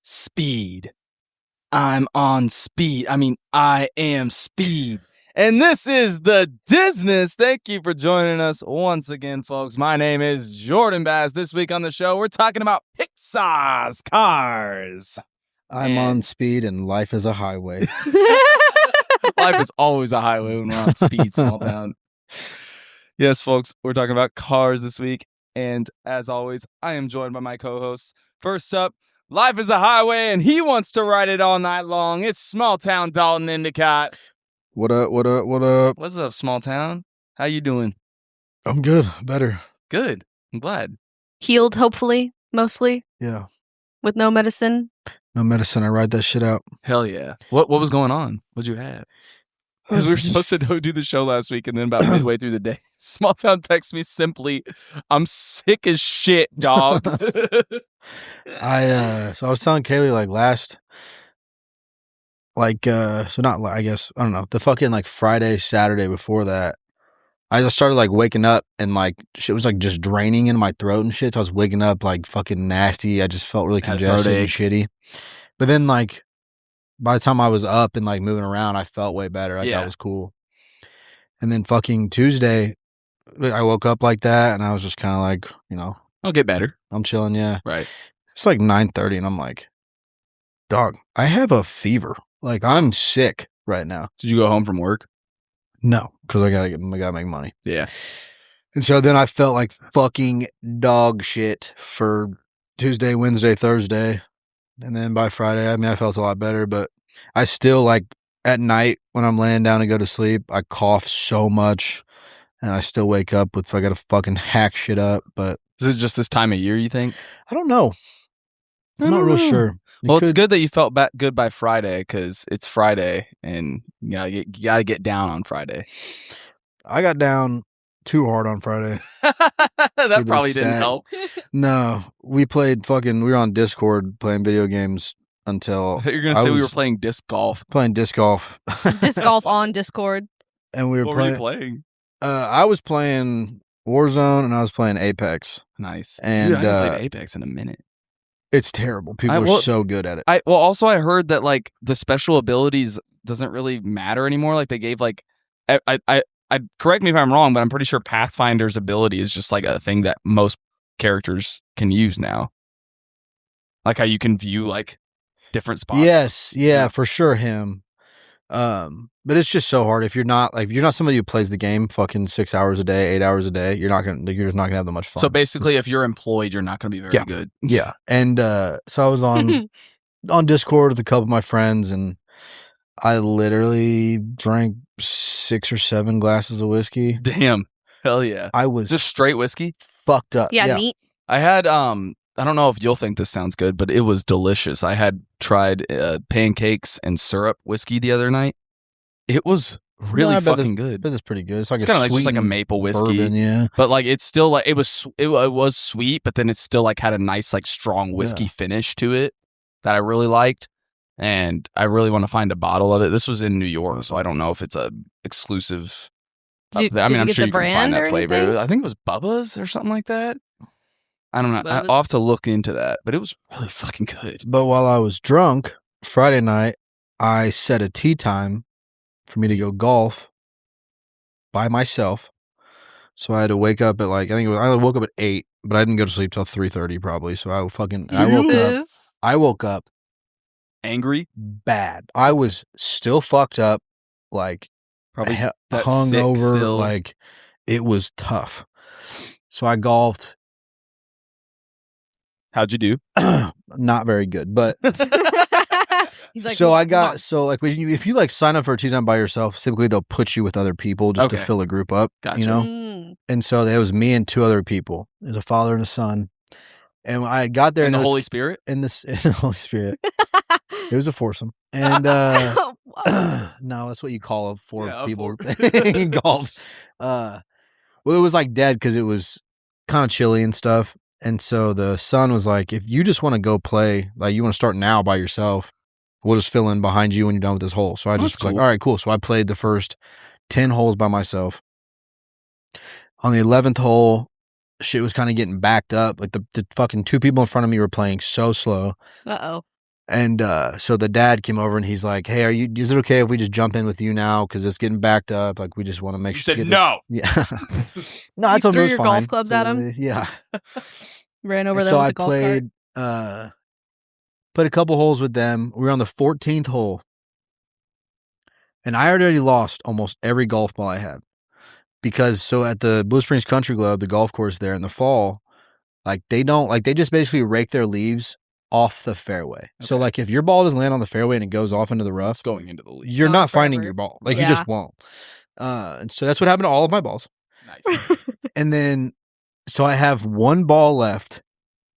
speed. I'm on speed. I am speed. And this is the Disness. Thank you for joining us once again, folks. My name is Jordan Bass. This week on the show, we're talking about Pixar's Cars. I'm on speed and life is a highway. Life is always a highway when we're on speed, Smalltown. Yes, folks, we're talking about cars this week. And as always, I am joined by my co-hosts. First up, life is a highway and he wants to ride it all night long. It's Smalltown Dalton Endicott. What up, what up, what up? What's up, Smalltown? How you doing? I'm good. Better. Good. I'm glad. Healed, hopefully, mostly. Yeah. With no medicine. No medicine. I ride that shit out. Hell yeah. What was going on? What'd you have? Because we were supposed to go do the show last week, and then about midway through the day, Smalltown texts me simply, "I'm sick as shit, dog." So I was telling Kaylee the fucking Friday, Saturday before that, I just started waking up and shit was just draining in my throat and shit. So I was waking up fucking nasty. I just felt really congested and shitty. But then by the time I was up and moving around, I felt way better. That was cool. And then fucking Tuesday, I woke up like that and I was just kind of I'll get better. I'm chilling. Yeah. Right. It's 9:30 and I'm like, dog, I have a fever. I'm sick right now. Did you go home from work? No, because I gotta make money. Yeah. And so then I felt like fucking dog shit for Tuesday, Wednesday, Thursday. And then by Friday, I felt a lot better, but I still at night when I'm laying down to go to sleep, I cough so much and I still wake up with, I gotta fucking hack shit up. But is it just this time of year, you think? I don't know. I'm not real sure. It's good that you felt good by Friday because it's Friday and you gotta get down on Friday. I got down too hard on Friday. That probably didn't help. No, we were on Discord playing video games until you're gonna say we were playing disc golf. Playing disc golf. Disc golf on Discord. And we were what were you playing? I was playing Warzone and I was playing Apex. Nice. And dude, I haven't played Apex in a minute. It's terrible. People are so good at it. Also I heard that the special abilities doesn't really matter anymore. They gave I correct me if I'm wrong, but I'm pretty sure Pathfinder's ability is just a thing that most characters can use now. How you can view different spots. Yes, yeah, for sure him. But it's just so hard if you're not somebody who plays the game fucking 6 hours a day, 8 hours a day, you're just not gonna have that much fun. So basically if you're employed, you're not gonna be very good. Yeah. And so I was on Discord with a couple of my friends and I literally drank 6 or 7 glasses of whiskey. Damn. Hell yeah. I was just straight whiskey? Fucked up. Yeah, neat. I had I don't know if you'll think this sounds good, but it was delicious. I had tried pancakes and syrup whiskey the other night. It was really fucking good. But it's pretty good. It's kind of just a maple whiskey. Bourbon, yeah. But it's still it was sweet, but then it still had a nice strong whiskey finish to it that I really liked. And I really want to find a bottle of it. This was in New York, so I don't know if it's a exclusive. Did I'm you sure you can find that flavor. Anything? I think it was Bubba's or something like that. I don't know. Bubba's? I'll have to look into that, but it was really fucking good. But while I was drunk Friday night, I set a tea time for me to go golf by myself. So I had to wake up at I woke up at 8, but I didn't go to sleep till 3:30 probably. So I woke up angry, bad. I was still fucked up, probably hungover. It was tough. So I golfed. How'd you do? Not very good, but He's so I got if you sign up for a tea time by yourself, typically they'll put you with other people just to fill a group up. Gotcha. And so there was me and 2 other people. There's a father and a son. And I got there in the Holy Spirit. In the Holy Spirit. It was a foursome. And no, that's what you call 4 people in golf. Well, it was dead because it was kind of chilly and stuff. And so the son was like, if you just want to go play, you want to start now by yourself, we'll just fill in behind you when you're done with this hole. So I just was all right, cool. So I played the first 10 holes by myself. On the 11th hole, shit was kind of getting backed up. The fucking 2 people in front of me were playing so slow. Uh-oh. And so the dad came over and he's like, "Hey, is it okay if we just jump in with you now? Because it's getting backed up. Like, we just want to make sure." You said no. Yeah. No, I You told him threw it was your fine. golf clubs at him? Yeah. Ran over And them so with I the golf cart. played, put a couple holes with them. We were on the 14th hole. And I already lost almost every golf ball I had. Because so at the Blue Springs Country Club, the golf course there in the fall, like they just basically rake their leaves off the fairway. Okay. So like if your ball doesn't land on the fairway and it goes off into the rough, it's going into the leaf. You're not finding your ball. Like you just won't. And so that's what happened to all of my balls. Nice. And then so I have one ball left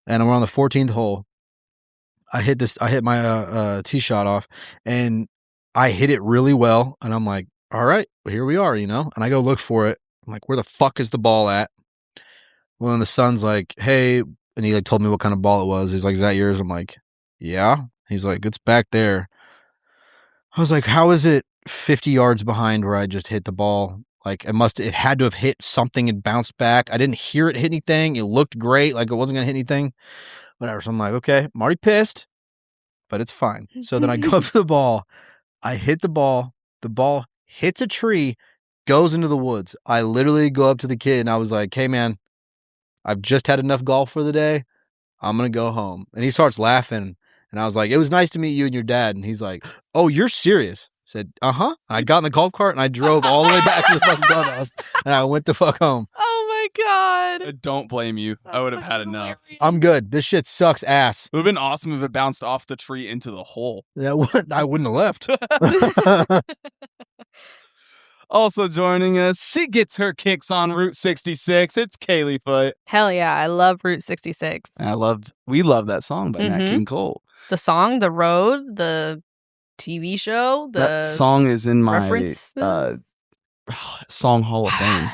and we're on the 14th hole. I hit my tee shot off and I hit it really well. And I'm like, all right, well, here we are, And I go look for it. I'm like, where the fuck is the ball at? Well, then the son's like, hey, and he like told me what kind of ball it was. He's like, is that yours? I'm like, yeah. He's like, it's back there. I was like, how is it 50 yards behind where I just hit the ball? Like it had to have hit something and bounced back. I didn't hear it hit anything. It looked great. Like it wasn't going to hit anything. Whatever. So I'm like, okay, I'm already pissed, but it's fine. So then I go up to the ball. I hit the ball. The ball hits a tree, goes into the woods. I literally go up to the kid and I was like, hey man, I've just had enough golf for the day. I'm going to go home. And he starts laughing. And I was like, it was nice to meet you and your dad. And he's like, oh, you're serious? I said, uh-huh. I got in the golf cart and I drove all the way back to the fucking clubhouse. And I went the fuck home. Oh my God. I don't blame you. That's I would have had fucking enough. hilarious. I'm good. This shit sucks ass. It would have been awesome if it bounced off the tree into the hole. I wouldn't have left. Also joining us, she gets her kicks on Route 66. It's Kaylee Foot. Hell yeah, I love Route 66. We love that song by Nat King Cole. The song, the road, the TV show, that song is in my song Hall of Fame.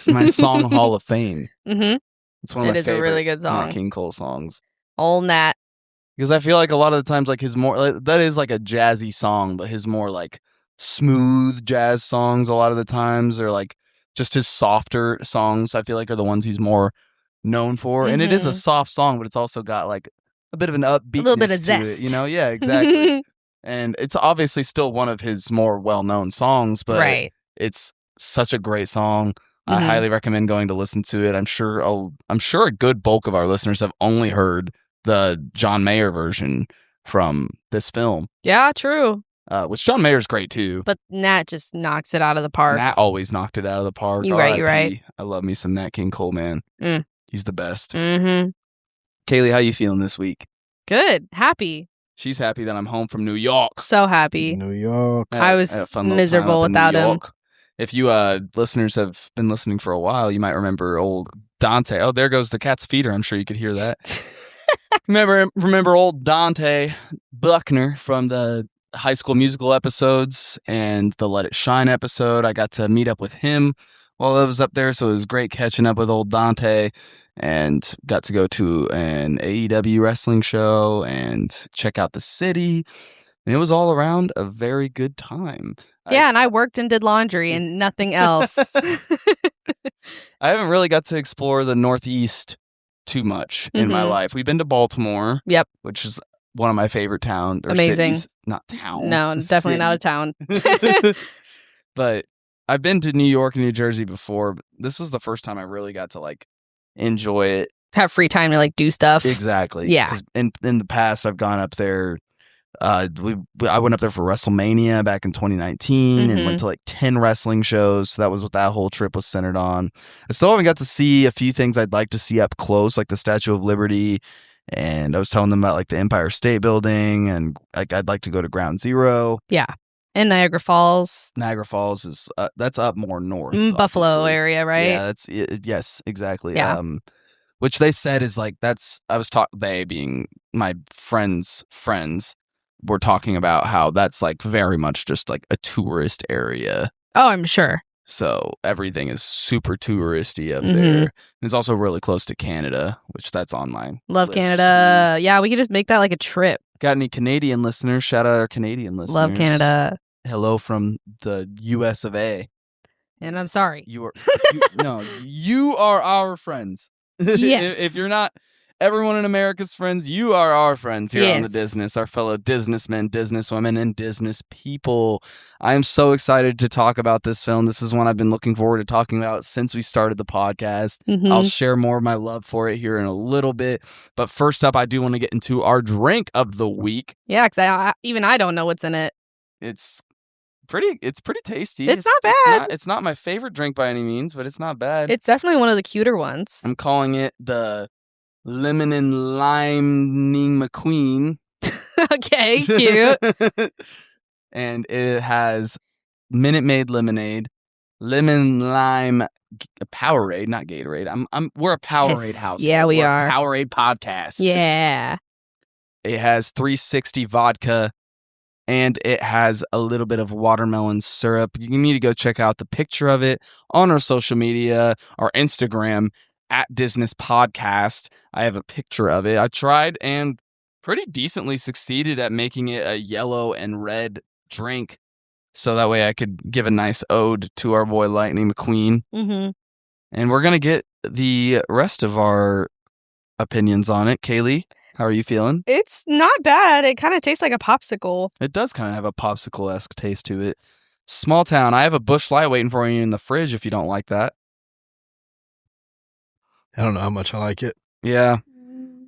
My song Hall of Fame. Mm-hmm. It's one of my favorite a really good song. Nat King Cole songs. Old Nat. Because I feel like a lot of the times, like his more that is like a jazzy song, but his more like smooth jazz songs a lot of the times are like just his softer songs. I feel like are the ones he's more known for, and it is a soft song, but it's also got like a bit of an upbeat, a little bit of zest. to it, Yeah, exactly. And it's obviously still one of his more well-known songs, but it's such a great song. I highly recommend going to listen to it. I'm sure a good bulk of our listeners have only heard the John Mayer version from this film. Yeah, true. Which John Mayer's great too. But Nat just knocks it out of the park. Nat always knocked it out of the park. You're right. I love me some Nat King Cole, man. He's the best. Mm-hmm. Kaylee, how you feeling this week? Good. Happy. She's happy that I'm home from New York. So happy. New York. I was miserable without him. If you listeners have been listening for a while, you might remember old Dante. Oh, there goes the cat's feeder. I'm sure you could hear that. Remember old Dante Buckner from the High School Musical episodes and the Let It Shine episode. I got to meet up with him while I was up there, so it was great catching up with old Dante and got to go to an AEW wrestling show and check out the city. And it was all around a very good time. Yeah, and I worked and did laundry and nothing else. I haven't really got to explore the Northeast too much in my life. We've been to Baltimore. Yep. Which is one of my favorite towns. Amazing. Cities. Not town. No, definitely not a town. But I've been to New York and New Jersey before. But this was the first time I really got to like enjoy it. Have free time to like do stuff. Exactly. Yeah. Because in the past, I've gone up there. I went up there for WrestleMania back in 2019 and went to like 10 wrestling shows. So that was what that whole trip was centered on. I still haven't got to see a few things I'd like to see up close, like the Statue of Liberty. And I was telling them about like the Empire State Building, and like I'd like to go to Ground Zero. Yeah. And Niagara Falls. Niagara Falls is that's up more north. Buffalo obviously. area, right? Yeah, yes, exactly. Yeah. Which they said is like they being my friends were talking about how that's like very much just like a tourist area. Oh, I'm sure. So everything is super touristy up there. And it's also really close to Canada, which that's on my Love list Canada. too. Yeah, we could just make that like a trip. Got any Canadian listeners? Shout out our Canadian listeners. Love Canada. Hello from the US of A. And I'm sorry. You are our friends. Yes. If you're not, Everyone in America's friends, you are our friends here on the Yes. Disness, our fellow Disnessmen, Disnesswomen, and Disness people. I am so excited to talk about this film. This is one I've been looking forward to talking about since we started the podcast. Mhm. I'll share more of my love for it here in a little bit. But first up, I do want to get into our drink of the week. Yeah, because I don't know what's in it. It's pretty tasty. It's not bad. It's not my favorite drink by any means, but it's not bad. It's definitely one of the cuter ones. I'm calling it the Lemon and Lime McQueen. Okay, cute. And it has Minute Maid lemonade, lemon lime Powerade, not Gatorade. We're a Powerade house. Yeah, we are. Powerade podcast. Yeah. It has 360 vodka, and it has a little bit of watermelon syrup. You need to go check out the picture of it on our social media, our Instagram, at Disness Podcast. I have a picture of it. I tried and pretty decently succeeded at making it a yellow and red drink, so that way I could give a nice ode to our boy Lightning McQueen. Mm-hmm. And we're going to get the rest of our opinions on it. Kaylee, how are you feeling? It's not bad. It kind of tastes like a popsicle. It does kind of have a popsicle-esque taste to it. Smalltown, I have a Busch Light waiting for you in the fridge if you don't like that. I don't know how much I like it. Yeah.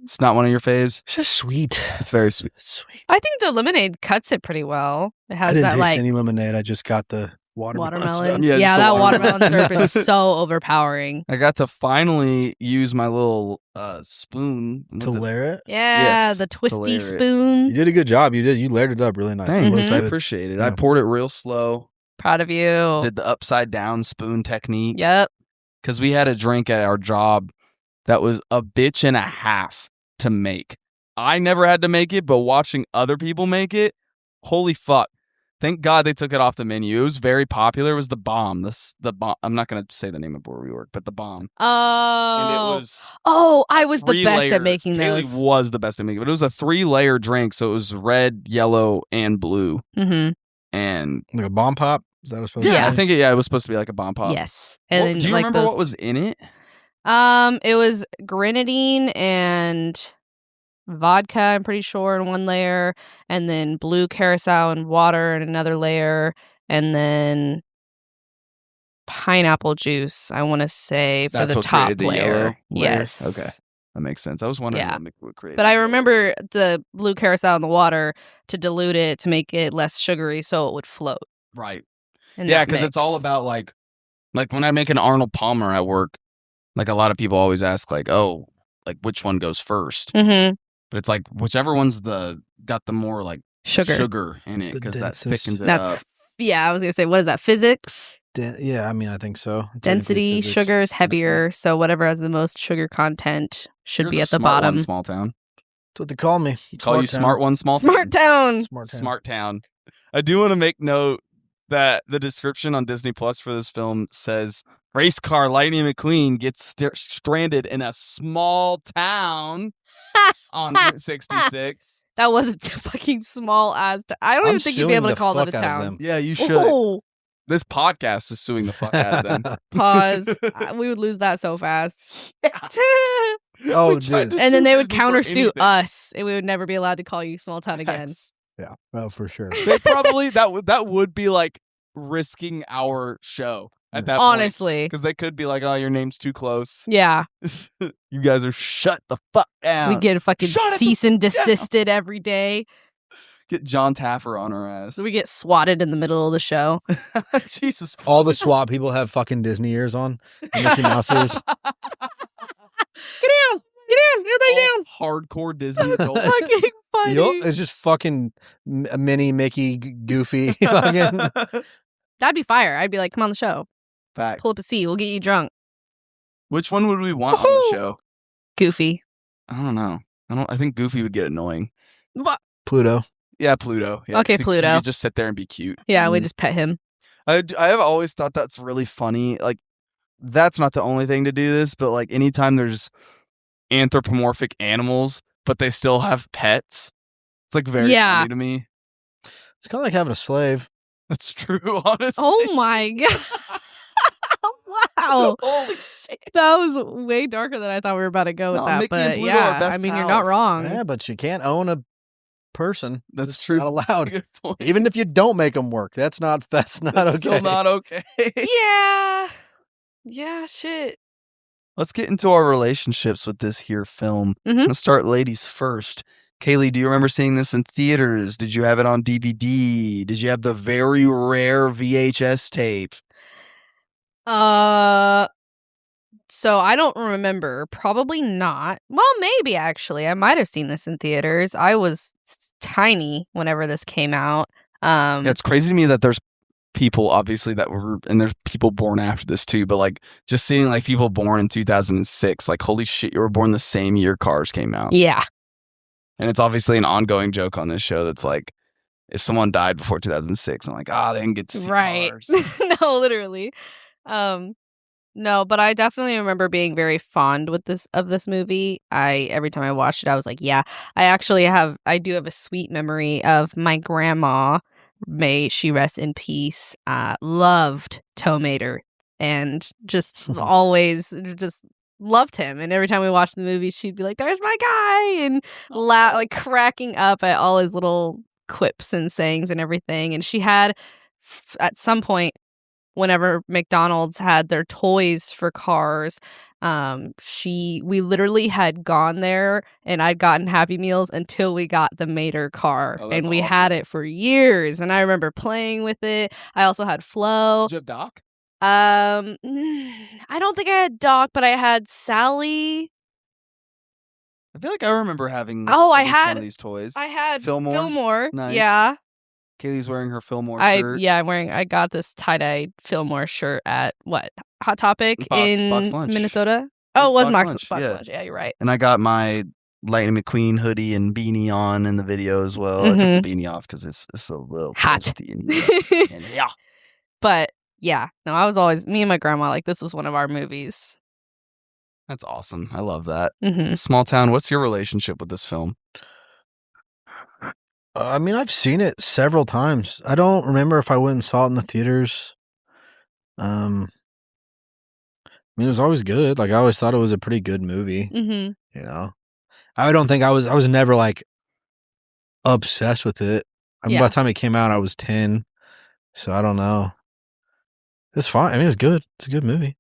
It's not one of your faves? It's just sweet. It's very sweet. It's sweet. I think the lemonade cuts it pretty well. It has I didn't that taste like any lemonade. I just got the watermelon. watermelon. Yeah, just Yeah, the that watermelon. watermelon syrup is so overpowering. I got to finally use my little spoon. To layer it? Yeah, Yes, the to twisty layer it. You spoon. did a good job. You did. You layered it up really nice. Thanks. It looks I good. appreciate it. Yeah. I poured it real slow. Proud of you. Did the upside down spoon technique. Yep. Because we had a drink at our job that was a bitch and a half to make. I never had to make it, but watching other people make it, holy fuck. Thank God they took it off the menu. It was very popular. It was the Bomb. The Bomb. I'm not going to say the name of where we work, but the Bomb. Oh. And it was I was the best at making those. Kaylee was the best at making it. But it was a 3-layer drink, so it was red, yellow, and blue. Mm-hmm. And Like a bomb pop? Is that what it's supposed yeah, to I be? think it was supposed to be like a bomb pop. Yes. And Well, then, do you like, remember those- what was in it? It was grenadine and vodka, I'm pretty sure, in one layer, and then blue curacao and water in another layer, and then pineapple juice, I want to say, for That's the what top created the layer. yellow layer? Yes. Okay. That makes sense. I was wondering Yeah. what would create. But the I yellow. remember the blue curacao in the water to dilute it to make it less sugary so it would float. Right. and Yeah, not because it's all mix. about like when I make an Arnold Palmer at work, like a lot of people always ask like, oh, like which one goes first? Mhm. But it's like whichever one's got the more like Sugar. in it The because that densest. thickens it That's up. yeah, I was gonna say, what is that? Physics? Yeah, I mean, I think so. It's Density, physics. sugar is heavier, so whatever has the most sugar content should You're be the at the smart bottom. one, Small Town. That's what they call me. Call you Town. smart one, Small Town. Smart town. Smart town. Smart Town. I do want to make note that the description on Disney Plus for this film says race car Lightning McQueen gets stranded in a small town on Route 66. That wasn't fucking small as. I don't I'm even think you'd be suing able to the call that a fuck out of town. them. Yeah, you should. Oh, This podcast is suing the fuck out of them. pause. We would lose that so fast. Oh, We tried dude. to And then sue they would Disney for countersue anything. us, and we would never be allowed to call you small town again. Yes. Yeah, well, for sure. They probably that would be like risking our show at that point. Honestly, Because they could be like, oh, your name's too close. yeah, You guys are shut the fuck down. we get fucking Shut it the cease and fuck down. desisted every day. Get John Taffer on our ass. We get swatted in the middle of the show. Jesus. All the SWAT people have fucking Disney ears on. And Mickey Mouse ears. Get down! Get down! Everybody down! Hardcore Disney adults. Fucking funny. Yup, it's just fucking mini Mickey Goofy. Fucking. That'd be fire. I'd be like, come on the show. Fact. Pull up a seat. We'll get you drunk. Which one would we want on the Woohoo! show? Goofy. I don't know. I think Goofy would get annoying. Pluto. Yeah, Pluto. Yeah, Okay, 'cause Pluto. You could just sit there and be cute. Yeah, we Mm. just pet him. I have always thought that's really funny. Like, that's not the only thing to do this, but like anytime there's anthropomorphic animals, but they still have pets, it's like very Yeah. funny to me. It's kind of like having a slave. That's true, honestly. Oh my god. Wow. Holy shit. That was way darker than I thought we were about to go with that. Mickey but and Pluto are best you're not pals. wrong. Yeah, but you can't own a person. That's true. Not allowed. Good point. Even if you don't make them work, that's not okay. Still not okay. Yeah, shit. Let's get into our relationships with this here film. Let's start ladies first. Kaylee, do you remember seeing this in theaters? Did you have it on DVD? Did you have the very rare VHS tape? So I don't remember. Probably not. Well, maybe actually. I might have seen this in theaters. I was tiny whenever this came out. Yeah, it's crazy to me that there's people obviously that were, and there's people born after this too, but like just seeing like people born in 2006, like holy shit, you were born the same year Cars came out. Yeah. And it's obviously an ongoing joke on this show that's like, if someone died before 2006, I'm like, they didn't get to see Cars. No, literally. No, but I definitely remember being very fond with this movie. Every time I watched it, I was like, yeah. I do have a sweet memory of my grandma, may she rest in peace, loved Tow Mater and just always just loved him. And every time we watched the movie, she'd be like, there's my guy, and like cracking up at all his little quips and sayings and everything. And she had, at some point, whenever McDonald's had their toys for Cars, we literally had gone there and I'd gotten Happy Meals until we got the Mater car. And we had it for years. And I remember playing with it. I also had Flo. Did you have Doc? I don't think I had Doc, but I had Sally. I feel like I remember having one of these toys. I had Fillmore. Nice. Yeah. Kaylee's wearing her Fillmore shirt. I got this tie-dye Fillmore shirt at Hot Topic in Box Lunch. Minnesota. Oh, it was Box Lunch. Lunch. Yeah, you're right. And I got my Lightning McQueen hoodie and beanie on in the video as well. I took the beanie off because it's a little hot. And yeah. But yeah, no, I was always, me and my grandma, like this was one of our movies. That's awesome. I love that. Smalltown, what's your relationship with this film? I mean, I've seen it several times. I don't remember if I went and saw it in the theaters. I mean, it was always good. Like, I always thought it was a pretty good movie. You know, I don't think I was never like obsessed with it. I mean, by the time it came out, I was 10. So I don't know. It's fine. I mean, it's good. It's a good movie.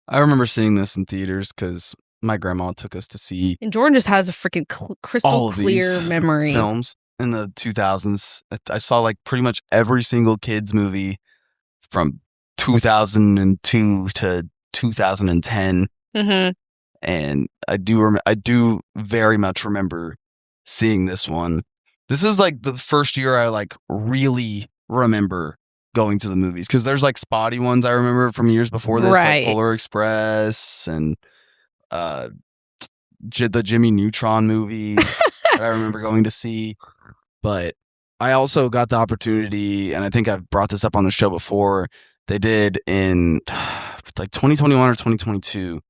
I remember seeing this in theaters because my grandma took us to see. And Jordan just has a freaking crystal clear memory. Films in the 2000s. I saw like pretty much every single kids movie from 2002 to 2010. And I do very much remember seeing this one. This is like the first year I like really remember going to the movies, because there's like spotty ones I remember from years before this, like Polar Express and the Jimmy Neutron movie that I remember going to see. But I also got the opportunity, and I think I've brought this up on the show before, they did in like 2021 or 2022,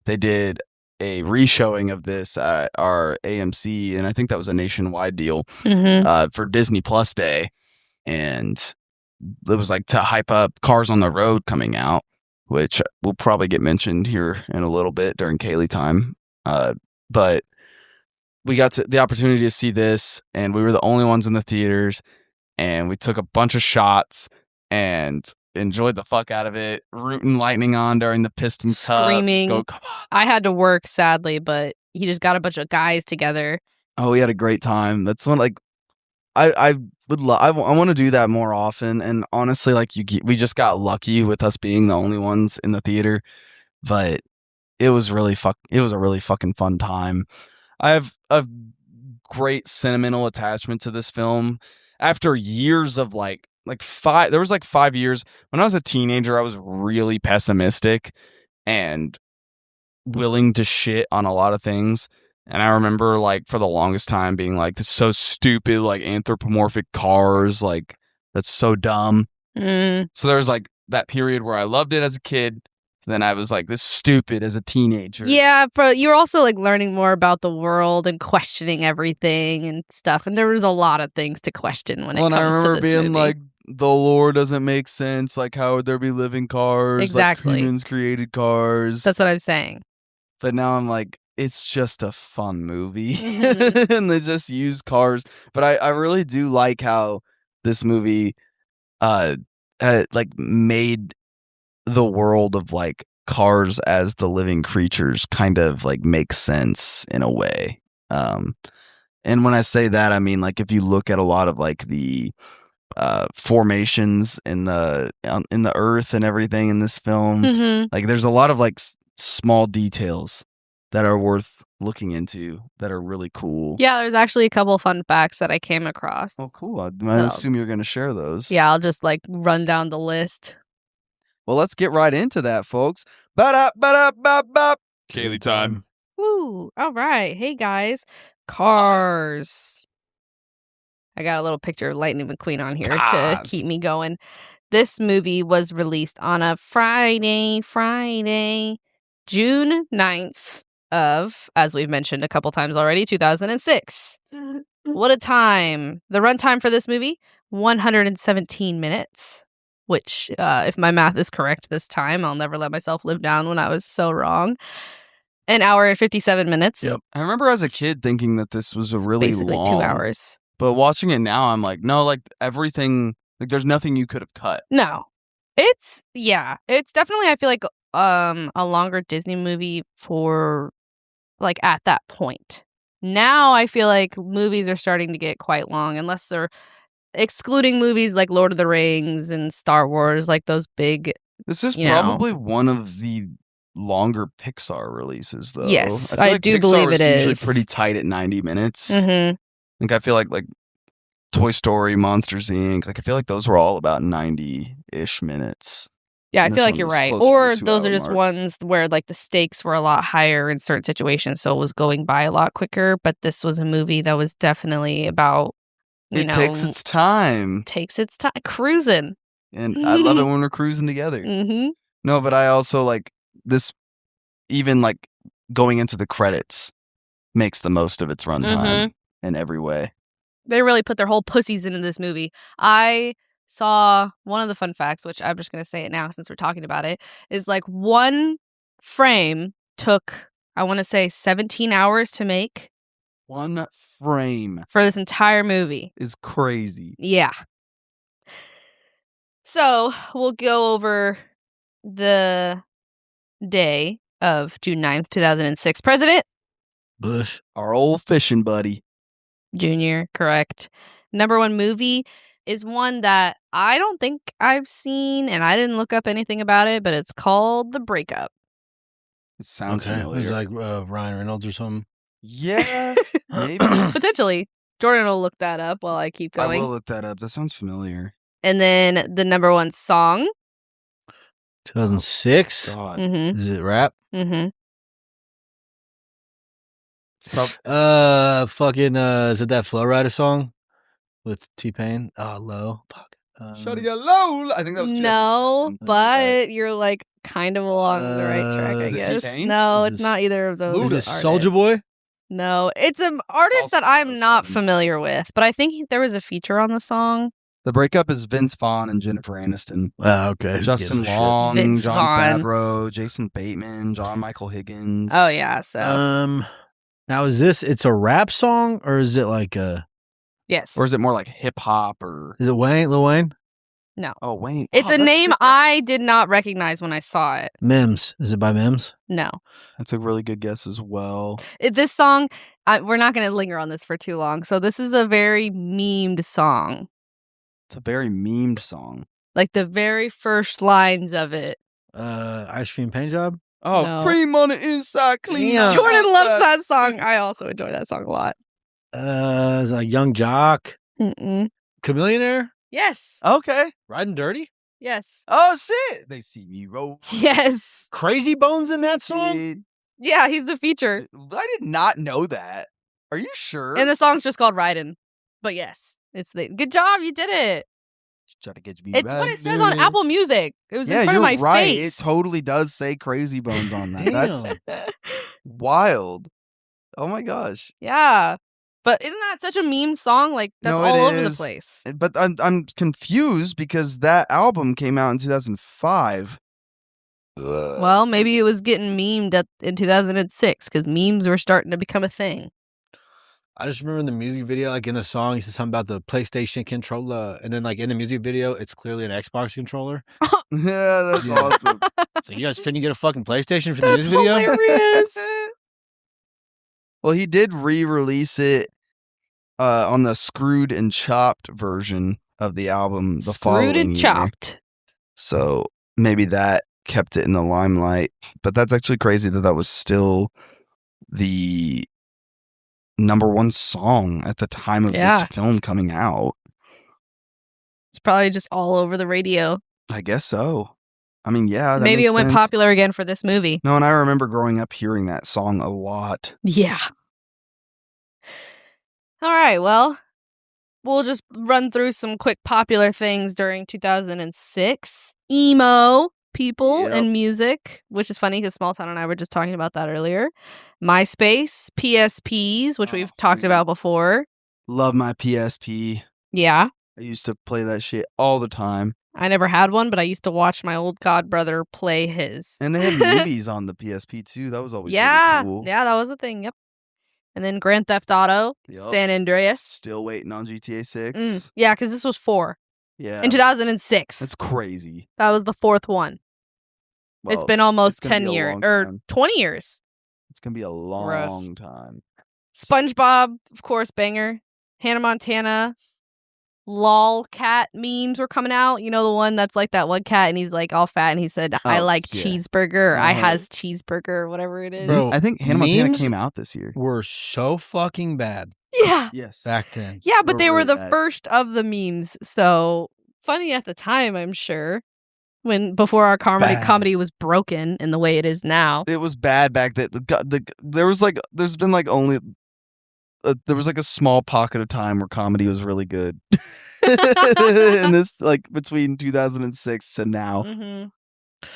they did a re-showing of this at our AMC, and I think that was a nationwide deal for Disney Plus Day. And it was like to hype up Cars on the Road coming out, which will probably get mentioned here in a little bit during Kaylee time. But we got the opportunity to see this, and we were the only ones in the theaters, and we took a bunch of shots and enjoyed the fuck out of it, rooting Lightning on during the Piston Cup. Screaming. I had to work, sadly, but he just got a bunch of guys together. Oh, we had a great time. That's one, like, I want to do that more often. And honestly, like, we just got lucky with us being the only ones in the theater, but it was a really fucking fun time. I have a great sentimental attachment to this film. After years of there was 5 years when I was a teenager, I was really pessimistic and willing to shit on a lot of things. And I remember, like, for the longest time being like, this is so stupid, like, anthropomorphic cars, like, that's so dumb. So there was, like, that period where I loved it as a kid. Then I was like, this is stupid as a teenager. Yeah, but you're also, like, learning more about the world and questioning everything and stuff. And there was a lot of things to question when it comes to this movie. And I remember being like, the lore doesn't make sense. Like, how would there be living cars? Exactly. Like, humans created cars. That's what I'm saying. But now I'm like, it's just a fun movie. Mhm. And they just use cars. But I really do like how this movie like made the world of like cars as the living creatures kind of like make sense in a way. And when I say that, I mean, like, if you look at a lot of like the formations in the earth and everything in this film, Mhm. like there's a lot of like small details that are worth looking into that are really cool. Yeah, there's actually a couple fun facts that I came across. Oh, cool. I assume you're going to share those. Yeah, I'll just like run down the list. Well, let's get right into that, folks. Ba-da-ba-da-ba-ba. Kaylee time. Woo! All right. Hey guys. Cars. I got a little picture of Lightning McQueen on here to Cars. keep me going. This movie was released on a Friday, June 9th of, as we've mentioned a couple times already, 2006. What a time. The runtime for this movie, 117 minutes, which, if my math is correct this time, I'll never let myself live down when I was so wrong. An hour and 57 minutes. Yep. I remember as a kid thinking that this was a really Basically long. 2 hours. But watching it now, I'm like, no, like everything, like there's nothing you could have cut. No. It's definitely, I feel like, a longer Disney movie for, like, at that point. Now I feel like movies are starting to get quite long, unless they're excluding movies like Lord of the Rings and Star Wars, like those big. This is You know. probably one of the longer Pixar releases, though. Yes, feel I like do Pixar believe was it usually is. pretty tight at 90 minutes. Mm-hmm. Like, I feel like Toy Story, Monsters, Inc. Like, I feel like those were all about 90-ish minutes. Yeah, I And feel this like one you're was right. closer to Or the those are 2-hour just mark. ones where like the stakes were a lot higher in certain situations, so it was going by a lot quicker. But this was a movie that was definitely about, It takes its time. cruising. And I love it when we're cruising together. Mm-hmm. No, but I also like this, even like going into the credits makes the most of its runtime in every way. They really put their whole pussies into this movie. I saw one of the fun facts, which I'm just going to say it now since we're talking about it, is like one frame took, I want to say, 17 hours to make. One frame For this entire movie. is crazy. Yeah. So we'll go over the day of June 9th, 2006. President Bush. Our old fishing buddy. Jr., correct. Number one movie is one that I don't think I've seen, and I didn't look up anything about it, but it's called The Breakup. It sounds It familiar. was like Ryan Reynolds or something. Yeah, maybe. Potentially. Jordan will look that up while I keep I going. will look that up. That sounds familiar. And then the number one song. 2006. God. Mm-hmm. Is it rap? Mm-hmm. It's probably Is it that Flow Rider song with T-Pain? Oh, Low. Fuck. Shawty got low. I think that was 2007. No, Okay. but you're like kind of along the right track, I is it guess. T-Pain? No, Is it's this- not either of those. Is it artists. Soulja Boy? No, it's an artist also that I'm not 2007. familiar with, but I think there was a feature on the song. The Breakup is Vince Vaughn and Jennifer Aniston. Okay. Who Justin gives a shit? Long, Vince John Vaughn. Favreau, Jason Bateman, John Michael Higgins. Oh yeah, so Now it's a rap song or is it like yes, Or is it more like hip hop or? is it Lil Wayne? Oh, Wayne. it's Oh, a that's name good. I did not recognize when I saw it. Mims. Is it by Mims? No, That's a really good guess as well. this song, we're not going to linger on this for too long. So this is a very memed song. It's a very memed song. Like the very first lines of it. Ice Cream Paint Job? Oh, No. cream on the inside, clean. Yeah. on the Jordan loves outside. that song. I also enjoy that song a lot. Is it like Young Jock? Mm-mm. Chameleonaire? Yes. Okay. Riding Dirty? Yes. Oh shit! They see me roll. Yes. Crazy Bones in that song? Shit. Yeah, he's the feature. I did not know that. Are you sure? And the song's just called Ridin'. But yes, it's the good job, you did it. Try to get me It's what it right, says on dude. Apple Music. It was Yeah, in front you're of my right. face. It totally does say Crazy Bones on that. That's Damn. wild. Oh my gosh. Yeah. But isn't that such a meme song? Like, that's No, all it over the is. place. But I'm confused because that album came out in 2005. Well, maybe it was getting memed in 2006 because memes were starting to become a thing. I just remember in the music video, like in the song, he said something about the PlayStation controller, and then like in the music video, it's clearly an Xbox controller. Yeah, that's awesome. So you guys couldn't get a fucking PlayStation for the music video? Hilarious. Well, he did re-release it on the Screwed and Chopped version of the album the following Screwed and year. chopped. So maybe that kept it in the limelight. But that's actually crazy that was still the #1 song at the time of this film coming out. It's probably just all over the radio. I guess so. I mean, yeah. That Maybe makes it went sense. popular again for this movie. No, and I remember growing up hearing that song a lot. Yeah. All right, well, we'll just run through some quick popular things during 2006. Emo people and music, which is funny because Smalltown and I were just talking about that earlier. MySpace, PSPs, which we've talked about before. Love my PSP. Yeah. I used to play that shit all the time. I never had one, but I used to watch my old godbrother play his. And they had movies on the PSP too. That was always really cool. Yeah, that was a thing. Yep. And then Grand Theft Auto, San Andreas. Still waiting on GTA 6. Yeah, because this was 4. Yeah. In 2006. That's crazy. That was the 4th one. Well, it's been almost it's 10 years or 20 years. It's going to be a long time. SpongeBob, of course, banger. Hannah Montana. Lol cat memes were coming out. You know, the one that's like that one cat and he's like all fat and he said, I like cheeseburger. Or I has cheeseburger or whatever it is. Bro, I think Hannah Montana came out this year. Were so fucking bad. Yeah. Yes. Back then. Yeah, but they were the bad. first of the memes. So funny at the time, I'm sure. Before our comedy was broken in the way it is now. It was bad back then. There's been like only there was like a small pocket of time where comedy was really good. And this like between 2006 to now. Mm-hmm.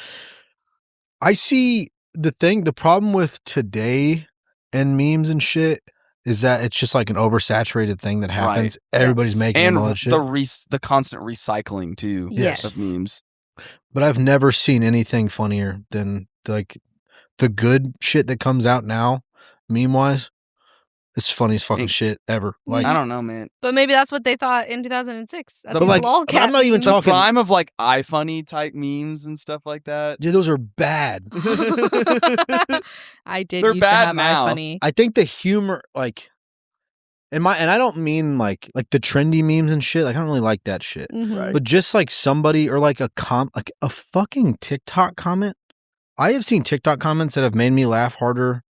I see the problem with today and memes and shit is that it's just like an oversaturated thing that happens. Right. Everybody's making and all that shit. the constant recycling too of memes. But I've never seen anything funnier than like the good shit that comes out now, meme wise. It's funny as fucking shit ever. Like I don't know, man. But maybe that's what they thought in 2006. But I'm not even talking prime of like iFunny type memes and stuff like that. Dude, those are bad. I did. They're used bad to have now. iFunny. I think the humor, like, and I don't mean like the trendy memes and shit. Like I don't really like that shit. Mm-hmm. Right. But just like somebody or like a fucking TikTok comment. I have seen TikTok comments that have made me laugh harder.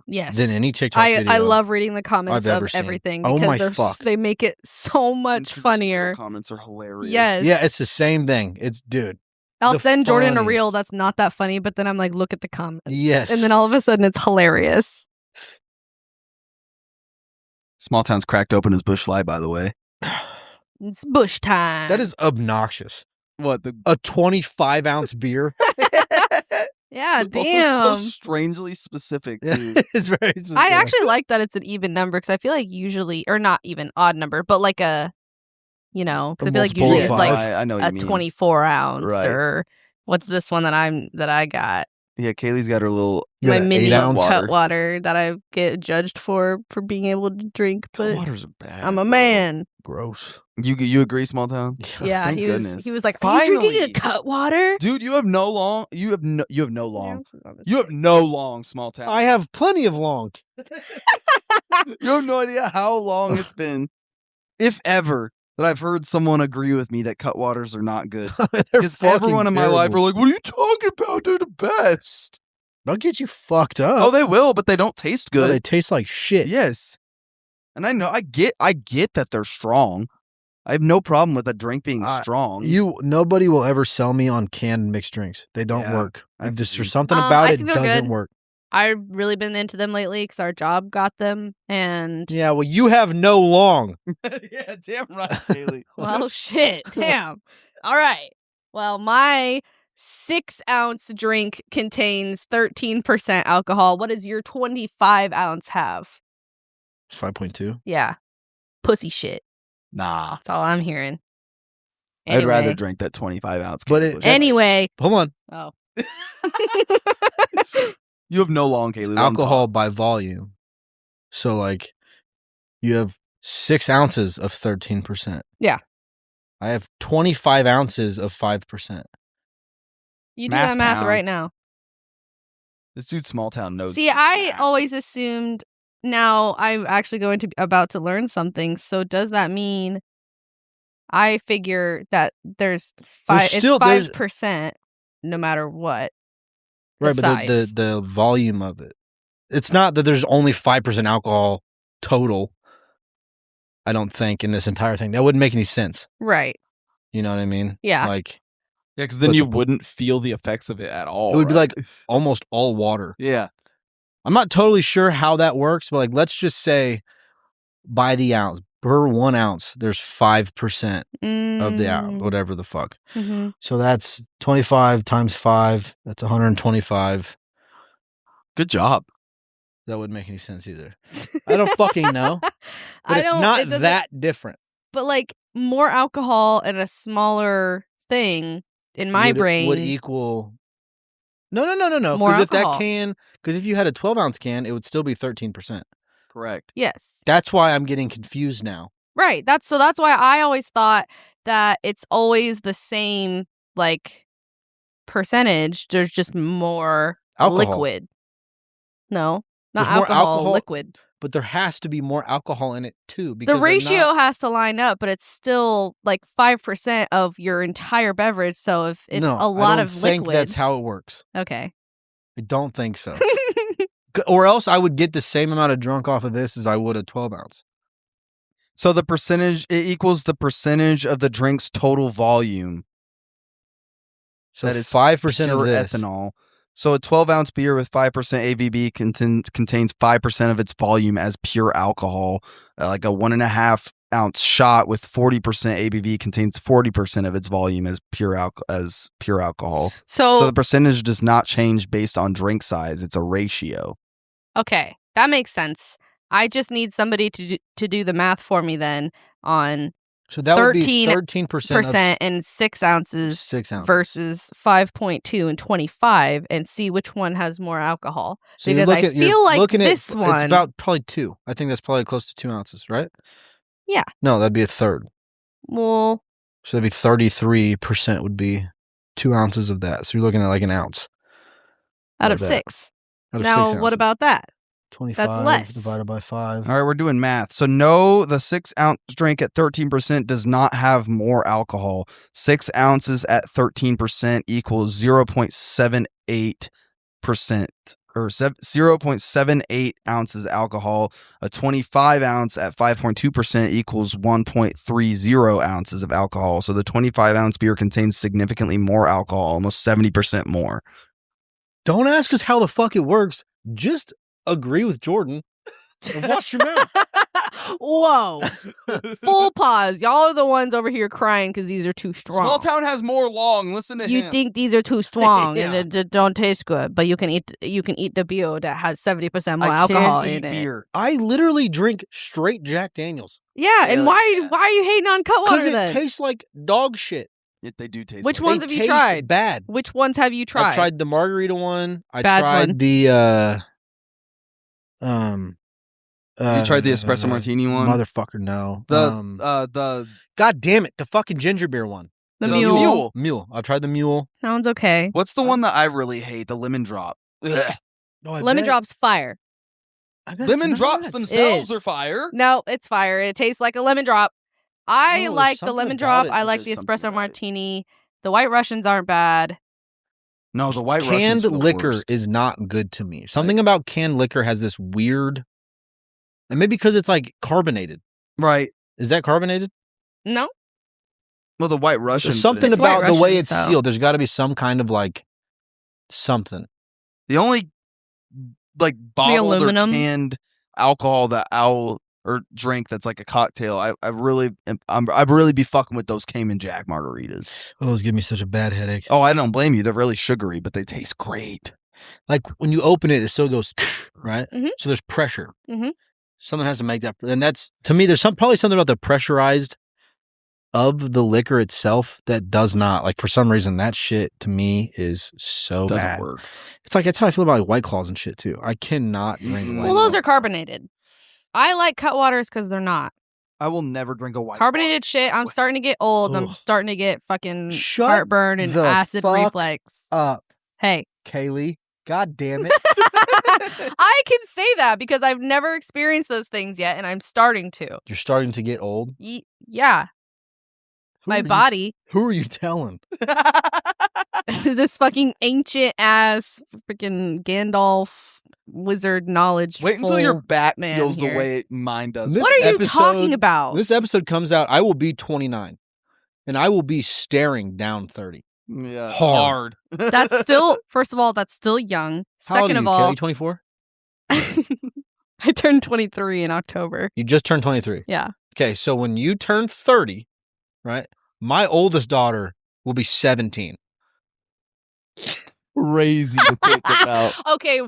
Yes. Than any TikTok video I love reading the comments of everything because they make it so much funnier. Comments are hilarious. Yes. Yeah, it's the same thing. It's dude. I'll send Jordan a reel that's not that funny, but then I'm like, look at the comments. Yes. And then all of a sudden it's hilarious. Smalltown's cracked open his Busch Light, by the way. It's Busch time. That is obnoxious. What? A 25-ounce beer? Yeah, damn. Also so strangely specific, too. It's very specific. I actually like that it's an even number because I feel like usually, or not even odd number, but like because I feel like usually it's like I know a 24 ounce or what's this one that I got? Yeah, Kaylee's got her little my mini Cutwater that I get judged for being able to drink. But Cutwaters are bad. I'm a man. Gross. You agree, Smalltown? Yeah, Thank he goodness. was like, finally. "Are you drinking a Cutwater, dude? You have no long, Smalltown. I have plenty of long. You have no idea how long it's been, if ever, that I've heard someone agree with me that Cutwaters are not good. Because everyone in my life are like, "What are you talking about? They're the best." They'll get you fucked up. Oh, they will, but they don't taste good. No, they taste like shit. Yes. And I know I get that they're strong. I have no problem with a drink being strong. Nobody will ever sell me on canned mixed drinks. They don't work. There's something about it doesn't work. I've really been into them lately because our job got them, and yeah, well, you have no long. Yeah, damn right, Kaylee. Well, shit, damn. All right. Well, my 6-ounce drink contains 13% alcohol. What does your 25-ounce have? 5.2. Yeah. Pussy shit. Nah. That's all I'm hearing. I'd rather Anyway. drink that 25-ounce. But Anyway. Hold on. Oh. You have no long, Kaylee. Alcohol by volume. So, like, you have 6 ounces of 13%. Yeah. I have 25 ounces of 5%. You do that math right now. This dude Smalltown knows. See, I always assumed. Now I'm actually about to learn something. So does that mean I figure that there's 5% no matter what? Right, but the volume of it. It's not that there's only 5% alcohol total. I don't think in this entire thing. That wouldn't make any sense. Right. You know what I mean? Yeah. Like, yeah, because then you wouldn't feel the effects of it at all. It would be like almost all water. Yeah. I'm not totally sure how that works, but like, let's just say by the ounce, per 1 ounce, there's 5% of the ounce, whatever the fuck. Mm-hmm. So that's 25 times 5. That's 125. Good job. That wouldn't make any sense either. I don't fucking know. But it's not that different. But like more alcohol and a smaller thing in my brain would equal. No. More Because if alcohol. that can, because if you had a 12-ounce can, it would still be 13%. Correct. Yes. That's why I'm getting confused now. Right. That's why I always thought that it's always the same like percentage. There's just more Alcohol. liquid. No, not There's more alcohol, liquid. But there has to be more alcohol in it too. Because The ratio has to line up, but it's still like 5% of your entire beverage. So if it's a lot of liquid, I don't think that's how it works. Okay. I don't think so. Or else I would get the same amount of drunk off of this as I would a 12-ounce. So the percentage, it equals the percentage of the drink's total volume. So that is 5% of this. ethanol. So a 12-ounce beer with 5% ABV contains 5% of its volume as pure alcohol. Like a 1.5-ounce shot with 40% ABV contains 40% of its volume as pure alcohol. So the percentage does not change based on drink size. It's a ratio. Okay, that makes sense. I just need somebody to do the math for me then on. So that would be 13% and 6 ounces, 6 ounces versus 5.2 and 25, and see which one has more alcohol. So because I feel like this one, it's about probably 2. I think that's probably close to 2 ounces, right? Yeah. No, that'd be a third. Well, so that'd be 33% would be 2 ounces of that. So you're looking at like an ounce out of 6. Now, what about that? 25 That's less. divided by 5. All right, we're doing math. So no, the 6-ounce drink at 13% does not have more alcohol. 6 ounces at 13% equals 0.78%, or 0.78 ounces alcohol. A 25-ounce at 5.2% equals 1.30 ounces of alcohol. So the 25-ounce beer contains significantly more alcohol, almost 70% more. Don't ask us how the fuck it works. Just agree with Jordan and watch your mouth. Whoa. Full pause. Y'all are the ones over here crying because these are too strong. Smalltown has more long. Listen to him. You think these are too strong Yeah. and it don't taste good, but you can eat the beer that has 70% more alcohol in it. Beer. I literally drink straight Jack Daniels. Yeah, and why are you hating on Cutwater Because then? it tastes like dog shit. They do taste. Which like ones They have you taste tried? bad. Which ones have you tried? I tried the margarita one. I Bad tried one. the You tried the espresso martini one? Motherfucker, no. The God damn it, the fucking ginger beer one. the the mule. Mule. I tried the mule. Sounds okay. what's the one that I really hate? The lemon drop. Ugh. Oh, I Lemon bet- drop's fire. I bet Lemon it's drops not. themselves is. are fire. No, it's fire. It tastes like a lemon drop. I No, there's like the something lemon about drop. it. I like the There's something espresso about it. martini. The White Russians aren't bad. No, the white Canned Russians are the liquor worst. is not good to me. Something about canned liquor has this weird, and maybe because it's like carbonated. Right. Is that carbonated? No, Well, the white Russian. There's something It's White about the way Russian, it's so- sealed. There's got to be some kind of like something. The only like bottled or aluminum? canned alcohol that I'll or drink that's like a cocktail. I really be fucking with those Cayman Jack margaritas. Those give me such a bad headache. Oh, I don't blame you. They're really sugary, but they taste great. Like when you open it, it still goes right. Mhm. So there's pressure. Mhm. Something has to make that, and that's to me. There's probably something about the pressurized of the liquor itself that does not for some reason that shit to me is so doesn't bad. work. It's that's how I feel about White Claws and shit too. I cannot drink White Well, those are carbonated. I like Cutwaters because they're not. I will never drink a White carbonated Claw. shit. I'm starting to get old. I'm starting to get fucking heartburn and acid reflux. Hey, Kaylee. God damn it. I can say that because I've never experienced those things yet, and I'm starting to. You're starting to get old? Yeah. My body. Who are you telling? This fucking ancient ass freaking Gandalf wizard knowledge. Wait until your back feels the way mine does. What are you talking about? This episode comes out, I will be 29. And I will be staring down 30. Yeah. Hard. That's still, first of all, that's still young. Second of all, 24? I turned 23 in October. You just turned 23? Yeah. Okay, so when you turn 30, right, my oldest daughter will be 17. Crazy to think about. Okay,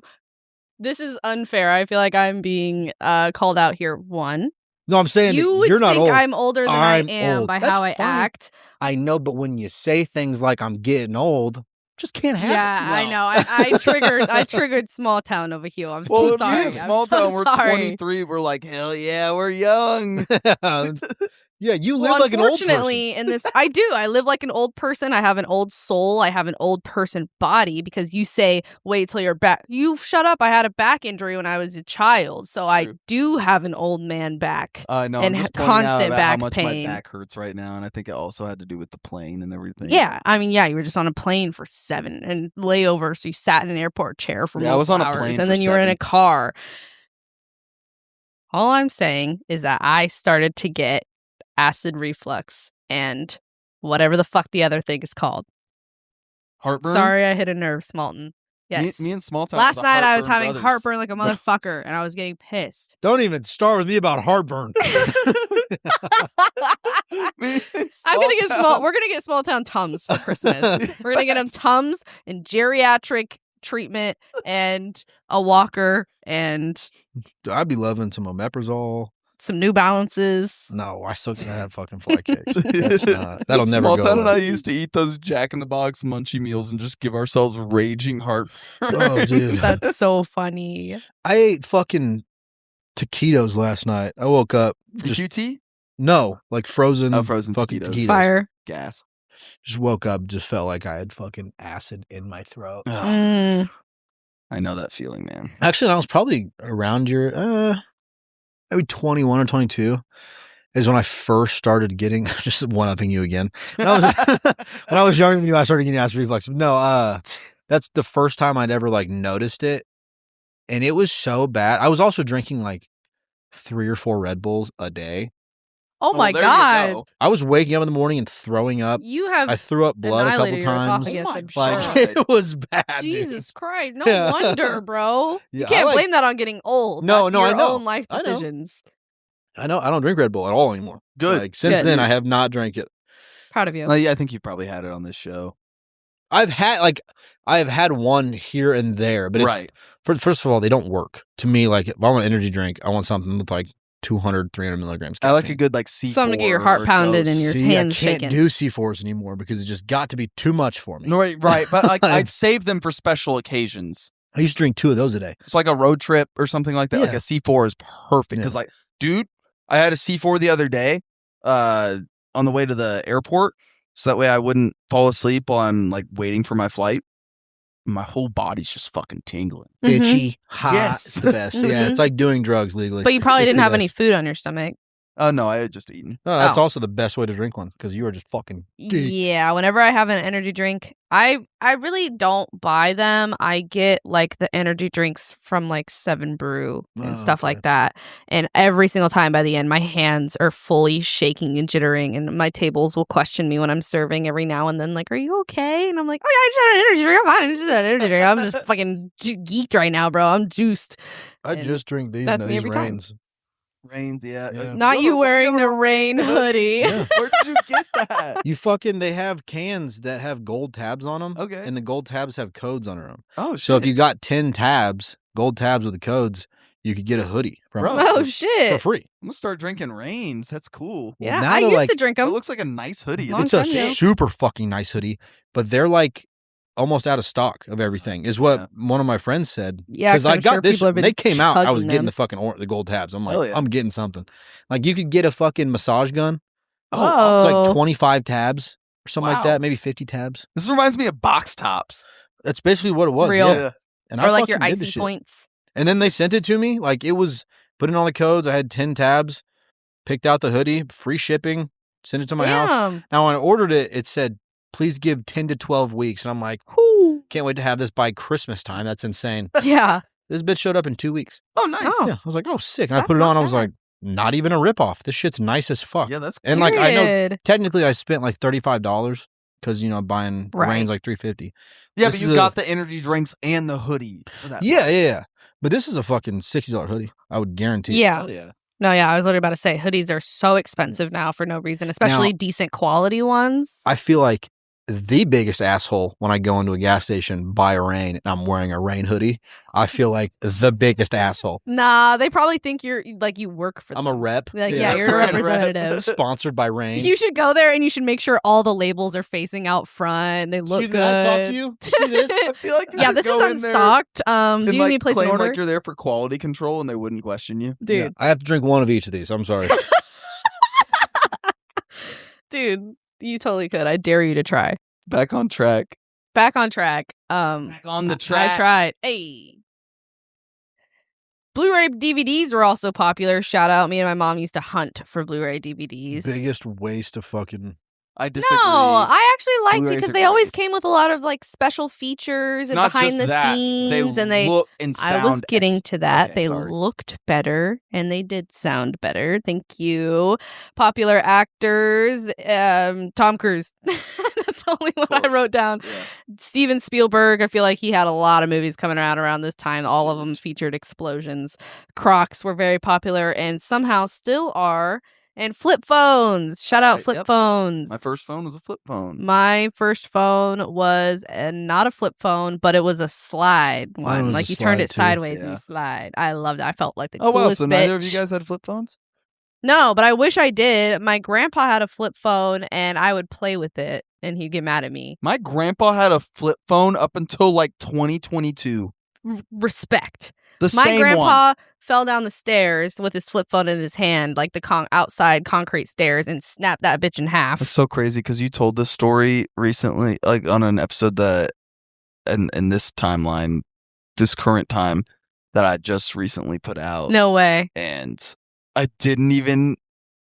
this is unfair. I feel like I'm being called out here. One. No, I'm saying you that you're not old. I'm older than I am by how I act. I know, but when you say things like I'm getting old, just can't happen. Yeah, no. I know. I triggered Smalltown over here. I'm so sorry. Me and Smalltown, we're 23. We're like, hell yeah, we're young. Yeah, you live like an old person. Unfortunately, in this, I do. I live like an old person. I have an old soul. I have an old person body because you say, wait till you're back. You shut up. I had a back injury when I was a child. So I do have an old man back. I know. And I'm just constant back how much pain. My back hurts right now. And I think it also had to do with the plane and everything. Yeah. I mean, you were just on a plane for 7 and layover. So you sat in an airport chair for multiple I was on hours, a plane and then you were in a car. All I'm saying is that I started to get acid reflux and whatever the fuck the other thing is called. Heartburn? Sorry, I hit a nerve, Smalton. Yes. Me and Smalltown. Last night I was having heartburn like a motherfucker and I was getting pissed. Don't even start with me about heartburn. We're gonna get Smalltown Tums for Christmas. We're gonna get them Tums and geriatric treatment and a walker and I'd be loving some omeprazole. Some New Balances. No, I still gonna have fucking fly kicks. That'll never go. Smalltown and I used to eat those Jack in the Box munchie meals and just give ourselves raging heart. Oh, dude, that's so funny. I ate fucking taquitos last night. I woke up. QT? No, like frozen. Oh, frozen fucking taquitos. Fire. Gas. Just woke up. Just felt like I had fucking acid in my throat. Mm. I know that feeling, man. Actually, I was probably around your maybe 21 or 22 is when I first started getting, just one-upping you again. When I was younger than you, I started getting acid reflux. No, that's the first time I'd ever noticed it. And it was so bad. I was also drinking 3 or 4 Red Bulls a day. Oh my God. I was waking up in the morning and throwing up. I threw up blood a couple times. It was bad. Jesus dude. Christ. No wonder, bro. Yeah, you can't blame that on getting old. No, That's I know. your own life decisions. I know. I don't drink Red Bull at all anymore. Good. Since then, I have not drank it. Proud of you. Yeah, I think you've probably had it on this show. I've had one here and there, but it's first of all, they don't work. To me, if I want an energy drink, I want something with 200, 300 milligrams. I like a good C4. Something to get your heart pounded and your hands shaking. I can't do C4s anymore because it just got to be too much for me. No, right. But I'd save them for special occasions. I used to drink 2 of those a day. It's like a road trip or something like that. Yeah. Like a C4 is perfect because dude, I had a C4 the other day on the way to the airport. So that way I wouldn't fall asleep while I'm waiting for my flight. My whole body's just fucking tingling. Mm-hmm. Itchy, hot. Yes. It's the best. Yeah, it's like doing drugs legally. But you probably didn't have any food on your stomach. No, I had just eaten. No, that's also the best way to drink one because you are just fucking geeked. Yeah, whenever I have an energy drink, I really don't buy them. I get the energy drinks from 7 Brew and stuff like that. And every single time by the end, my hands are fully shaking and jittering, and my tables will question me when I'm serving every now and then, are you okay? And I'm like, oh yeah, I just had an energy drink. I'm fine. I just had an energy drink. I'm just fucking geeked right now, bro. I'm juiced. I just drink these Rains. Rains, yeah. Not you wearing the Rain hoodie. Yeah. Where did you get that? They have cans that have gold tabs on them. Okay. And the gold tabs have codes under them. Oh, shit. So if you got 10 tabs, gold tabs with the codes, you could get a hoodie from Bro. Oh, for shit. free. I'm gonna start drinking Reigns. That's cool. Yeah, now I they're used like- to drink It them. looks like a nice hoodie. Long It's a time ago. super fucking nice hoodie, but they're like almost out of stock of everything. Is what one of my friends said. Yeah, because I I'm sure got this. people have When been they came out, I was chugging getting them. the gold tabs. I'm Hell like, yeah. I'm getting something. Like you could get a fucking massage gun. Oh. It's like 25 tabs or something like Wow. that, maybe 50 tabs. This reminds me of box tops. That's basically what it was. Real. Yeah. And Or I like your fucking did icy this shit. points. And then they sent it to me. Like it was put in all the codes. I had 10 tabs, picked out the hoodie, free shipping, sent it to my house. Damn. Now, when I ordered it, it said, please give 10 to 12 weeks. And I'm like, Whew. can't wait to have this by Christmas time. That's insane. Yeah. This bitch showed up in 2 weeks. Oh, nice. Oh. Yeah. I was like, oh, sick. And I That's put it not on. I was bad. like, not even a ripoff. This shit's nice as fuck. Yeah, that's And like, I know Period. technically I spent like $35 because, buying Right. Reigns like $350. Yeah, This but is you got the energy drinks and the hoodie for that. Yeah. But this is a fucking $60 hoodie. I would guarantee. Yeah. Hell yeah. No, yeah. I was literally about to say hoodies are so expensive now for no reason, especially decent quality ones. I feel like the biggest asshole when I go into a gas station, buy a Rain, and I'm wearing a Rain hoodie. I feel like the biggest asshole. Nah, they probably think you're like you work for them. I'm a rep. Like, yeah, you're a Brand rep. representative. Sponsored by Rain. You should go there and you should make sure all the labels are facing out front. They look Excuse good. me, I talk to you. You see this? I feel like you Yeah, should this is go in there unstocked. Do and, you need me to place an claim order? like you're there for quality control and they wouldn't question you. Dude, Yeah, I have to drink one of each of these. I'm sorry. dude, you totally could. I dare you to try. Back on track. Back on track. Back on the I track. tried. Hey. Blu-ray DVDs were also popular. Shout out, me and my mom used to hunt for Blu-ray DVDs. Biggest waste of fucking. I disagree. No, I actually liked it Blu-rays because are they always great. came with a lot of like special features It's and not behind just the that. scenes, and they. look and sound. I was getting to that. Okay, they sorry. looked better and they did sound better. Thank you. Popular actors, Tom Cruise. That's the only one I course. wrote down. Yeah. Steven Spielberg. I feel like he had a lot of movies coming out around this time. All of them featured explosions. Crocs were very popular and somehow still are. And flip phones. Shout out Right, flip yep. phones. My first phone was a flip phone. My first phone was not a flip phone, but it was a slide one. was Like a you turned slide, it too. sideways Yeah. and slide. I loved it. I felt like the Oh wow, coolest so neither of bitch. you guys had flip phones? No, but I wish I did. My grandpa had a flip phone, and I would play with it, and he'd get mad at me. My grandpa had a flip phone up until like 2022. Respect. The My same grandpa one. fell down the stairs with his flip phone in his hand, like the outside concrete stairs, and snapped that bitch in half. That's so crazy because you told this story recently, like on an episode that, in this timeline, this current time that I just recently put out. No way. And I didn't even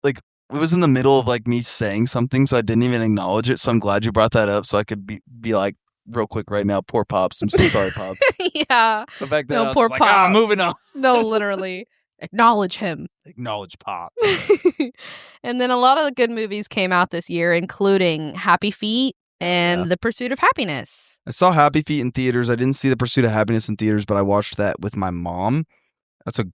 like. It was in the middle of like me saying something, so I didn't even acknowledge it. So I'm glad you brought that up, so I could be like, real quick right now, poor Pops. I'm so sorry, Pops. Yeah. But back then, No, I was poor just like, ah, Pops. moving on. No, literally. Acknowledge him. Acknowledge Pops. And then a lot of the good movies came out this year, including Happy Feet and Yeah. The Pursuit of Happiness. I saw Happy Feet in theaters. I didn't see The Pursuit of Happiness in theaters, but I watched that with my mom. That's a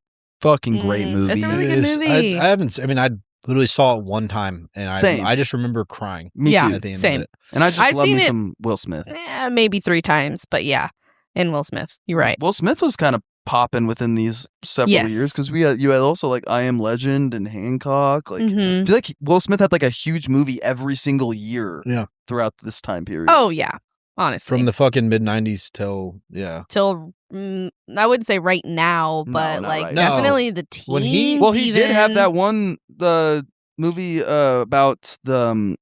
fucking great Mm, movie. it's a really It good is. movie. I haven't. I mean, I literally saw it one time, and Same. I just remember crying. Me Yeah. too. At the end Same. of it. And I just I've love seen me it- some Will Smith. Maybe 3 times, but yeah. And Will Smith. You're right. Will Smith was kind of popping within these several Yes. years because you had also like I Am Legend and Hancock. Like Mhm. I feel like Will Smith had like a huge movie every single year. Yeah. Throughout this time period. Oh, yeah. Honestly. From the fucking mid '90s till Till, I wouldn't say right now, No, but not like right now. definitely the teens. When he- Well, he did have even. that one the movie about the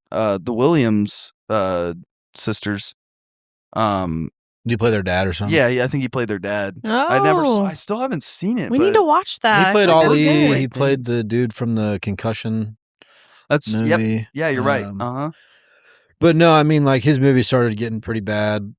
Williams sisters. do you play their dad or something? Yeah, I think he played their dad. Oh. I still haven't seen it. We but need to watch that. He played I thought you were Ali. good. He played things. the dude from the Concussion That's yep. movie. Yeah, you're right. Um, Uh-huh. But no, I mean, like his movie started getting pretty bad,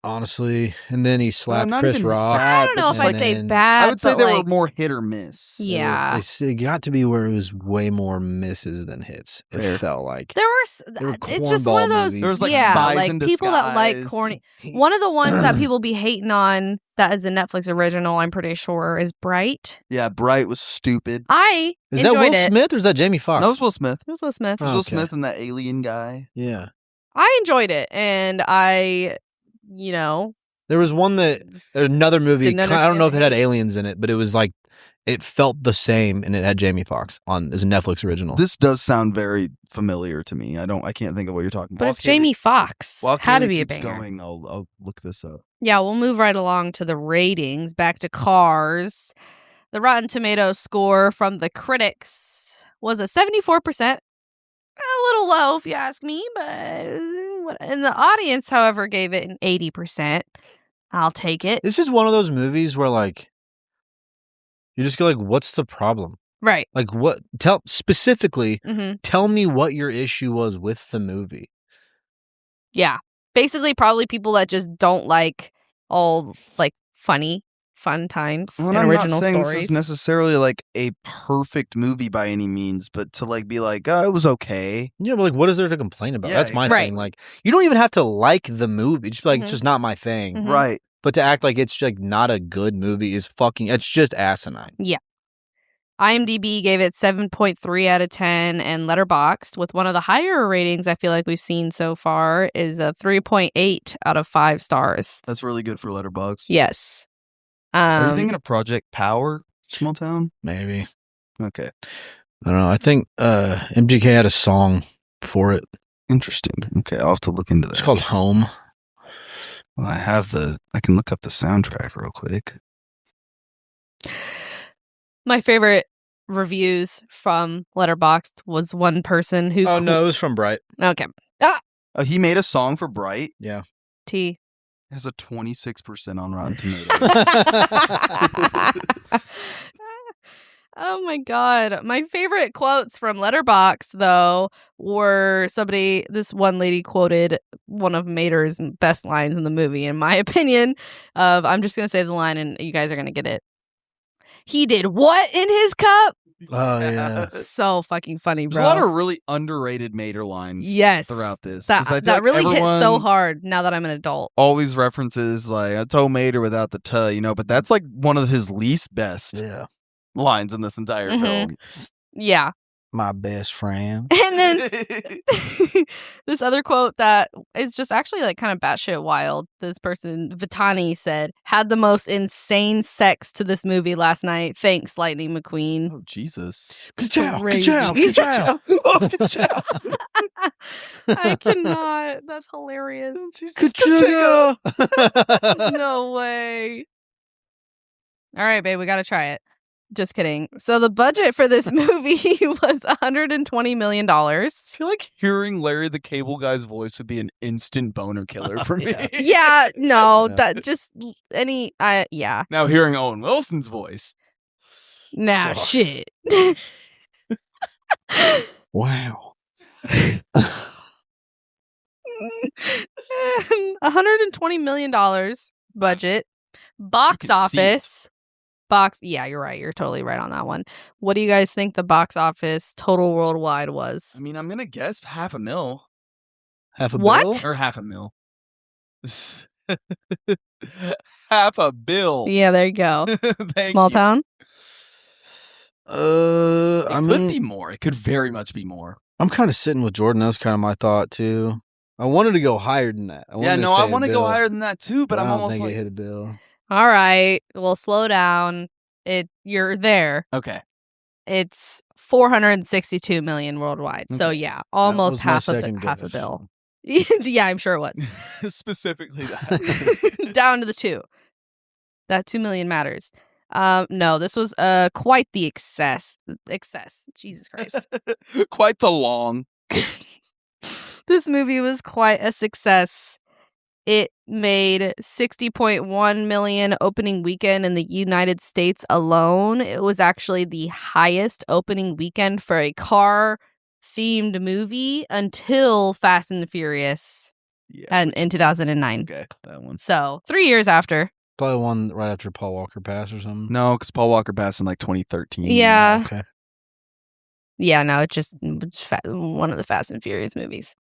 honestly, and then he slapped not Chris even Rock. bad, I don't but know if just, I'd like, say then- bad. I would say but, they were like, more hit or miss. Yeah. It got to be where it was way more misses than hits. It Fair. felt like. There were. were It's just one of cornball those. movies. There was, like, yeah, Spies like in people that like Disguise. corny. One of the ones that people be hating on that is a Netflix original, I'm pretty sure, is Bright. Yeah, Bright was stupid. I Is that enjoyed Will it. Will or is that Jamie Foxx? No, it was Will Smith. It was Will Smith. It was Oh, Will okay. Smith and that alien guy. Yeah. I enjoyed it, and I, There was one another movie. Didn't I don't know if it had understand. aliens in it, but it was like it felt the same, and it had Jamie Foxx on as a Netflix original. This does sound very familiar to me. I can't think of what you're talking about. But it's Jamie Foxx. While Had to Kaylee be a keeps banger. going, I'll look this up. Yeah, we'll move right along to the ratings. Back to Cars. The Rotten Tomatoes score from the critics was a 74%. A little low, if you ask me, but and the audience, however, gave it an 80%. I'll take it. This is one of those movies where like you just go like, "What's the problem?" Right. Like, what? Tell specifically. Mm-hmm. Tell me what your issue was with the movie. Yeah. Basically, probably people that just don't like all like fun times Well, and I'm original not saying stories. this is necessarily like a perfect movie by any means, but to like be like, oh, it was okay. Yeah, but like, what is there to complain about? Yeah, That's my exactly. thing. Like, you don't even have to like the movie. Just be like, Mhm. it's just not my thing. Mhm. Right. But to act like it's like not a good movie is fucking. It's just asinine. IMDb gave it 7.3 out of 10, and Letterboxd, with one of the higher ratings I feel like we've seen so far, is a 3.8 out of 5 stars. That's really good for Letterboxd. Yes. Are you thinking of Project Power, Smalltown? Maybe. Okay. I don't know. I think MGK had a song for it. Interesting. Okay, I'll have to look into that. It's called Home. Well, I can look up the soundtrack real quick. My favorite reviews from Letterboxd was one person who... Oh, no, it was from Bright. Okay. He made a song for Bright. Yeah. T. It has a 26% on Rotten Tomatoes. Oh my god. My favorite quotes from Letterboxd, though, were this one lady quoted one of Mater's best lines in the movie, in my opinion, I'm just going to say the line and you guys are going to get it. He did what in his cup? Oh, yeah. So fucking funny, bro. There's a lot of really underrated Mater lines Throughout throughout this. That really hit so hard now that I'm an adult. Always references like a toe Mater without the tuh, but that's like one of his least best lines in this entire film. Yeah. My best friend. And then this other quote that is just actually like kind of batshit wild. This person, Vitani, said, "Had the most insane sex to this movie last night. Thanks, Lightning McQueen." Oh, Jesus. Ka-chow, Crazy. ka-chow, ka-chow. Oh, ka-chow. I cannot. That's hilarious. Ka-chow. No way. All right, babe, we got to try it. Just kidding. So the budget for this movie was $120 million. I feel like hearing Larry the Cable Guy's voice would be an instant boner killer for me. Yeah, no, Yeah. that just yeah. Now hearing Owen Wilson's voice. Nah, Fuck. shit. Wow. $120 million budget. Box You can see it. office. Yeah, you're right. You're totally right on that one. What do you guys think the box office total worldwide was? I mean, I'm going to guess $500,000. Half a What? bill? Or $500,000. $500,000. Yeah, there you go. Thank Small you. town? It I could mean, be more. It could very much be more. I'm kind of sitting with Jordan. That was kind of my thought too. I wanted to go higher than that. I want to go higher than that too, but I I'm don't almost think like, it hit a bill. All right. Well, slow down. You're there. okay. It's 462 million worldwide. So Okay. yeah, almost was my half a second half a guess. bill. Yeah, I'm sure it was. Specifically that. Down to the 2. That 2 million matters. No, this was quite the excess. Jesus Christ. Quite the long. This movie was quite a success. It made 60.1 million opening weekend in the United States alone. It was actually the highest opening weekend for a car-themed movie until Fast and the Furious in 2009. Okay, that one. So 3 years after. Probably one right after Paul Walker passed or something. No, because Paul Walker passed in like 2013. Yeah. Okay. Yeah, no, it's just one of the Fast and Furious movies.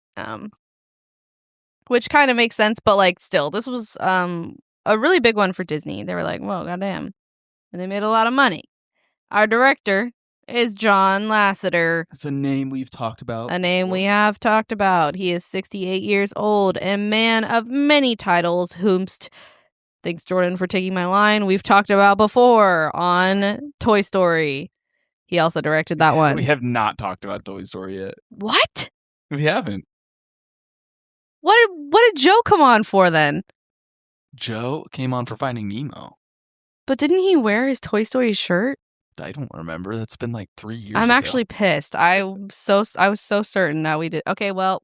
Which kind of makes sense, but like still, this was a really big one for Disney. They were like, whoa, goddamn. And they made a lot of money. Our director is John Lasseter, That's a name we've talked about. a name we have talked about. He is 68 years old and man of many titles, whomst Thanks, Jordan, for taking my line. We've talked about before on Toy Story. He also directed that one. We have not talked about Toy Story yet. What? We haven't. What did Joe come on for then? Joe came on for Finding Nemo. But didn't he wear his Toy Story shirt? I don't remember. That's been like 3 years I'm ago. actually pissed. I was so certain that we did. Okay, well,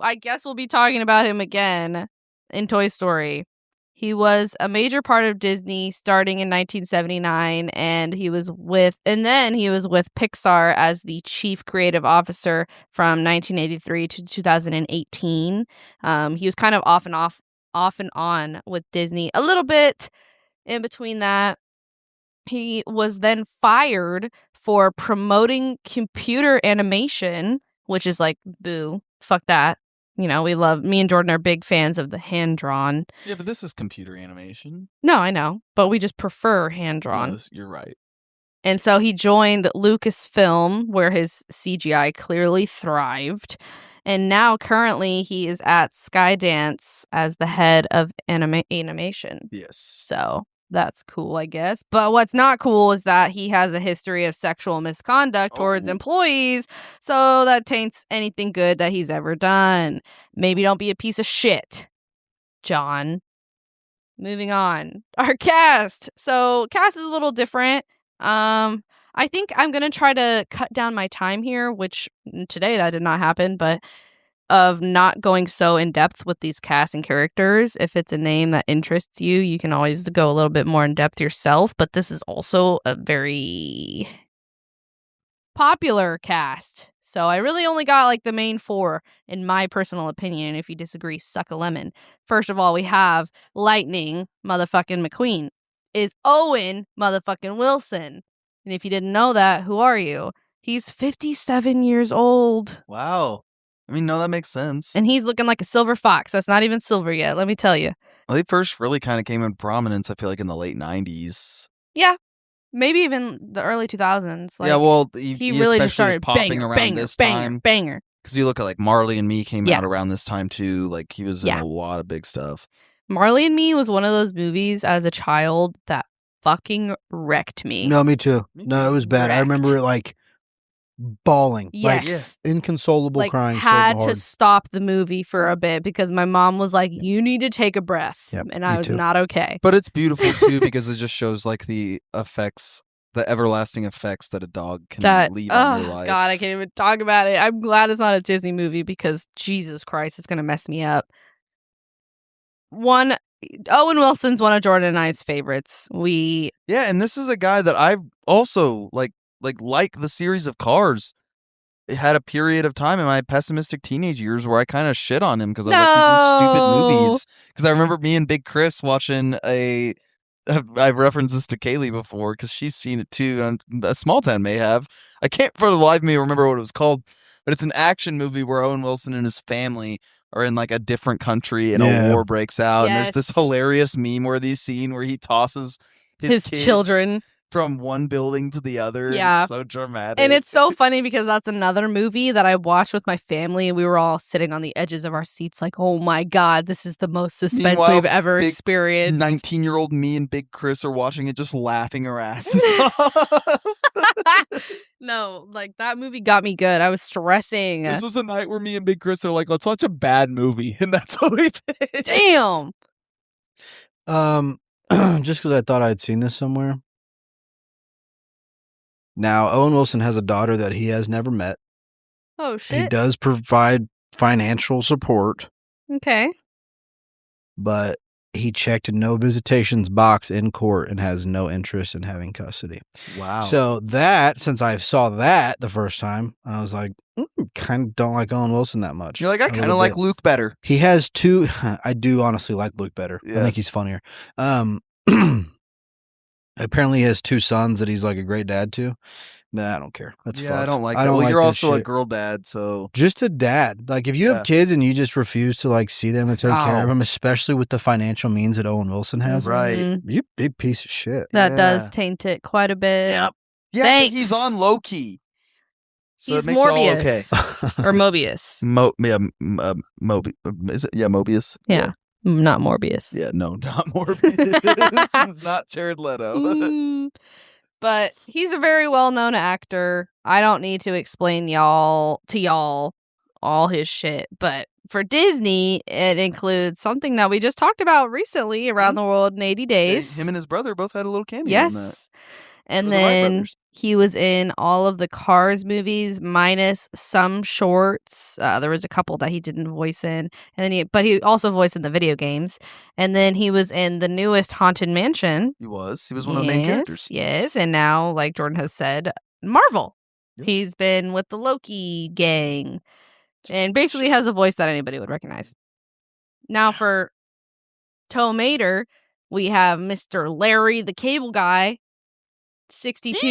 I guess we'll be talking about him again in Toy Story. He was a major part of Disney starting in 1979, and then he was with Pixar as the chief creative officer from 1983 to 2018. He was kind of off and on with Disney a little bit in between that. He was then fired for promoting computer animation, which is like, boo, fuck that. You know, me and Jordan are big fans of the hand-drawn. Yeah, but this is computer animation. No, I know, but we just prefer hand-drawn. No, you're right. And so he joined Lucasfilm, where his CGI clearly thrived. And now, currently, he is at Skydance as the head of animation. Yes. So that's cool, I guess. But what's not cool is that he has a history of sexual misconduct towards employees. So that taints anything good that he's ever done. Maybe don't be a piece of shit, John. Moving on. Our cast. So cast is a little different. I think I'm going to try to cut down my time here, which today that did not happen, but of not going so in depth with these cast and characters. If it's a name that interests you, you can always go a little bit more in depth yourself. But this is also a very popular cast. So I really only got like the main four, in my personal opinion. If you disagree, suck a lemon. First of all, we have Lightning motherfucking McQueen. Is Owen motherfucking Wilson. And if you didn't know that, who are you? He's 57 years old. Wow. I mean, no, that makes sense. And he's looking like a silver fox. That's not even silver yet, let me tell you. Well, they first really kind of came in prominence, I feel like, in the late 90s. Yeah. Maybe even the early 2000s. Like, yeah, well, he really just started popping around this time. Banger. Because you look at, like, Marley and Me came out around this time, too. Like, he was in a lot of big stuff. Marley and Me was one of those movies as a child that fucking wrecked me. No, me too. No, it was bad. I remember it, like, bawling, yes. like inconsolable crying. Had so hard. to stop the movie for a bit because my mom was like, "You need to take a breath," and I was not okay. But it's beautiful too because it just shows like the effects, the everlasting effects that a dog can leave on your life. God, I can't even talk about it. I'm glad it's not a Disney movie because Jesus Christ, it's gonna mess me up. Owen Wilson's one of Jordan and I's favorites. And this is a guy that I've also like the series of Cars. It had a period of time in my pessimistic teenage years where I kind of shit on him because I was like, he's in stupid movies. Because I remember me and Big Chris watching I've referenced this to Kaylee before because she's seen it too, and Smalltown may have. I can't for the life of me remember what it was called, but it's an action movie where Owen Wilson and his family are in like a different country and a war breaks out. Yes. And there's this hilarious meme where he tosses his children from one building to the other. Yeah. It's so dramatic. And it's so funny because that's another movie that I watched with my family and we were all sitting on the edges of our seats like, oh my God, this is the most suspense we've ever experienced. 19-year-old me and Big Chris are watching it just laughing our asses off. No, like that movie got me good. I was stressing. This was a night where me and Big Chris are like, let's watch a bad movie. And that's what we did. Damn. Just because I thought I'd seen this somewhere. Now, Owen Wilson has a daughter that he has never met. Oh, shit. He does provide financial support. Okay. But he checked a no visitations box in court and has no interest in having custody. Wow. So since I saw that the first time, I was like, kind of don't like Owen Wilson that much. You're like, I kind of like Luke better. He has two. I do honestly like Luke better. Yeah. I think he's funnier. Apparently he has two sons that he's like a great dad to. But I don't care. That's fucked. I don't like I don't well, like you're also shit. a girl dad, so just a dad. Like if you have kids and you just refuse to like see them and take care of them, especially with the financial means that Owen Wilson has, right? You big piece of shit. That does taint it quite a bit. Yep. Yeah, Thanks. But he's on low key. So he's it makes Morbius. It all okay. Or Mobius. Is it? Yeah, Mobius. Yeah. Not Morbius. Yeah, no, not Morbius. This is not Jared Leto. But he's a very well-known actor. I don't need to explain y'all all his shit. But for Disney, it includes something that we just talked about recently, Around the World in 80 Days. Him and his brother both had a little cameo yes. in that. And then he was in all of the Cars movies, minus some shorts. There was a couple that he didn't voice in, and then but he also voiced in the video games. And then he was in the newest Haunted Mansion. He was one of the main characters. Yes, and now, like Jordan has said, Marvel. Yep. He's been with the Loki gang, and basically has a voice that anybody would recognize. Now for Tow Mater, we have Mr. Larry the Cable Guy. 62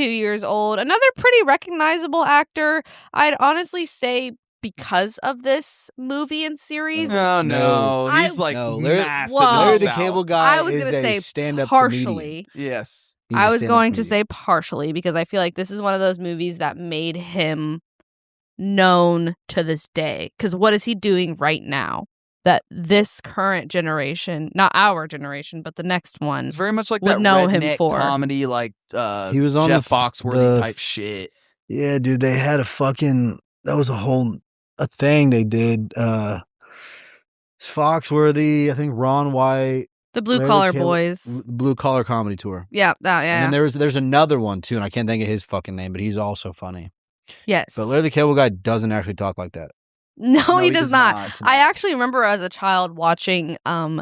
years old. Another pretty recognizable actor. I'd honestly say because of this movie and series. No. He's massive. Larry the Cable Guy I was is gonna a say stand-up partially. comedian. Yes. I was going to say partially because I feel like this is one of those movies that made him known to this day. Because what is he doing right now? That this current generation, not our generation, but the next one, it's very much like would that know redneck him for comedy, like he was on Jeff Foxworthy type shit. Yeah, dude, they had that was a thing they did. Foxworthy, I think Ron White, the Blue Collar Boys, Blue Collar Comedy Tour. Yeah, yeah. And then there's another one too, and I can't think of his fucking name, but he's also funny. Yes, but Larry the Cable Guy doesn't actually talk like that. No, he does not. I actually remember as a child watching,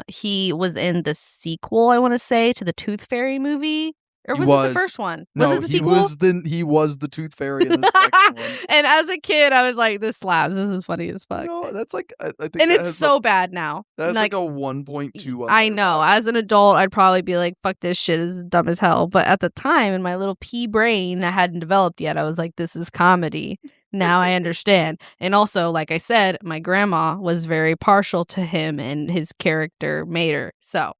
he was in the sequel, I want to say, to the Tooth Fairy movie. Or was it the first one? No, was it the sequel? He was the Tooth Fairy in the second one. And as a kid, I was like, this slaps. This is funny as fuck. No, that's like, I think and it's so bad now. That's like a 1.2. I know. As an adult, I'd probably be like, fuck this shit. This is dumb as hell. But at the time, in my little pea brain that hadn't developed yet, I was like, this is comedy. Now I understand. And also, like I said, my grandma was very partial to him and his character Mater. So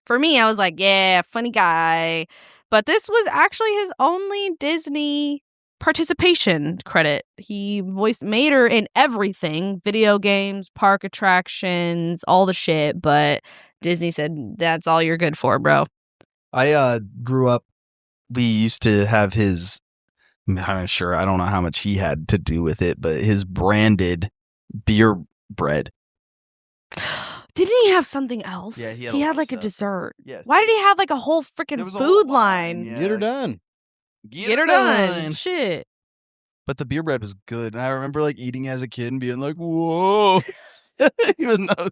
for me, I was like, yeah, funny guy. But this was actually his only Disney participation credit. He voiced Mater in everything, video games, park attractions, all the shit. But Disney said, that's all you're good for, bro. I grew up, we used to have his, I'm sure, I don't know how much he had to do with it, but his branded beer bread. Didn't he have something else? Yeah, he had like a dessert. Yes. Why did he have like a whole freaking food line? Yeah. Get her done. Get her done. Shit. But the beer bread was good. And I remember like eating as a kid and being like, whoa. Even though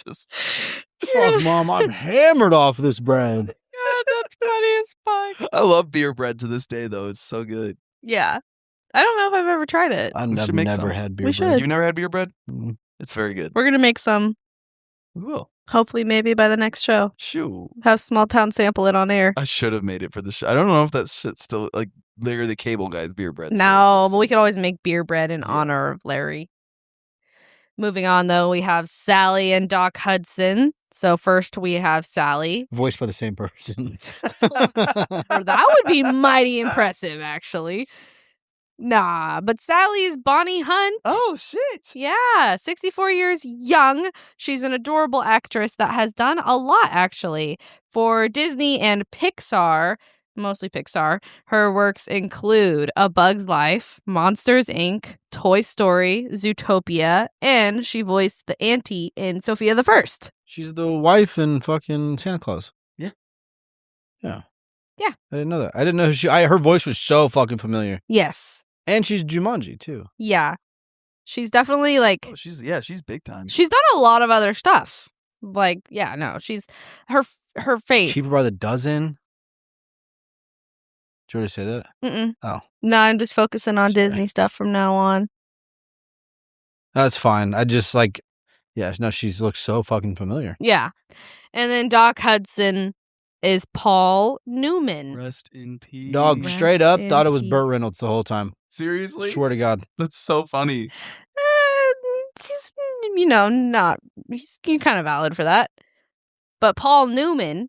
just fuck, Mom, I'm hammered off this bread. God, that's funny as fuck. I love beer bread to this day though. It's so good. Yeah. I don't know if I've ever tried it. I've never had beer bread. Should. You've never had beer bread? Mm. It's very good. We're going to make some. We will. Hopefully, maybe by the next show. Shoot. Have Smalltown sample it on air. I should have made it for the show. I don't know if that shit's still like Larry the Cable Guy's beer bread. No, but we could always make beer bread in honor of Larry. Moving on, though, we have Sally and Doc Hudson. So first we have Sally. Voiced by the same person. That would be mighty impressive, actually. Nah, but Sally is Bonnie Hunt. Oh, shit. Yeah, 64 years young. She's an adorable actress that has done a lot, actually, for Disney and Pixar, mostly Pixar. Her works include A Bug's Life, Monsters, Inc., Toy Story, Zootopia, and she voiced the auntie in Sophia the First. She's the wife in fucking Santa Claus. Yeah. Yeah. Yeah. I didn't know that. I didn't know her voice was so fucking familiar. Yes. And she's Jumanji, too. Yeah. She's definitely like... Oh, she's big time. She's done a lot of other stuff. Like, yeah, no, she's... Her face... Cheaper by the dozen? Did you already say that? Mm-mm. Oh. No, I'm just focusing on Disney stuff from now on. That's fine. I just like... Yeah, no, she looks so fucking familiar. Yeah. And then Doc Hudson is Paul Newman. Rest in peace. Dog, straight up, thought it was Burt Reynolds the whole time. Seriously? Swear to God. That's so funny. He's, not... He's kind of valid for that. But Paul Newman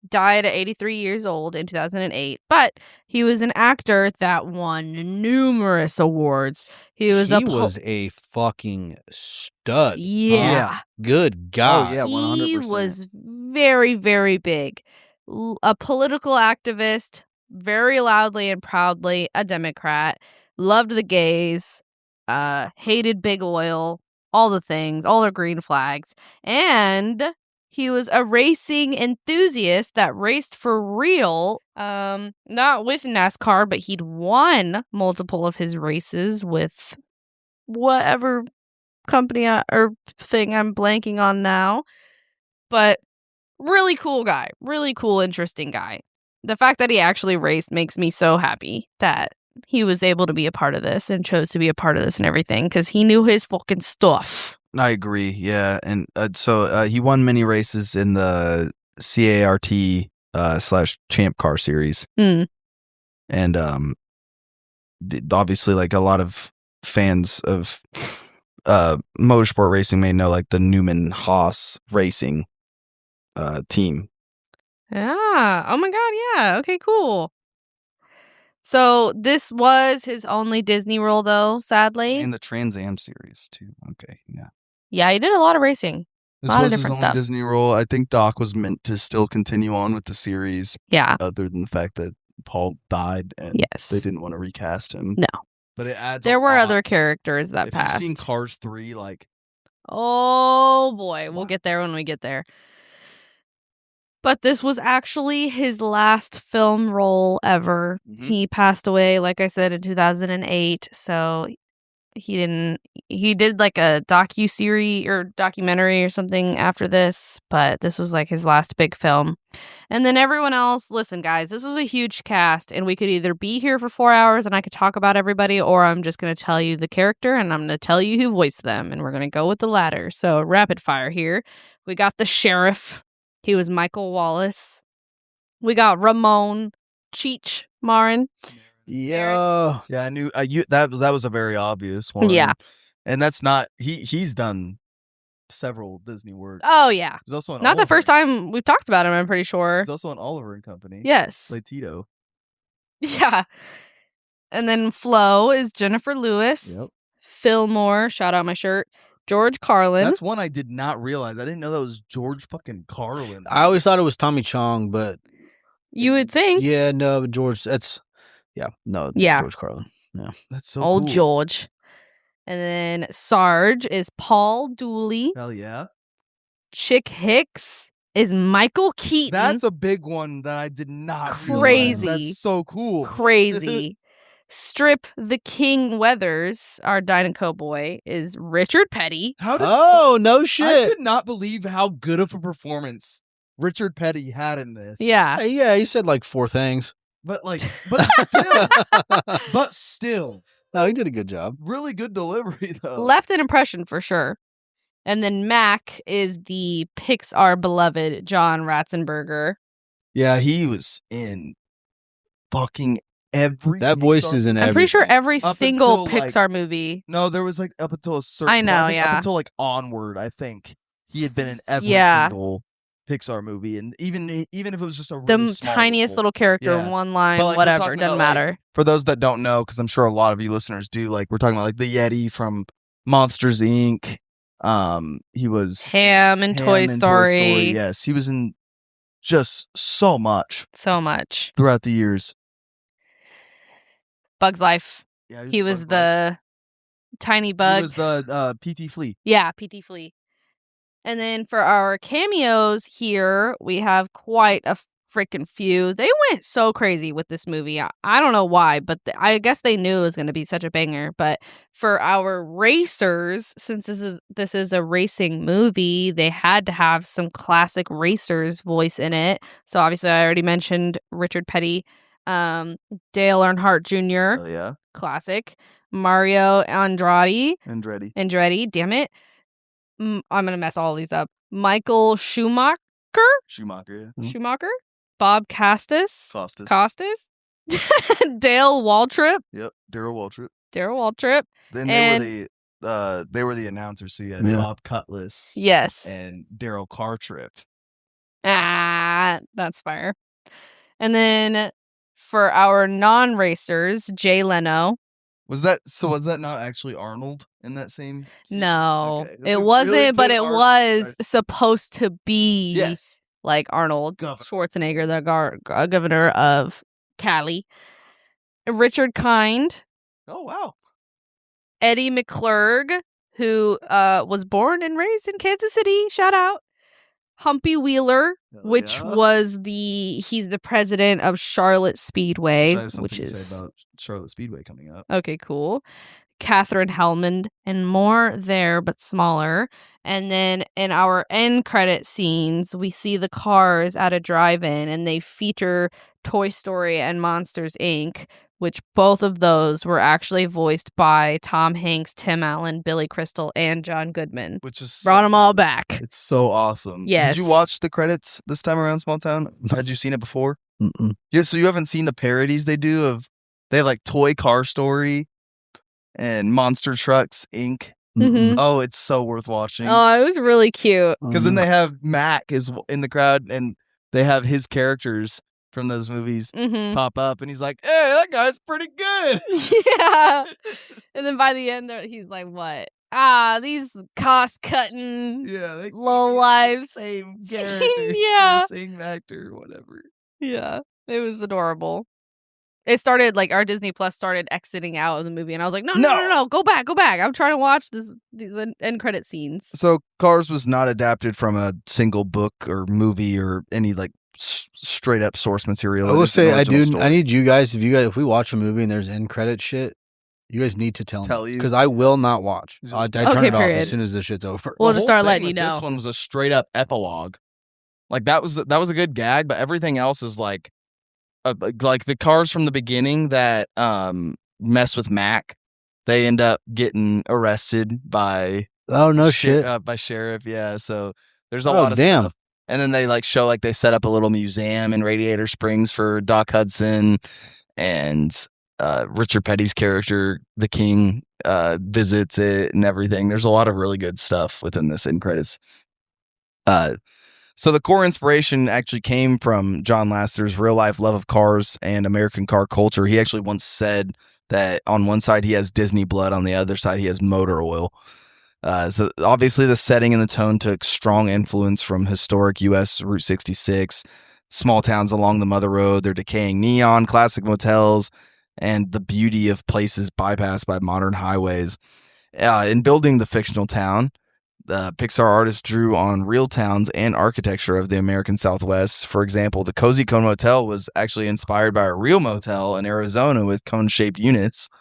died at 83 years old in 2008, but he was an actor that won numerous awards. He was a fucking stud. Yeah. Good God. Oh, yeah, 100%. He was very, very big. A political activist, very loudly and proudly a Democrat, loved the gays, hated big oil, all the things, all the green flags, and he was a racing enthusiast that raced for real, not with NASCAR, but he'd won multiple of his races with whatever company or thing I'm blanking on now. But really cool guy, really cool, interesting guy. The fact that he actually raced makes me so happy that he was able to be a part of this and chose to be a part of this and everything because he knew his fucking stuff. I agree. Yeah. And so he won many races in the CART / Champ Car series. Mm. And obviously, like a lot of fans of motorsport racing may know like the Newman Haas Racing team. Yeah. Oh my God. Yeah. Okay, cool. So this was his only Disney role, though, sadly. And the Trans Am series, too. Okay. Yeah. Yeah, he did a lot of racing. This lot of was his different only stuff. Disney role. I think Doc was meant to still continue on with the series. Yeah. Other than the fact that Paul died and Yes. they didn't want to recast him. No. But it adds There a were lot. other characters that if passed. you've seen Cars 3, like... Oh, boy. We'll Wow. get there when we get there. But this was actually his last film role ever. Mhm. He passed away, like I said, in 2008. So he did like a docuseries or documentary or something after this, but this was like his last big film. And then everyone else, listen, guys, this was a huge cast, and we could either be here for 4 hours and I could talk about everybody, or I'm just going to tell you the character and I'm going to tell you who voiced them, and we're going to go with the latter. So rapid fire here. We got the sheriff. He was Michael Wallace. We got Ramon Cheech Marin. Yeah. Yeah, I knew that was a very obvious one. Yeah. And that's not he's done several Disney works. Oh, yeah. He's also on Not the Oliver. first time we've talked about him, I'm pretty sure. He's also on Oliver and Company. Yes. Played Tito. Yeah. And then Flo is Jennifer Lewis. Yep. Fillmore, shout out my shirt. George Carlin. That's one I did not realize. I didn't know that was George fucking Carlin. I always thought it was Tommy Chong, but You would think. yeah, no, but George, George Carlin. Yeah. That's so Old cool. George. And then Sarge is Paul Dooley. Hell yeah. Chick Hicks is Michael Keaton. That's a big one that I did not Crazy. realize. That's so cool. Crazy. Strip the King Weathers, our Dynaco boy, is Richard Petty. How did Oh, no I shit. could not believe how good of a performance Richard Petty had in this. Yeah. Yeah, he said like 4 things. But still, No, he did a good job. really good delivery though. Left an impression for sure. And then Mac is the Pixar beloved John Ratzenberger. Yeah, he was in fucking every. That voice Pixar- is in I'm pretty sure every Up single until, like- Pixar movie. No, there was like up until a certain. I know, I think yeah. Up until like Onward, I think he had been in every Yeah. single Pixar movie, and even if it was just a The really small tiniest role. little character, Yeah. one line, But, like, we're whatever, talking doesn't about, like, matter. For those that don't know, because I'm sure a lot of you listeners do, like we're talking about like the Yeti from Monsters Inc. He was Ham and Ham Toy in Story. Yes, he was in just so much So much. throughout the years. Bug's Life. Yeah, He was Bugs Life. the tiny bug. He was the PT Flea. Yeah, PT Flea. And then for our cameos here, we have quite a freaking few. They went so crazy with this movie. I don't know why, but I guess they knew it was going to be such a banger. But for our racers, since this is a racing movie, they had to have some classic racers voice in it. So obviously, I already mentioned Richard Petty, Dale Earnhardt Jr., Oh yeah, classic, Mario Andretti. Damn it. I'm going to mess all these up. Michael Schumacher? Schumacher. Schumacher? Bob Costas? Costas. Dale Waltrip? Yep, Darrell Waltrip. Then they were the announcers. So you had Yeah. Bob Cutlass Yes. and Daryl Cartrip. That's fire. And then for our non-racers, Jay Leno. Was that not actually Arnold in that same scene? No, Okay. it a wasn't, really but good it art was direction. supposed to be Yes. like Arnold Governor. Schwarzenegger, the governor of Cali. Richard Kind. Oh, wow. Eddie McClurg, who was born and raised in Kansas City. Shout out. Humpy Wheeler, which was he's the president of Charlotte Speedway, Which I have something which to is say about Charlotte Speedway coming up. okay, cool. Catherine Hellman and more there, but smaller. And then in our end credit scenes, we see the cars at a drive-in, and they feature Toy Story and Monsters, Inc., which both of those were actually voiced by Tom Hanks, Tim Allen, Billy Crystal, and John Goodman. Which is brought them all back. It's so awesome. Yes. Did you watch the credits this time around, Smalltown? Had you seen it before? Mm-mm. Yeah, so you haven't seen the parodies they do they have like Toy Car Story and Monster Trucks, Inc. Mhm. Oh, it's so worth watching. Oh, it was really cute. Because then they have Mac is in the crowd, and they have his characters from those movies pop up, and he's like, "Hey, that guy's pretty good." Yeah. And then by the end, he's like, "What? These cost-cutting low lives, same character, yeah, same actor, whatever." Yeah, it was adorable. It started like our Disney Plus started exiting out of the movie, and I was like, no, go back. I'm trying to watch these end credit scenes. So Cars was not adapted from a single book or movie or any like straight up source material. I will say, I need you guys. If we watch a movie and there's end credit shit, you guys need to tell me, because I will not watch. I turn it off as soon as this shit's over. We'll just start letting you know. This one was a straight up epilogue. Like that was a good gag, but everything else is like the cars from the beginning that mess with Mac. They end up getting arrested by by sheriff. Yeah, so there's a lot of stuff. And then they show they set up a little museum in Radiator Springs for Doc Hudson, and Richard Petty's character, the King, visits it and everything. There's a lot of really good stuff within this end credits. So the core inspiration actually came from John Lasseter's real life love of cars and American car culture. He actually once said that on one side he has Disney blood, on the other side he has motor oil. So obviously the setting and the tone took strong influence from historic U.S. Route 66, small towns along the Mother Road, their decaying neon, classic motels, and the beauty of places bypassed by modern highways. In building the fictional town, the Pixar artists drew on real towns and architecture of the American Southwest. For example, the Cozy Cone Motel was actually inspired by a real motel in Arizona with cone-shaped units.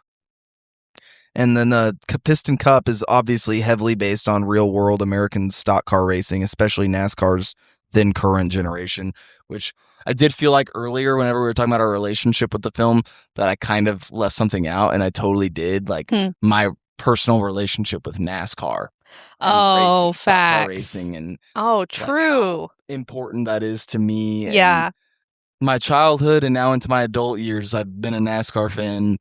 And then the Piston Cup is obviously heavily based on real-world American stock car racing, especially NASCAR's then current generation, which I did feel like earlier whenever we were talking about our relationship with the film that I kind of left something out, and I totally did. My personal relationship with NASCAR. Oh, racing, facts. Racing and true. How important that is to me. Yeah. And my childhood and now into my adult years, I've been a NASCAR fan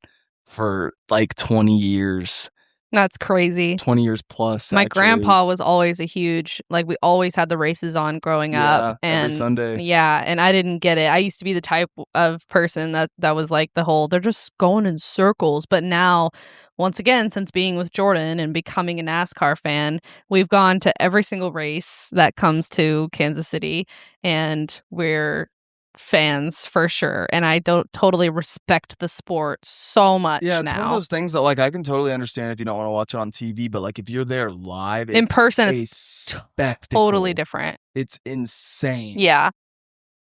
for 20 years. That's crazy. 20 years plus. My grandpa was always a huge, we always had the races on growing up. And every Sunday. Yeah, and I didn't get it. I used to be the type of person that was the whole, they're just going in circles. But now, once again, since being with Jordan and becoming a NASCAR fan, we've gone to every single race that comes to Kansas City, and we're fans for sure. And I don't totally respect the sport so much now. Yeah, it's one of those things that I can totally understand if you don't want to watch it on TV, but if you're there live in person, it's spectacle. Totally different. It's insane. Yeah.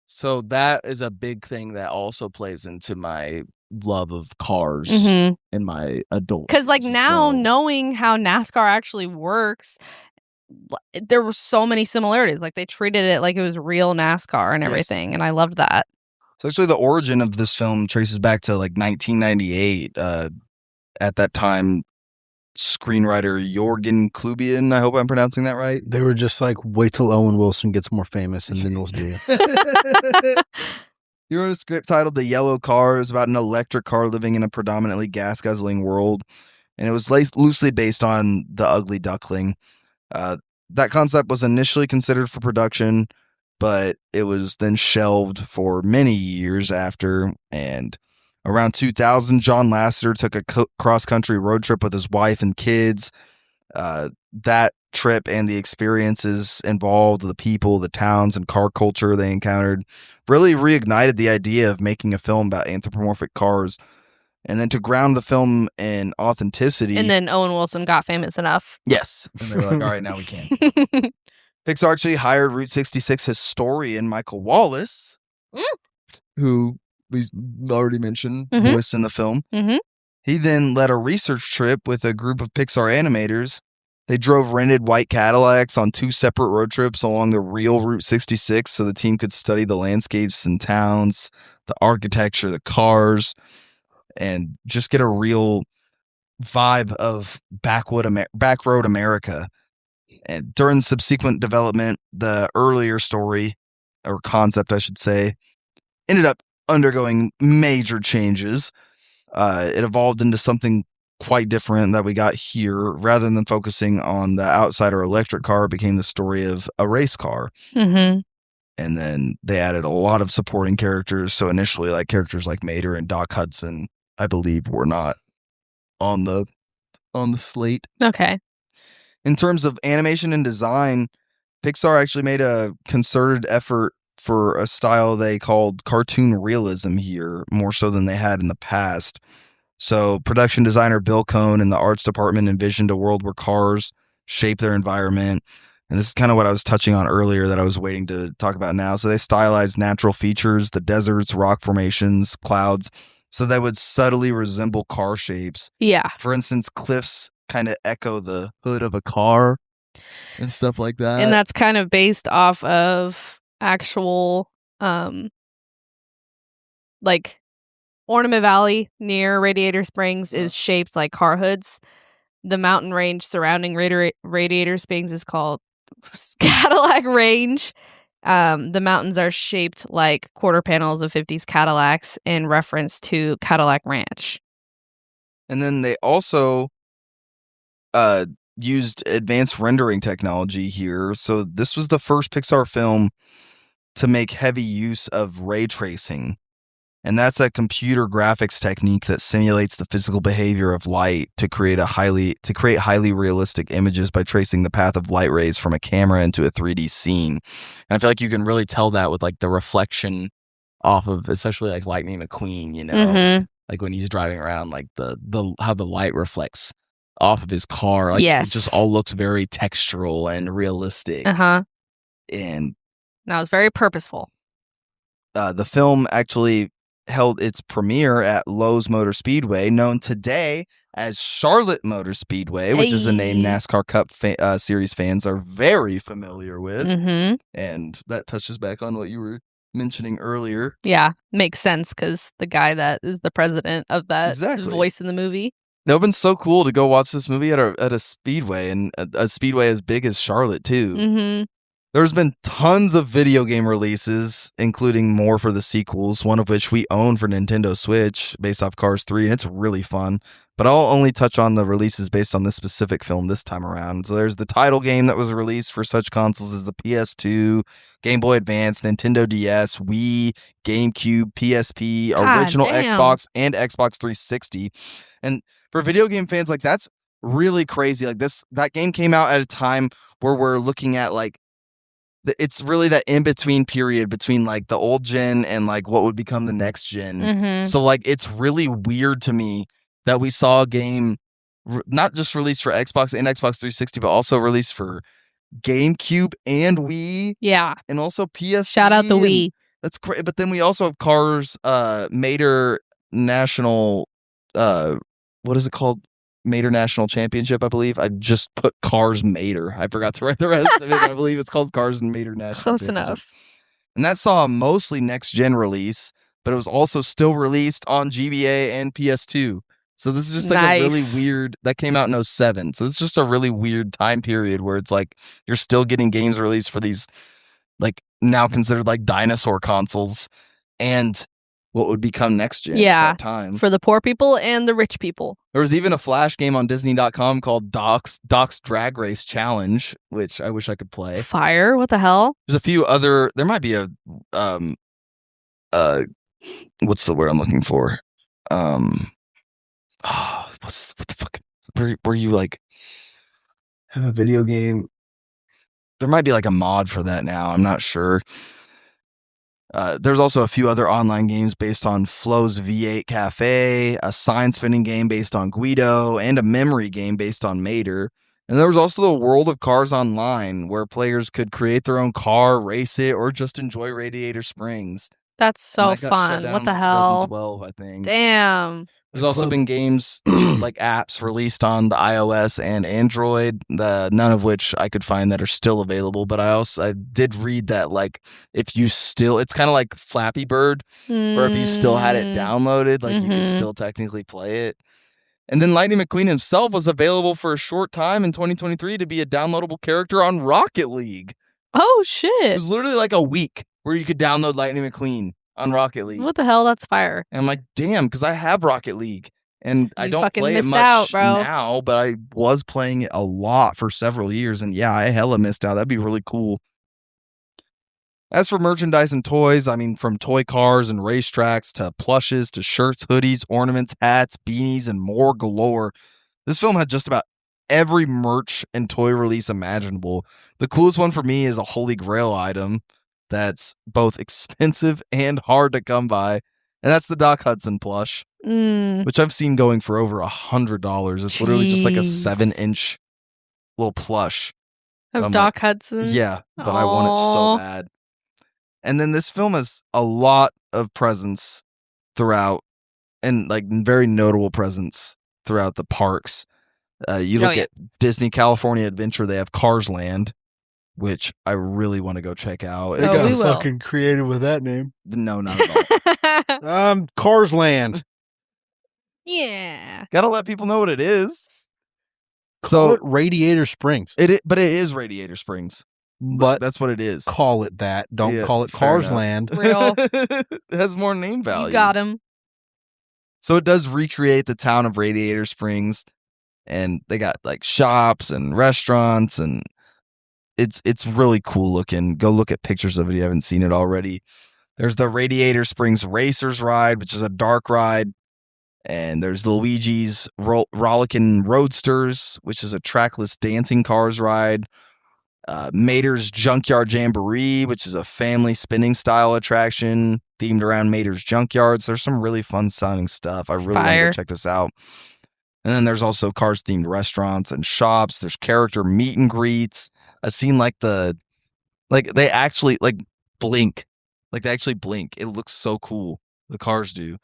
So that is a big thing that also plays into my love of cars in my adult. Because now knowing how NASCAR actually works, there were so many similarities. They treated it like it was real NASCAR and everything, and I loved that. So actually the origin of this film traces back to 1998. At that time, screenwriter Jorgen Klubian, I hope I'm pronouncing that right. They were just wait till Owen Wilson gets more famous and then we'll do it. He wrote a script titled The Yellow Car. It was about an electric car living in a predominantly gas-guzzling world, and it was loosely based on The Ugly Duckling. That concept was initially considered for production, but it was then shelved for many years after. And around 2000, John Lasseter took a cross-country road trip with his wife and kids. That trip and the experiences involved, the people, the towns, and car culture they encountered really reignited the idea of making a film about anthropomorphic cars. And then to ground the film in authenticity. And then Owen Wilson got famous enough. Yes. And they were like, all right, now we can. Pixar actually hired Route 66 historian Michael Wallace, who we already mentioned, voice in the film. He then led a research trip with a group of Pixar animators. They drove rented white Cadillacs on 2 separate road trips along the real Route 66 so the team could study the landscapes and towns, the architecture, the cars, and just get a real vibe of backroad America. And during subsequent development, the earlier story, or concept I should say, ended up undergoing major changes. It evolved into something quite different that we got here. Rather than focusing on the outsider electric car, it became the story of a race car. And then they added a lot of supporting characters. So initially, like characters like Mater and Doc Hudson, I believe, were not on the slate. Okay. In terms of animation and design, Pixar actually made a concerted effort for a style they called cartoon realism here, more so than they had in the past. So production designer Bill Cohn and the arts department envisioned a world where cars shape their environment. And this is kind of what I was touching on earlier that I was waiting to talk about now. So they stylized natural features, the deserts, rock formations, clouds, so they would subtly resemble car shapes. Yeah. For instance, cliffs kind of echo the hood of a car and stuff like that. And that's kind of based off of actual, like, Ornament Valley near Radiator Springs is shaped like car hoods. The mountain range surrounding Radiator Springs is called Cadillac Range. The mountains are shaped like quarter panels of 50s Cadillacs in reference to Cadillac Ranch. And then they also used advanced rendering technology here. So this was the first Pixar film to make heavy use of ray tracing. And that's a computer graphics technique that simulates the physical behavior of light to create highly realistic images by tracing the path of light rays from a camera into a 3D scene. And I feel like you can really tell that with like the reflection off of, especially like Lightning McQueen, you know, like when he's driving around, like the how the light reflects off of his car. Like it just all looks very textural and realistic. And that was very purposeful. The film actually held its premiere at Lowe's Motor Speedway, known today as Charlotte Motor Speedway, which is a name NASCAR Cup Series fans are very familiar with. And that touches back on what you were mentioning earlier. Yeah, makes sense because the guy that is the president of that voice in the movie. That would have been so cool to go watch this movie at a speedway, and a speedway as big as Charlotte, too. There's been tons of video game releases, including more for the sequels, one of which we own for Nintendo Switch, based off Cars 3, and it's really fun. But I'll only touch on the releases based on this specific film this time around. So there's the title game that was released for such consoles as the PS2, Game Boy Advance, Nintendo DS, Wii, GameCube, PSP, original Xbox, and Xbox 360. And for video game fans, like, that's really crazy. Like, that game came out at a time where we're looking at, like, it's really that in-between period between like the old gen and like what would become the next gen. So like it's really weird to me that we saw a game not just released for Xbox and Xbox 360, but also released for GameCube and Wii. Yeah. And also PS. Shout out the Wii. That's great. But then we also have Cars Mater National what is it called? Mater National Championship, I believe. I just put Cars Mater. I forgot to write the rest of it. I believe it's called Cars and Mater National Close Championship. enough. And that saw a mostly next-gen release, but it was also still released on GBA and PS2. So this is just like a really weird... That came out in 2007. So it's just a really weird time period where it's like you're still getting games released for these like now considered like dinosaur consoles. And what would become next gen at that time. For the poor people and the rich people. There was even a Flash game on Disney.com called Doc's Drag Race Challenge, which I wish I could play. Fire? What the hell? There's a few other. There might be a what's the word I'm looking for? What the fuck? Were you like have a video game? There might be like a mod for that now. I'm not sure. There's also a few other online games based on Flo's V8 Cafe, a sign spinning game based on Guido, and a memory game based on Mater. And there was also the World of Cars Online, where players could create their own car, race it, or just enjoy Radiator Springs. That's so fun. What the hell? 2012, I think. Damn. There's also been games like apps released on the iOS and Android, none of which I could find that are still available. But I did read that like if you still, it's kind of like Flappy Bird, where if you still had it downloaded, like you could still technically play it. And then Lightning McQueen himself was available for a short time in 2023 to be a downloadable character on Rocket League. Oh shit! It was literally like a week where you could download Lightning McQueen on Rocket League. What the hell? That's fire. And I'm like, damn, because I have Rocket League. And I don't play it much now, but I was playing it a lot for several years. And yeah, I hella missed out. That'd be really cool. As for merchandise and toys, I mean, from toy cars and racetracks to plushes to shirts, hoodies, ornaments, hats, beanies, and more galore. This film had just about every merch and toy release imaginable. The coolest one for me is a Holy Grail item that's both expensive and hard to come by. And that's the Doc Hudson plush, which I've seen going for over $100. It's literally just like a 7-inch little plush. Of Doc Hudson? Yeah, but I want it so bad. And then this film has a lot of presence throughout, and like very notable presence throughout the parks. You look at Disney California Adventure, they have Cars Land, which I really want to go check out. They got fucking creative with that name. No, not at all. Cars Land. Yeah. Gotta let people know what it is. Call it Radiator Springs. But it is Radiator Springs. But that's what it is. Call it that. Don't call it Cars Land. Real. It has more name value. You got him. So it does recreate the town of Radiator Springs, and they got like shops and restaurants, and it's really cool looking. Go look at pictures of it if you haven't seen it already. There's the Radiator Springs Racers Ride, which is a dark ride. And there's Luigi's Rollickin' Roadsters, which is a trackless dancing cars ride. Mater's Junkyard Jamboree, which is a family spinning style attraction themed around Mater's junkyards. There's some really fun sounding stuff. I really want to go check this out. And then there's also cars themed restaurants and shops. There's character meet and greets. I've seen they actually blink. Like they actually blink. It looks so cool. The cars do.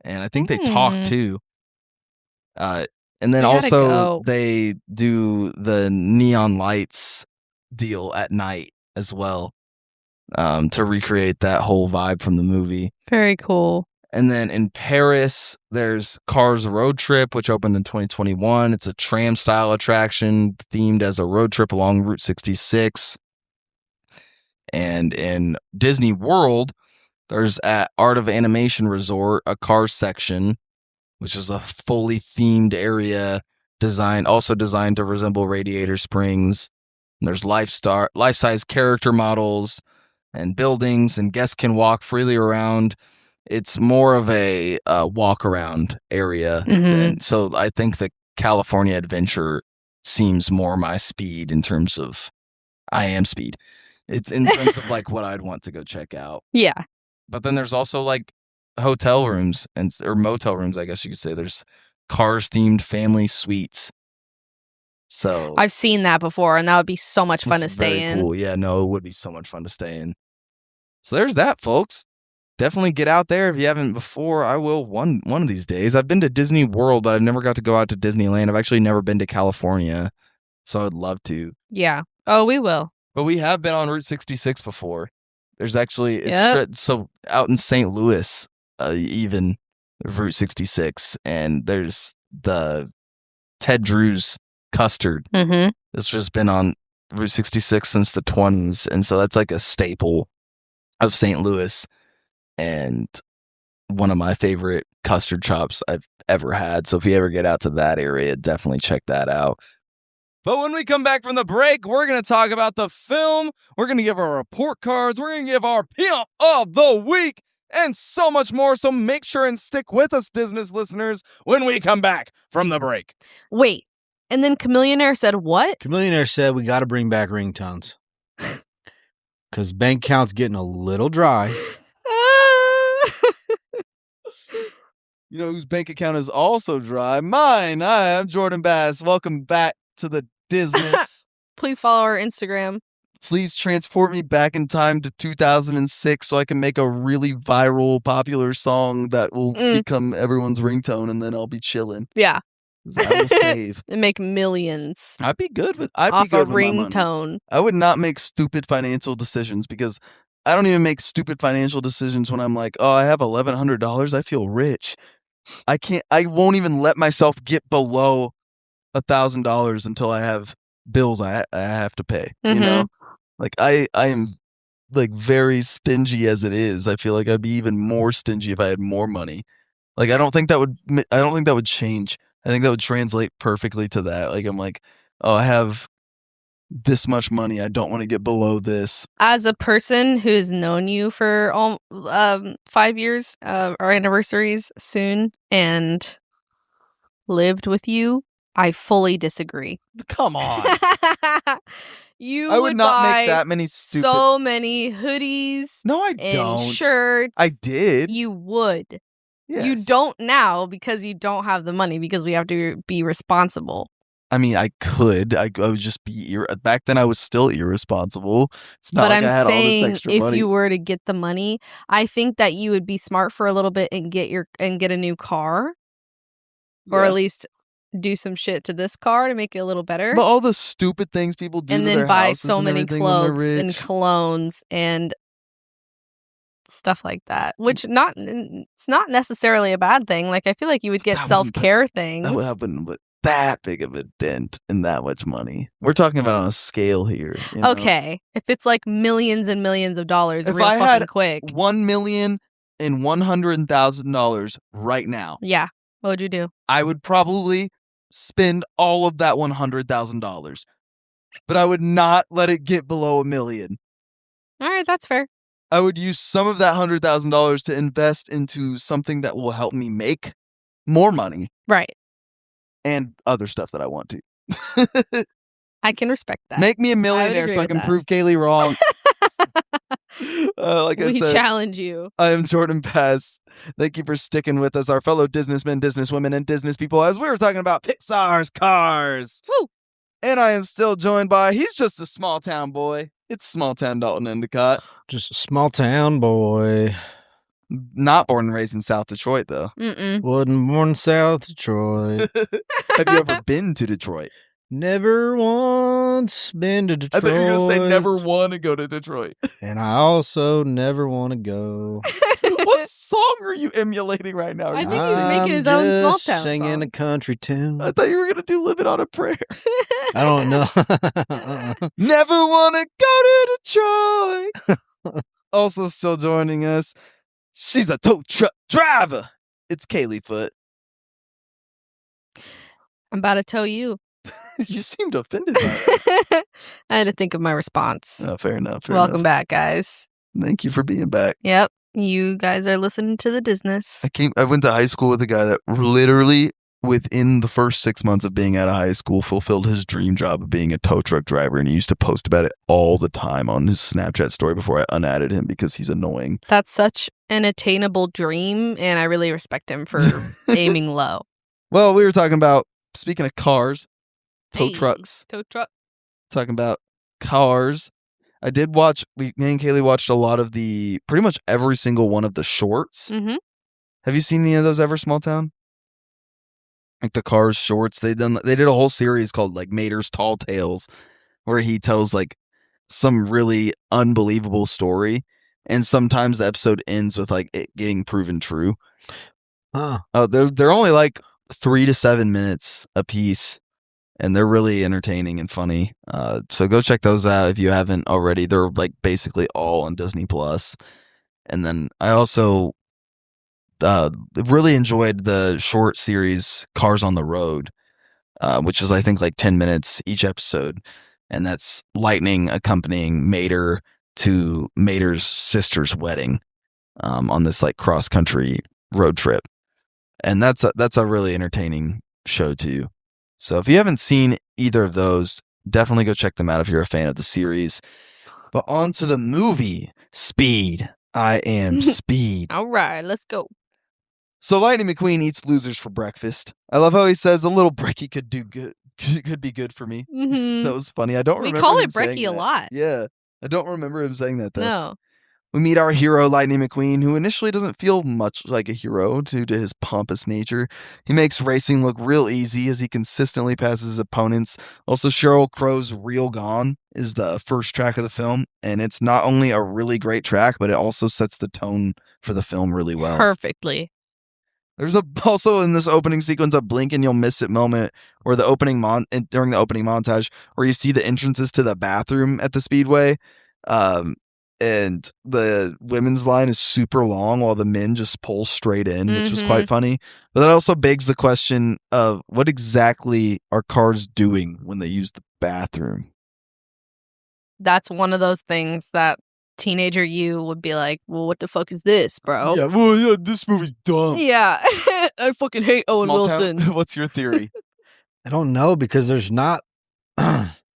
And I think they talk too. And then also they do the neon lights deal at night as well, to recreate that whole vibe from the movie. Very cool. And then in Paris, there's Cars Road Trip, which opened in 2021. It's a tram style attraction themed as a road trip along Route 66. And in Disney World, there's at Art of Animation Resort, a Cars section, which is a fully themed area designed to resemble Radiator Springs. And there's life-size character models and buildings, and guests can walk freely around. It's more of a walk-around area. And so I think the California Adventure seems more my speed in terms of I am speed. It's in terms of like what I'd want to go check out. Yeah. But then there's also like hotel rooms or motel rooms, I guess you could say. There's Cars themed family suites. So I've seen that before, and that would be so much fun to stay in. Cool. Yeah, no, it would be so much fun to stay in. So there's that, folks. Definitely get out there if you haven't before. I will one of these days. I've been to Disney World, but I've never got to go out to Disneyland. I've actually never been to California, so I'd love to. Yeah. Oh, we will. But we have been on Route 66 before. There's actually so out in St. Louis, even Route 66, and there's the Ted Drew's custard. This has been on Route 66 since the 20s, and so that's like a staple of St. Louis. And one of my favorite custard chops I've ever had. So if you ever get out to that area, definitely check that out. But when we come back from the break, we're going to talk about the film. We're going to give our report cards. We're going to give our Pimp of the Week and so much more. So make sure and stick with us, Disney listeners, when we come back from the break. Wait, and then Chameleonaire said what? Chameleonaire said we got to bring back ringtones. Because bank account's getting a little dry. You know whose bank account is also dry? Mine. Hi, I'm Jordan Bass. Welcome back to the Disney. Please follow our Instagram. Please transport me back in time to 2006 so I can make a really viral, popular song that will become everyone's ringtone, and then I'll be chilling. Yeah. I will save. And make millions. I'd be good with off a ringtone. I would not make stupid financial decisions because I don't even make stupid financial decisions when I'm like, oh, I have $1,100. I feel rich. I won't even let myself get below $1,000 until I have bills I have to pay. You know, like I am like very stingy as it is. I feel like I'd be even more stingy if I had more money. Like I don't think that would change. I think that would translate perfectly to that. Like I'm like, oh, I have this much money. I don't want to get below this. As a person who's known you for 5 years, our anniversaries soon, and lived with you, I fully disagree. Come on. I would not make that many stupid. So many hoodies. No, I and don't. Shirts. I did. You would. Yes. You don't now because you don't have the money because we have to be responsible. I mean, I could. I would just be back then. I was still irresponsible. It's not but like I'm I had saying all this extra if money. you were to get the money, I think that you would be smart for a little bit and get a new car, or at least do some shit to this car to make it a little better. But all the stupid things people do, and to then their buy houses so and many everything when they're clothes and rich. colognes and stuff like that, which it's not necessarily a bad thing. Like I feel like you would get self-care things. That would happen with that big of a dent in that much money. We're talking about on a scale here. You know? Okay, if it's like millions and millions of dollars, if real I fucking had quick, $1,100,000 right now, yeah, what would you do? I would probably spend all of that $100,000, but I would not let it get below $1 million. All right, that's fair. I would use some of that $100,000 to invest into something that will help me make more money. Right. And other stuff that I want to. I can respect that. Make me a millionaire so I can prove Kaylee wrong. Like I said, we challenge you. I am Jordan Bass. Thank you for sticking with us, our fellow Disneymen, Disneywomen, and Disney people, as we were talking about Pixar's Cars. Woo! And I am still joined by, he's just a small town boy. It's small town Dalton Endicott. Just a small town boy. Not born and raised in South Detroit, though. Wasn't born in South Detroit. Have you ever been to Detroit? Never once been to Detroit. I thought you were going to say never want to go to Detroit. And I also never want to go. What song are you emulating right now? I think he's making his own small town singing song. a country tune. I thought you were going to do Living on a Prayer. I don't know. Never want to go to Detroit. Also still joining us, she's a tow truck driver. It's Kaylee Foot. I'm about to tell you. You seemed offended by it. I had to think of my response. Oh, fair enough. Welcome back, guys. Thank you for being back. Yep. You guys are listening to the Disney. I went to high school with a guy that literally within the first 6 months of being out of high school fulfilled his dream job of being a tow truck driver, and he used to post about it all the time on his Snapchat story before I unadded him because he's annoying. That's such an attainable dream, and I really respect him for aiming low. Well, we were talking about, speaking of cars, tow trucks. Tow truck. Talking about cars. I did watch, me and Kaylee watched a lot of pretty much every single one of the shorts. Mm-hmm. Have you seen any of those ever, Smalltown? Like the Cars shorts. They did a whole series called like Mater's Tall Tales, where he tells like some really unbelievable story, and sometimes the episode ends with like it getting proven true. Oh, they're only like 3 to 7 minutes a piece, and they're really entertaining and funny. So go check those out if you haven't already. They're like basically all on Disney Plus. And then I also really enjoyed the short series Cars on the Road, which is I think like 10 minutes each episode, and that's Lightning accompanying Mater to Mater's sister's wedding on this like cross country road trip, and that's a really entertaining show too. So if you haven't seen either of those, definitely go check them out if you're a fan of the series. But on to the movie, Speed. I am Speed. All right, let's go. So Lightning McQueen eats losers for breakfast. I love how he says a little brekkie could do good, could be good for me. Mm-hmm. That was funny. I don't remember. We call him it saying brekkie a that. lot. Yeah, I don't remember him saying that though. No. We meet our hero, Lightning McQueen, who initially doesn't feel much like a hero due to his pompous nature. He makes racing look real easy as he consistently passes his opponents. Also, Sheryl Crow's Real Gone is the first track of the film, and it's not only a really great track, but it also sets the tone for the film really well. Perfectly. There's also in this opening sequence a blink and you'll miss it moment where the opening during the opening montage where you see the entrances to the bathroom at the Speedway. And the women's line is super long while the men just pull straight in, which was quite funny. But that also begs the question of what exactly are cars doing when they use the bathroom? That's one of those things that teenager you would be like, well, what the fuck is this, bro? Yeah, well, yeah, this movie's dumb. Yeah. I fucking hate Owen Wilson. What's your theory? I don't know, because there's not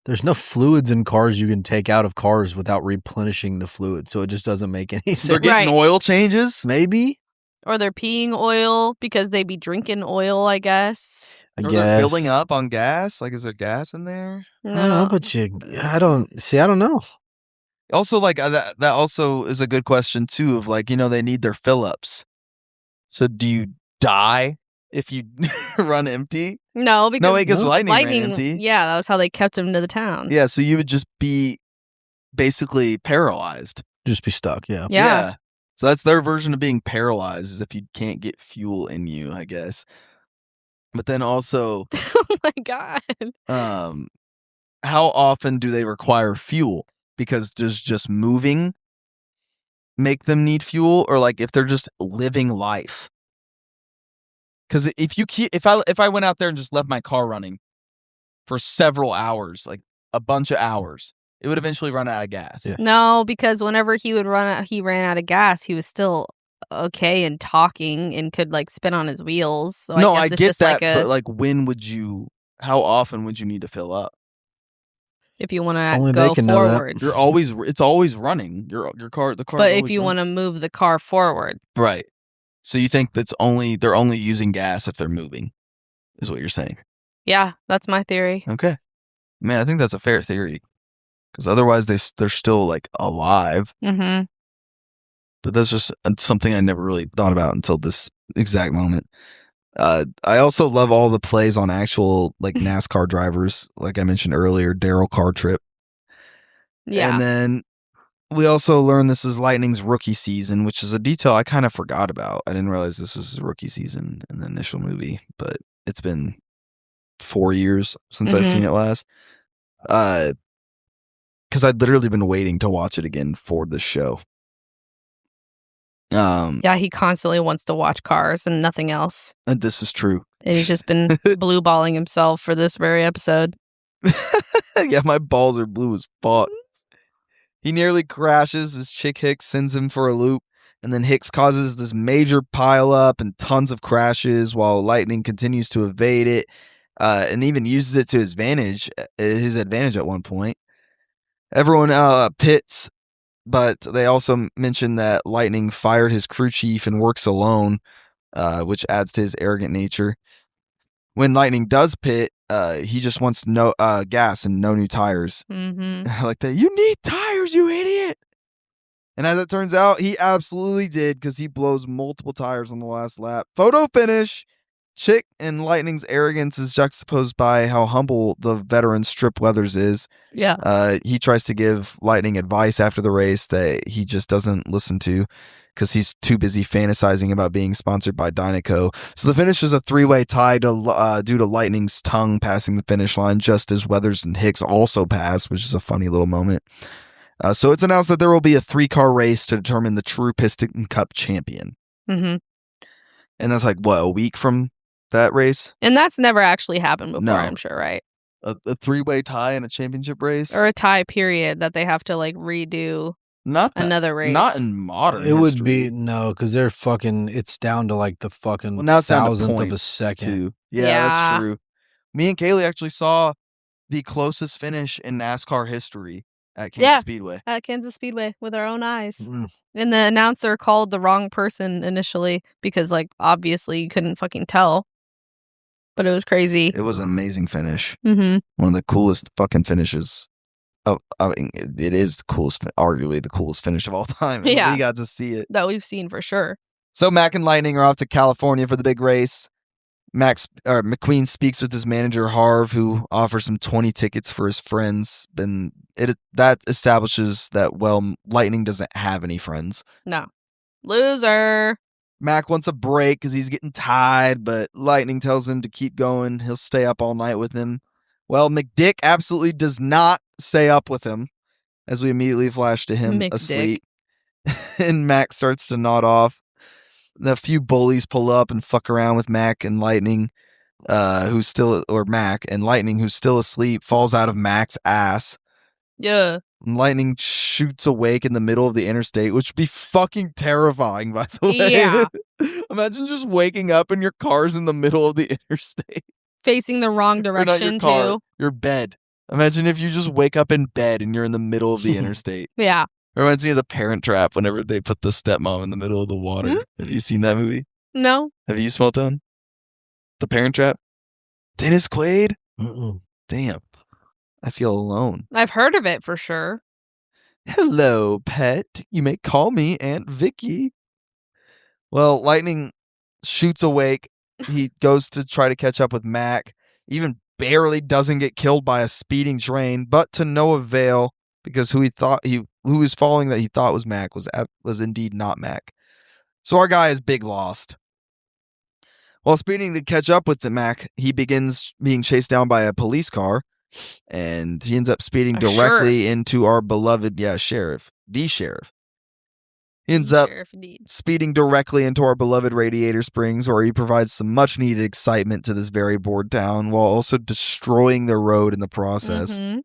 there's no fluids in cars you can take out of cars without replenishing the fluid, so it just doesn't make any sense. They're getting oil changes? Maybe? Or they're peeing oil because they be drinking oil, I guess. Or they're filling up on gas? Like, is there gas in there? No. I don't know, but I don't know. Also, like, that also is a good question, too, of, like, they need their fill-ups. So do you die if you run empty? No, because Lightning ran empty. Yeah, that was how they kept him to the town. Yeah, so you would just be basically paralyzed. Just be stuck, yeah. Yeah. So that's their version of being paralyzed, is if you can't get fuel in you, I guess. But then also... Oh my God. How often do they require fuel? Because does just moving make them need fuel, or like if they're just living life? Because if I went out there and just left my car running for several hours, like a bunch of hours, it would eventually run out of gas. Yeah. No, because whenever he ran out of gas, he was still okay and talking and could like spin on his wheels. So I get that, but like how often would you need to fill up? If you want to go forward, it's always running. Your car, the car. But if you want to move the car forward, right? So you think they're only using gas if they're moving, is what you're saying? Yeah, that's my theory. Okay, man, I think that's a fair theory, because otherwise they're still like alive. Mm-hmm. But that's just something I never really thought about until this exact moment. I also love all the plays on actual like NASCAR drivers, like I mentioned earlier, Daryl Cartrip. Yeah. And then we also learned this is Lightning's rookie season, which is a detail I kind of forgot about. I didn't realize this was his rookie season in the initial movie, but it's been 4 years since I've seen it last. Because I'd literally been waiting to watch it again for this show. Yeah, he constantly wants to watch Cars and nothing else. And this is true. And he's just been blue balling himself for this very episode. Yeah, my balls are blue as fuck. He nearly crashes as Chick Hicks sends him for a loop, and then Hicks causes this major pile up and tons of crashes while Lightning continues to evade it, and even uses it to his advantage at one point. Everyone pits, but they also mention that Lightning fired his crew chief and works alone, which adds to his arrogant nature. When Lightning does pit, he just wants no gas and no new tires. Mm-hmm. Like that, you need tires, you idiot! And as it turns out, he absolutely did, because he blows multiple tires on the last lap. Photo finish! Chick and Lightning's arrogance is juxtaposed by how humble the veteran Strip Weathers is. Yeah. He tries to give Lightning advice after the race that he just doesn't listen to because he's too busy fantasizing about being sponsored by Dynaco. So the finish is a 3-way tie due to Lightning's tongue passing the finish line, just as Weathers and Hicks also pass, which is a funny little moment. So it's announced that there will be a 3-car race to determine the true Piston Cup champion. Mm-hmm. And that's like, what, a week from that race? And that's never actually happened before, No. I'm sure, right? A three-way tie in a championship race? Or a tie period that they have to like redo another race. Not in modern It would history. be, no, because they're fucking, it's down to like the fucking Well, now it's down to thousandth of a points, second. too. Yeah, that's true. Me and Kaylee actually saw the closest finish in NASCAR history at Kansas Speedway. At Kansas Speedway with our own eyes. Mm. And the announcer called the wrong person initially because, like, obviously you couldn't fucking tell. But it was crazy. It was an amazing finish. Mm-hmm. One of the coolest fucking finishes. I mean, it is the coolest, arguably the coolest finish of all time. And we got to see it. That we've seen for sure. So Mac and Lightning are off to California for the big race. McQueen speaks with his manager Harv, who offers him 20 tickets for his friends. Then that establishes that, well, Lightning doesn't have any friends. No. Loser. Mac wants a break because he's getting tired, but Lightning tells him to keep going. He'll stay up all night with him. Well, McDick absolutely does not stay up with him, as we immediately flash to him asleep. And Mac starts to nod off. A few bullies pull up and fuck around with Mac and Lightning, Mac and Lightning, who's still asleep, falls out of Mac's ass. Yeah. And Lightning shoots awake in the middle of the interstate, which would be fucking terrifying, by the way. Yeah. Imagine just waking up and your car's in the middle of the interstate. Facing the wrong direction, too. Your bed. Imagine if you just wake up in bed and you're in the middle of the interstate. Yeah. It reminds me of The Parent Trap whenever they put the stepmom in the middle of the water. Mm-hmm. Have you seen that movie? No. Have you, Smalltown? The Parent Trap? Dennis Quaid? Mm-mm. Damn. I feel alone. I've heard of it for sure. Hello, pet. You may call me Aunt Vicky. Well, Lightning shoots awake. He goes to try to catch up with Mac. Even barely doesn't get killed by a speeding train, but to no avail, because who was following that he thought was Mac was indeed not Mac. So our guy is big lost. While speeding to catch up with the Mac, he begins being chased down by a police car, and he ends up speeding directly into our beloved, sheriff. The sheriff. He ends up speeding directly into our beloved Radiator Springs, where he provides some much-needed excitement to this very bored town, while also destroying the road in the process. Mm-hmm.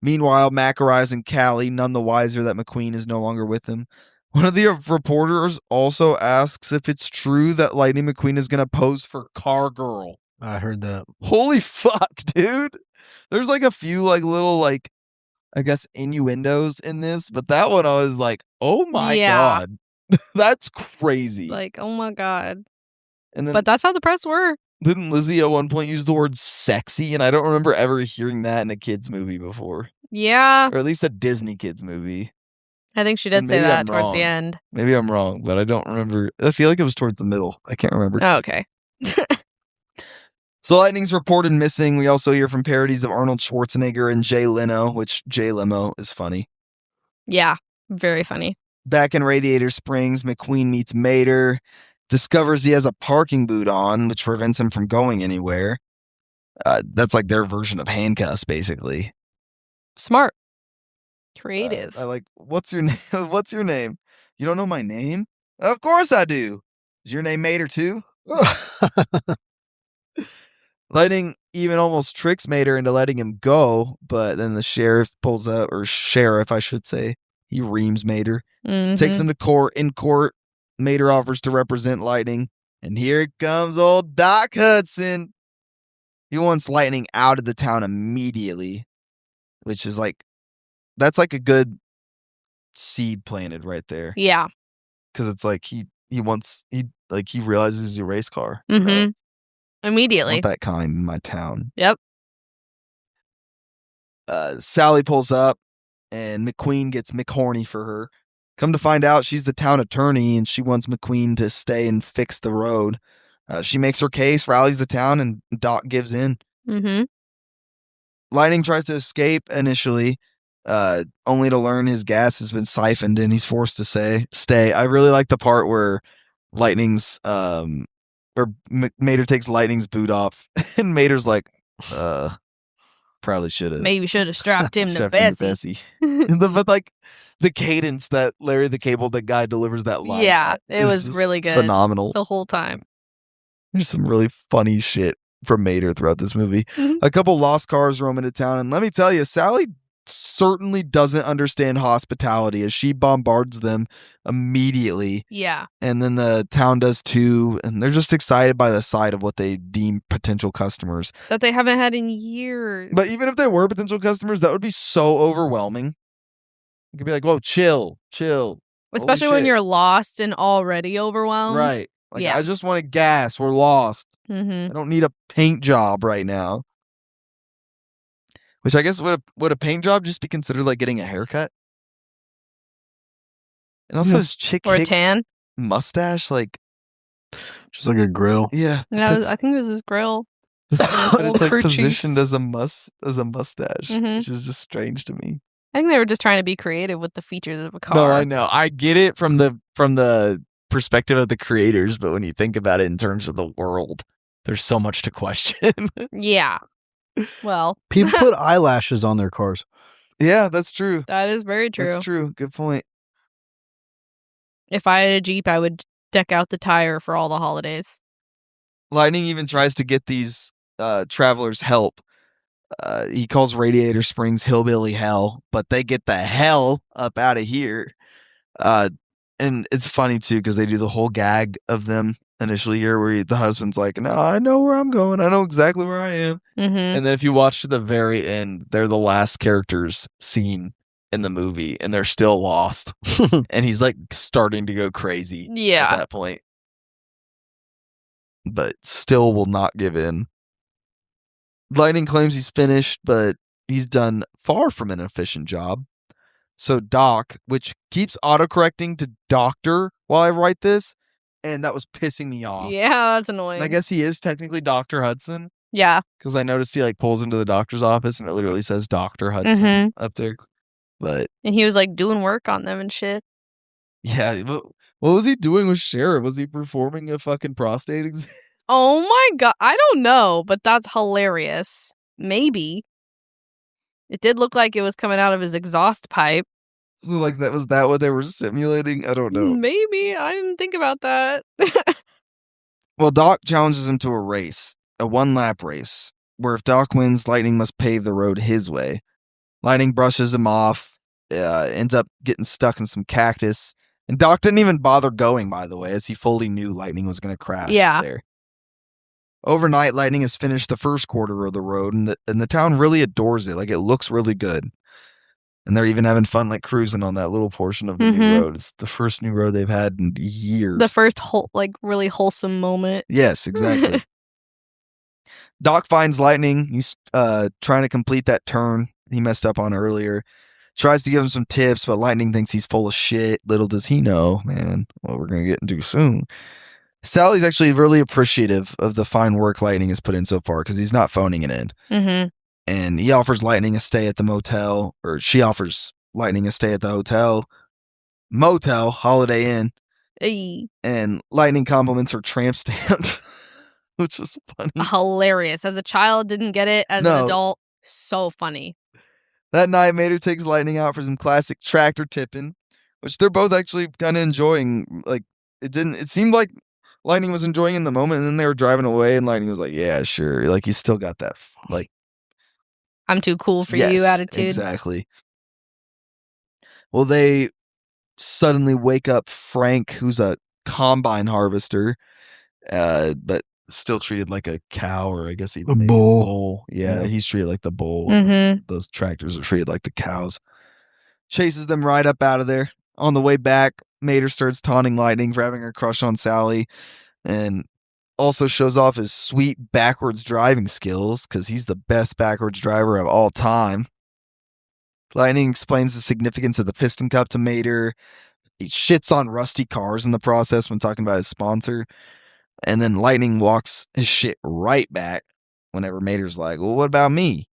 Meanwhile, Mac arrives in Cali, none the wiser that McQueen is no longer with him. One of the reporters also asks if it's true that Lightning McQueen is going to pose for Car Girl. I heard that. Holy fuck, dude. There's like a few like little like, I guess, innuendos in this, but that one I was like, oh my God. That's crazy. Like, oh my God. And then, but that's how the press were. Didn't Lizzie at one point use the word sexy? And I don't remember ever hearing that in a kid's movie before. Yeah. Or at least a Disney kids movie. I think she did say that towards the end. Maybe I'm wrong, but I don't remember. I feel like it was towards the middle. I can't remember. Oh, okay. So Lightning's reported missing. We also hear from parodies of Arnold Schwarzenegger and Jay Leno, which Jay Leno is funny. Yeah, very funny. Back in Radiator Springs, McQueen meets Mater, discovers he has a parking boot on, which prevents him from going anywhere. That's like their version of handcuffs, basically. Smart. Creative. I like, what's your name? What's your name? You don't know my name? Of course I do. Is your name Mater too? Lightning even almost tricks Mater into letting him go, but then the sheriff pulls up, or sheriff, I should say. He reams Mater, takes him to court. In court, Mater offers to represent Lightning, and here comes old Doc Hudson. He wants Lightning out of the town immediately, which is like, that's like a good seed planted right there. Yeah. Because it's like he realizes he's a race car. Mm-hmm. Immediately. I want that kind in my town. Yep. Sally pulls up, and McQueen gets McHorny for her. Come to find out, she's the town attorney, and she wants McQueen to stay and fix the road. She makes her case, rallies the town, and Doc gives in. Mm-hmm. Lightning tries to escape initially, only to learn his gas has been siphoned, and he's forced to stay. I really like the part where Lightning's Mater takes Lightning's boot off, and Mater's like, probably should have. Maybe should have strapped him to Bessie. But like the cadence that Larry the Cable, the guy, delivers that line. Yeah, it was really good. Phenomenal. The whole time. There's some really funny shit from Mater throughout this movie. A couple lost cars roam into town, and let me tell you, Sally certainly doesn't understand hospitality as she bombards them immediately. Yeah. And then the town does too, and they're just excited by the sight of what they deem potential customers. That they haven't had in years. But even if they were potential customers, that would be so overwhelming. You could be like, whoa, chill. Especially when you're lost and already overwhelmed. Right. Like, yeah. I just wanted gas. We're lost. Mm-hmm. I don't need a paint job right now. Which I guess would a paint job just be considered like getting a haircut? And also his chick or a tan mustache, like just like a grill. Yeah. No, I think this is grill. But it's like positioned as a mustache, which is just strange to me. I think they were just trying to be creative with the features of a car. No, I know. I get it from the perspective of the creators, but when you think about it in terms of the world, there's so much to question. Yeah. Well, people put eyelashes on their cars. Yeah, that's true. That is very true. That's true. Good point. If I had a Jeep, I would deck out the tire for all the holidays. Lightning even tries to get these travelers help. He calls Radiator Springs hillbilly hell, but they get the hell up out of here. And it's funny too because they do the whole gag of them initially here where the husband's like, no, I know where I'm going. I know exactly where I am. Mm-hmm. And then if you watch to the very end, they're the last characters seen in the movie and they're still lost. And he's like starting to go crazy at that point. But still will not give in. Lightning claims he's finished, but he's done far from an efficient job. So Doc, which keeps autocorrecting to Doctor while I write this, and that was pissing me off. Yeah, that's annoying. And I guess he is technically Dr. Hudson. Yeah. Because I noticed he like pulls into the doctor's office and it literally says Dr. Hudson up there. And he was like doing work on them and shit. Yeah. What was he doing with Sheriff? Was he performing a fucking prostate exam? Oh my god. I don't know, but that's hilarious. Maybe. It did look like it was coming out of his exhaust pipe. So like was that what they were simulating? I don't know. Maybe. I didn't think about that. Well, Doc challenges him to a race, a one-lap race, where if Doc wins, Lightning must pave the road his way. Lightning brushes him off, ends up getting stuck in some cactus, and Doc didn't even bother going, by the way, as he fully knew Lightning was going to crash there. Overnight, Lightning has finished the first quarter of the road, and the town really adores it. Like, it looks really good. And they're even having fun, like, cruising on that little portion of the new road. It's the first new road they've had in years. The first, really wholesome moment. Yes, exactly. Doc finds Lightning. He's trying to complete that turn he messed up on earlier. Tries to give him some tips, but Lightning thinks he's full of shit. Little does he know, man, what we're going to get into soon. Sally's actually really appreciative of the fine work Lightning has put in so far because he's not phoning it in. Mm-hmm. And he offers Lightning a stay at the motel, or she offers Lightning a stay at the motel, Holiday Inn. Hey. And Lightning compliments her tramp stamp, which was funny. Hilarious. As a child, didn't get it. As an adult, so funny. That night, Mater takes Lightning out for some classic tractor tipping, which they're both actually kind of enjoying. Like, it seemed like Lightning was enjoying in the moment, and then they were driving away, and Lightning was like, yeah, sure. Like, he's still got that, like, I'm too cool for you attitude. Exactly. Well, they suddenly wake up Frank, who's a combine harvester, but still treated like a cow, or I guess even a bull. Yeah, he's treated like the bull. Mm-hmm. Those tractors are treated like the cows. Chases them right up out of there. On the way back, Mater starts taunting Lightning for having her crush on Sally, and also shows off his sweet backwards driving skills because he's the best backwards driver of all time. Lightning explains the significance of the piston cup to Mater. He shits on Rusty Cars in the process when talking about his sponsor. And then Lightning walks his shit right back whenever Mater's like, well, what about me?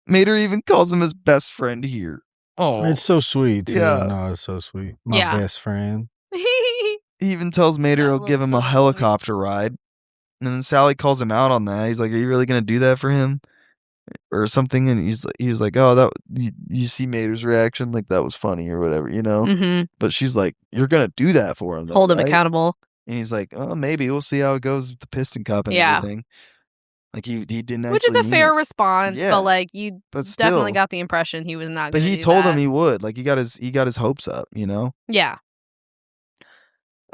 Mater even calls him his best friend here. Oh, it's so sweet, too. Yeah. No, it's so sweet. My best friend. He even tells Mater he'll give him a helicopter ride. And then Sally calls him out on that. He's like, are you really going to do that for him? Or something. And he was like, oh, you see Mater's reaction? Like, that was funny or whatever, you know? Mm-hmm. But she's like, you're going to do that for him, though, Hold him right? accountable. And he's like, oh, maybe we'll see how it goes with the Piston Cup and everything. Like he didn't actually. Which is a fair response, Yeah, but like you definitely got the impression he was not. But he told him he would. Like he got his hopes up, you know. Yeah.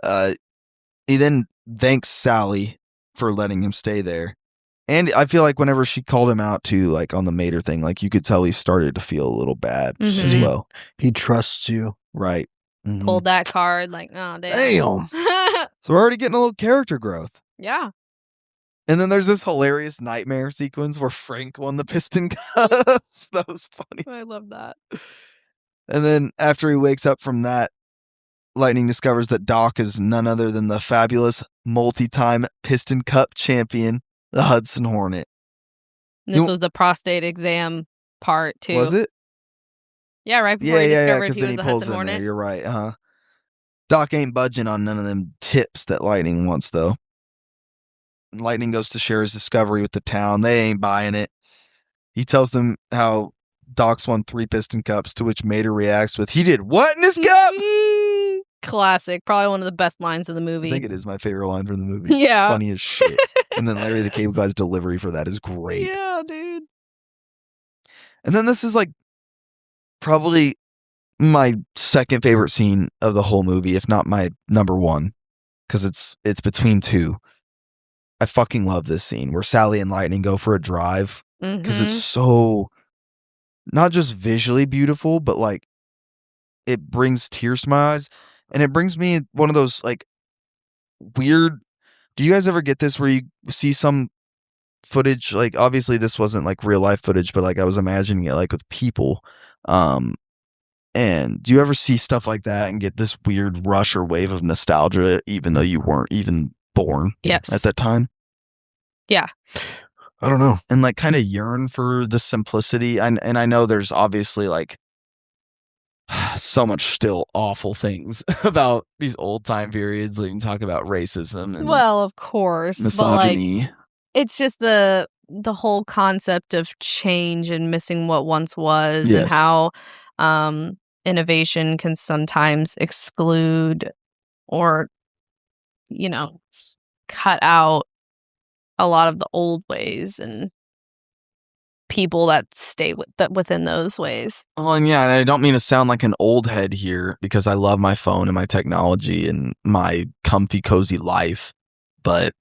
He then thanks Sally for letting him stay there. And I feel like whenever she called him out to like on the Mater thing, like you could tell he started to feel a little bad as well. He trusts you. Right. Mm-hmm. Pulled that card like, oh, damn. So we're already getting a little character growth. Yeah. And then there's this hilarious nightmare sequence where Frank won the Piston Cup. That was funny. I love that. And then after he wakes up from that, Lightning discovers that Doc is none other than the fabulous multi-time Piston Cup champion, the Hudson Hornet. This was the prostate exam part too. Was it? Yeah, right before he discovered he was then the he pulls Hudson Hornet. There. You're right. Doc ain't budging on none of them tips that Lightning wants, though. Lightning goes to share his discovery with the town. They ain't buying it. He tells them how Doc's won 3 Piston Cups, to which Mater reacts with, he did what in his cup? Classic. Probably one of the best lines of the movie. I think it is my favorite line from the movie. Yeah. Funny as shit. And then Larry the Cable Guy's delivery for that is great. Yeah, dude. And then this is like probably my second favorite scene of the whole movie, if not my number one, because it's between two. I fucking love this scene where Sally and Lightning go for a drive because it's so not just visually beautiful, but like it brings tears to my eyes, and it brings me one of those like weird. Do you guys ever get this where you see some footage? Like obviously this wasn't like real life footage, but like I was imagining it like with people. And do you ever see stuff like that and get this weird rush or wave of nostalgia, even though you weren't even born at that time? Yeah. I don't know. And like kind of yearn for the simplicity. And I know there's obviously like so much still awful things about these old time periods. Like you can talk about racism and of course, misogyny. But like, it's just the whole concept of change and missing what once was, and how innovation can sometimes exclude or, you know, cut out a lot of the old ways and people that stay within those ways. Oh, and yeah, and I don't mean to sound like an old head here because I love my phone and my technology and my comfy, cozy life, but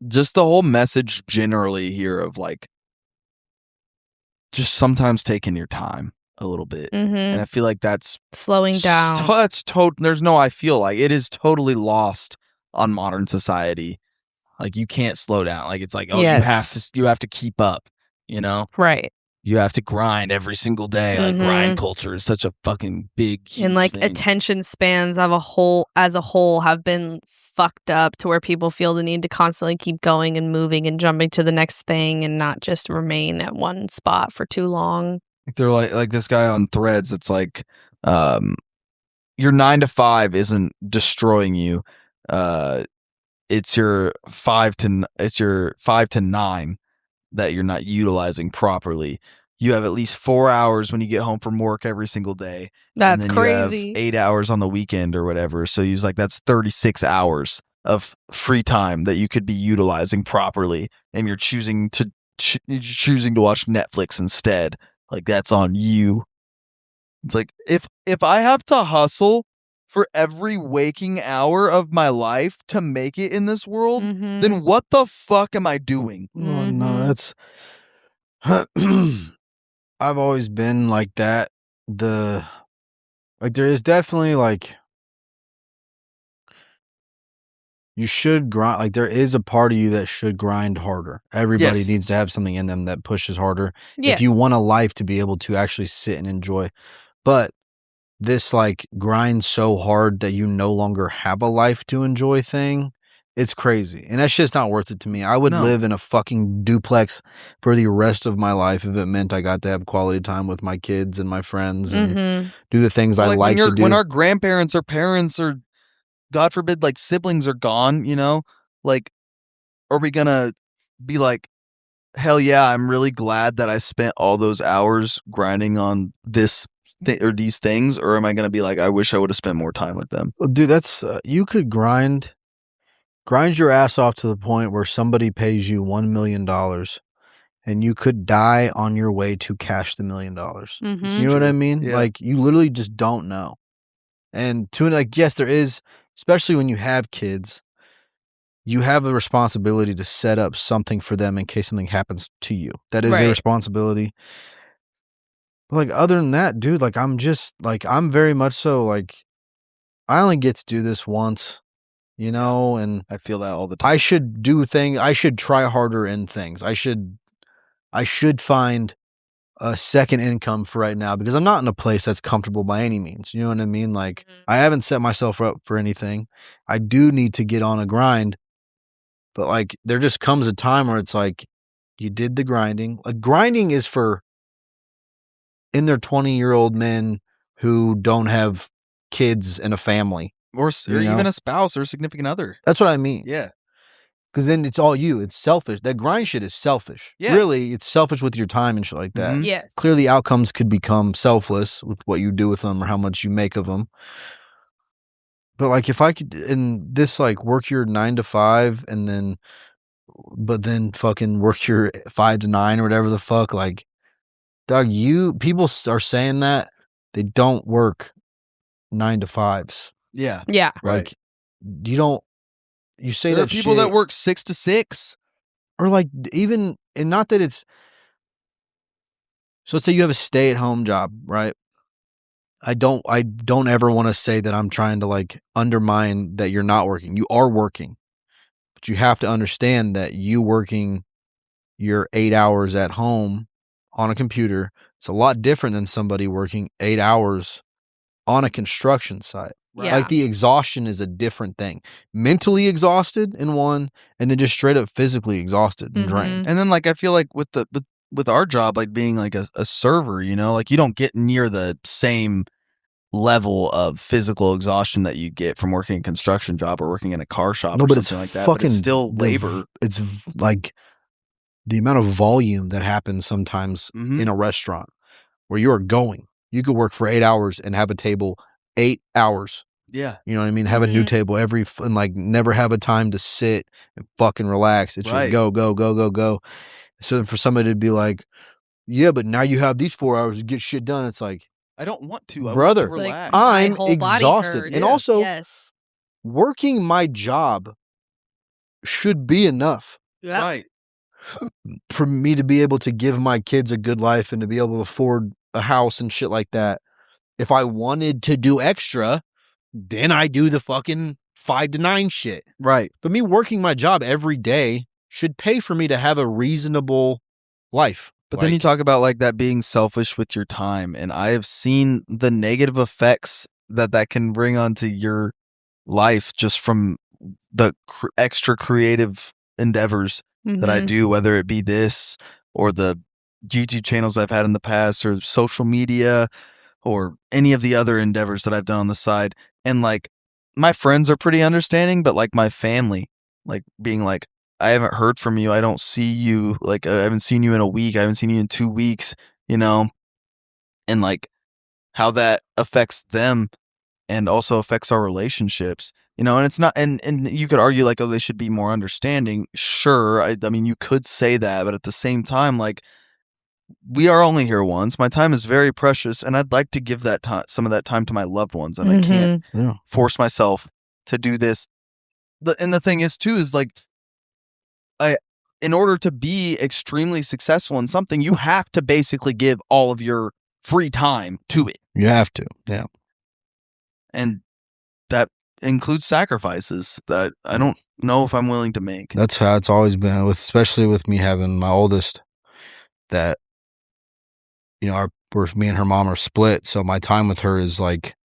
just the whole message generally here of like just sometimes taking your time a little bit. And I feel like that's slowing down. There's no I feel like it is totally lost on modern society. Like you can't slow down. Like it's like, oh, you have to keep up, you know? Right. You have to grind every single day. Like grind culture is such a fucking big, huge and like thing. Attention spans as a whole have been fucked up to where people feel the need to constantly keep going and moving and jumping to the next thing and not just remain at one spot for too long. They're like this guy on Threads. It's like, your 9 to 5 isn't destroying you. It's your 5 to 9 that you're not utilizing properly. You have at least 4 hours when you get home from work every single day. That's and then crazy. You have 8 hours on the weekend or whatever. So you're like, that's 36 hours of free time that you could be utilizing properly. And you're choosing to watch Netflix instead. Like that's on you. It's like, if I have to hustle for every waking hour of my life to make it in this world, then what the fuck am I doing? Oh, no, that's I've always been like that. There is definitely like you should grind. Like there is a part of you that should grind harder. Everybody needs to have something in them that pushes harder. If you want a life to be able to actually sit and enjoy. But this like grind so hard that you no longer have a life to enjoy thing, it's crazy. And that's just not worth it to me. I would live in a fucking duplex for the rest of my life if it meant I got to have quality time with my kids and my friends and do the things I like to do. When our grandparents or parents or God forbid, like siblings are gone, you know, like, are we gonna be like, hell yeah, I'm really glad that I spent all those hours grinding on this or these things, or am I gonna be like, I wish I would have spent more time with them? Well, dude, that's you could grind grind your ass off to the point where somebody pays you $1 million and you could die on your way to cash the $1 million. Mm-hmm. You know what I mean? Yeah. Like, you literally just don't know. And yes, there is, especially when you have kids, you have a responsibility to set up something for them in case something happens to you. That is a responsibility. But like, other than that, dude, like, I'm very much so like, I only get to do this once, you know, and I feel that all the time. I should try harder in things. I should find a second income for right now, because I'm not in a place that's comfortable by any means. You know what I mean? Like, I haven't set myself up for anything. I do need to get on a grind, but like, there just comes a time where it's like, you did the grinding. Like, grinding is for in their 20-year-old men who don't have kids and a family, or even a spouse or a significant other. That's what I mean. Yeah. Because then it's all you. It's selfish. That grind shit is selfish. Yeah. Really, it's selfish with your time and shit like that. Mhm. Yes. Clearly, outcomes could become selfless with what you do with them or how much you make of them. But like, if I could, in this, like, work your 9 to 5 and then, but then fucking work your 5 to 9 or whatever the fuck, like, dog, people are saying that they don't work 9 to 5s. Yeah. Yeah. Like, you say there that are people shit, that work 6 to 6, or like, even, and not that it's, so let's say you have a stay-at-home job, right? I don't ever want to say that I'm trying to like undermine that you're not working. You are working, but you have to understand that you working your 8 hours at home on a computer, it's a lot different than somebody working 8 hours on a construction site. Yeah. Like, the exhaustion is a different thing. Mentally exhausted in one, and then just straight up physically exhausted and drained. And then like, I feel like with our job, like being like a server, you know, like you don't get near the same level of physical exhaustion that you get from working a construction job or working in a car shop or something like that. But it's still labor. It's like the amount of volume that happens sometimes in a restaurant where you are going. You could work for 8 hours and have a table 8 hours. Yeah. You know what I mean? Have a new table and like never have a time to sit and fucking relax. It's just go, go, go, go, go. So for somebody to be like, yeah, but now you have these 4 hours to get shit done. It's like, I don't want to. I brother, want to relax. Like, I'm exhausted. And also, working my job should be enough. Yep. Right. For me to be able to give my kids a good life and to be able to afford a house and shit like that. If I wanted to do extra, then I do the fucking 5 to 9 shit. Right. But me working my job every day should pay for me to have a reasonable life. But then you talk about like that being selfish with your time, and I have seen the negative effects that can bring onto your life just from the extra creative endeavors that I do, whether it be this or the YouTube channels I've had in the past or social media or any of the other endeavors that I've done on the side. And like, my friends are pretty understanding, but like my family, like being like, I haven't heard from you. I don't see you. Like, I haven't seen you in a week. I haven't seen you in 2 weeks, you know, and like how that affects them and also affects our relationships, you know, and it's not, and you could argue like, oh, they should be more understanding. Sure. I mean, you could say that, but at the same time, like, we are only here once. My time is very precious, and I'd like to give that time, some of that time, to my loved ones, and I can't force myself to do this. And the thing is too, is like, in order to be extremely successful in something, you have to basically give all of your free time to it. You have to. Yeah. And that includes sacrifices that I don't know if I'm willing to make. That's how it's always been, especially with me having my oldest, that, you know, me and her mom are split. So my time with her is like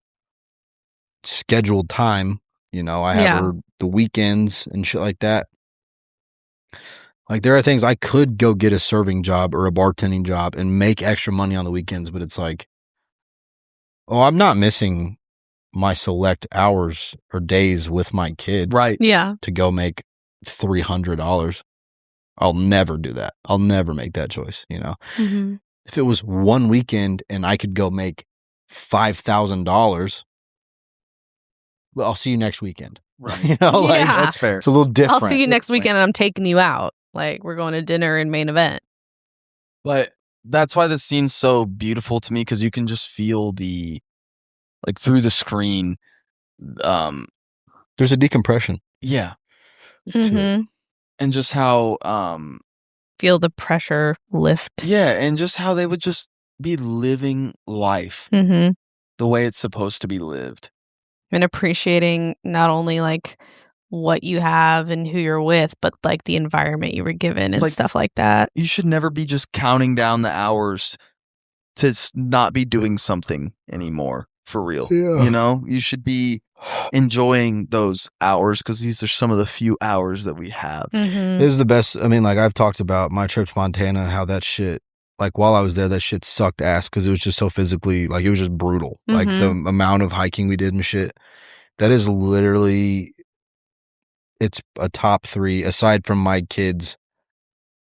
scheduled time. You know, I have her the weekends and shit like that. Like, there are things I could go get a serving job or a bartending job and make extra money on the weekends, but it's like, oh, I'm not missing my select hours or days with my kid. Right. Yeah. To go make $300. I'll never do that. I'll never make that choice, you know? Mm-hmm. If it was one weekend and I could go make $5,000, I'll see you next weekend. Right. You know, like Yeah. That's fair. it's a little different. I'll see you next weekend and I'm taking you out. Like, we're going to dinner and main event. But that's why this scene's so beautiful to me, because you can just feel like through the screen. There's a decompression. Yeah. Mm-hmm. And just how Feel the pressure lift. yeah, and just how they would just be living life Mm-hmm. the way it's supposed to be lived. And appreciating not only like what you have and who you're with, but like the environment you were given and Like, stuff like that. You should never be just counting down the hours to not be doing something anymore, for real. Yeah. You know, you should be enjoying those hours, because these are some of the few hours that we have. Mm-hmm. It was the best. I mean, like I've talked about my trip to Montana, how that shit, like while I was there, that shit sucked ass because it was just so physically, like it was just brutal. Like the amount of hiking we did and shit. That is literally, it's a top 3, aside from my kids,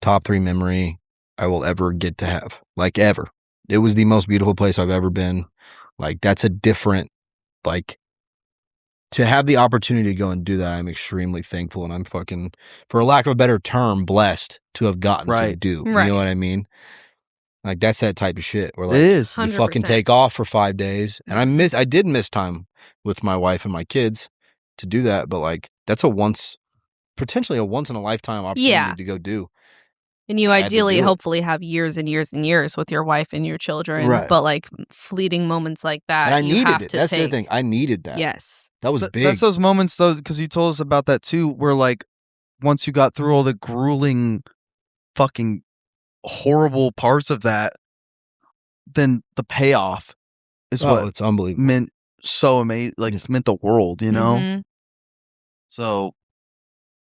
top 3 memory I will ever get to have. Like ever. It was the most beautiful place I've ever been. Like that's a different, like, to have the opportunity to go and do that, I'm extremely thankful, and I'm fucking, for lack of a better term, blessed to have gotten to do. Right. You know what I mean? Like that's that type of shit. Where like It is. you fucking 100%. take off for 5 days, and I did miss time with my wife and my kids to do that, but like that's potentially a once in a lifetime opportunity to go do. And you I had to ideally, do it. hopefully, have years and years and years with your wife and your children. Right. But like fleeting moments like that, And I you needed have it. to That's the take. other thing. I needed that. Yes. That was big. That's those moments, though, because you told us about that too, where like once you got through all the grueling, fucking horrible parts of that, then the payoff is what it's unbelievable. meant so amazing. Like it's meant the world, you know. Mhm. So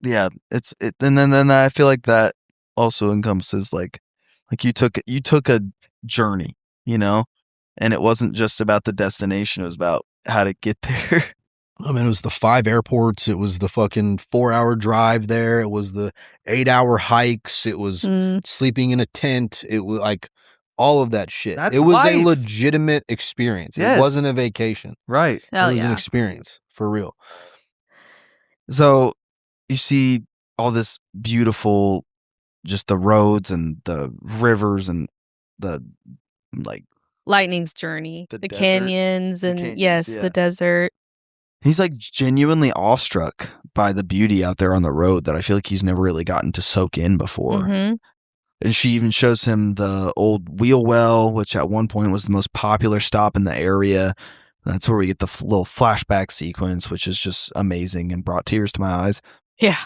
yeah, and then I feel like that also encompasses like you took a journey, you know, and it wasn't just about the destination; it was about how to get there. I mean, it was the 5 airports. It was the fucking 4-hour drive there. It was the 8-hour hikes. It was sleeping in a tent. It was like all of that shit. That's it was life. a legitimate experience. Yes. It wasn't a vacation. Right. Hell it was yeah. an experience for real. So you see all this beautiful, just the roads and the rivers and the like. Lightning's journey, The the desert. canyons, The and canyons, yes, yeah. the desert. He's like genuinely awestruck by the beauty out there on the road that I feel like he's never really gotten to soak in before. Mm-hmm. And she even shows him the old wheel well, which at one point was the most popular stop in the area. That's where we get the little flashback sequence, which is just amazing and brought tears to my eyes. Yeah.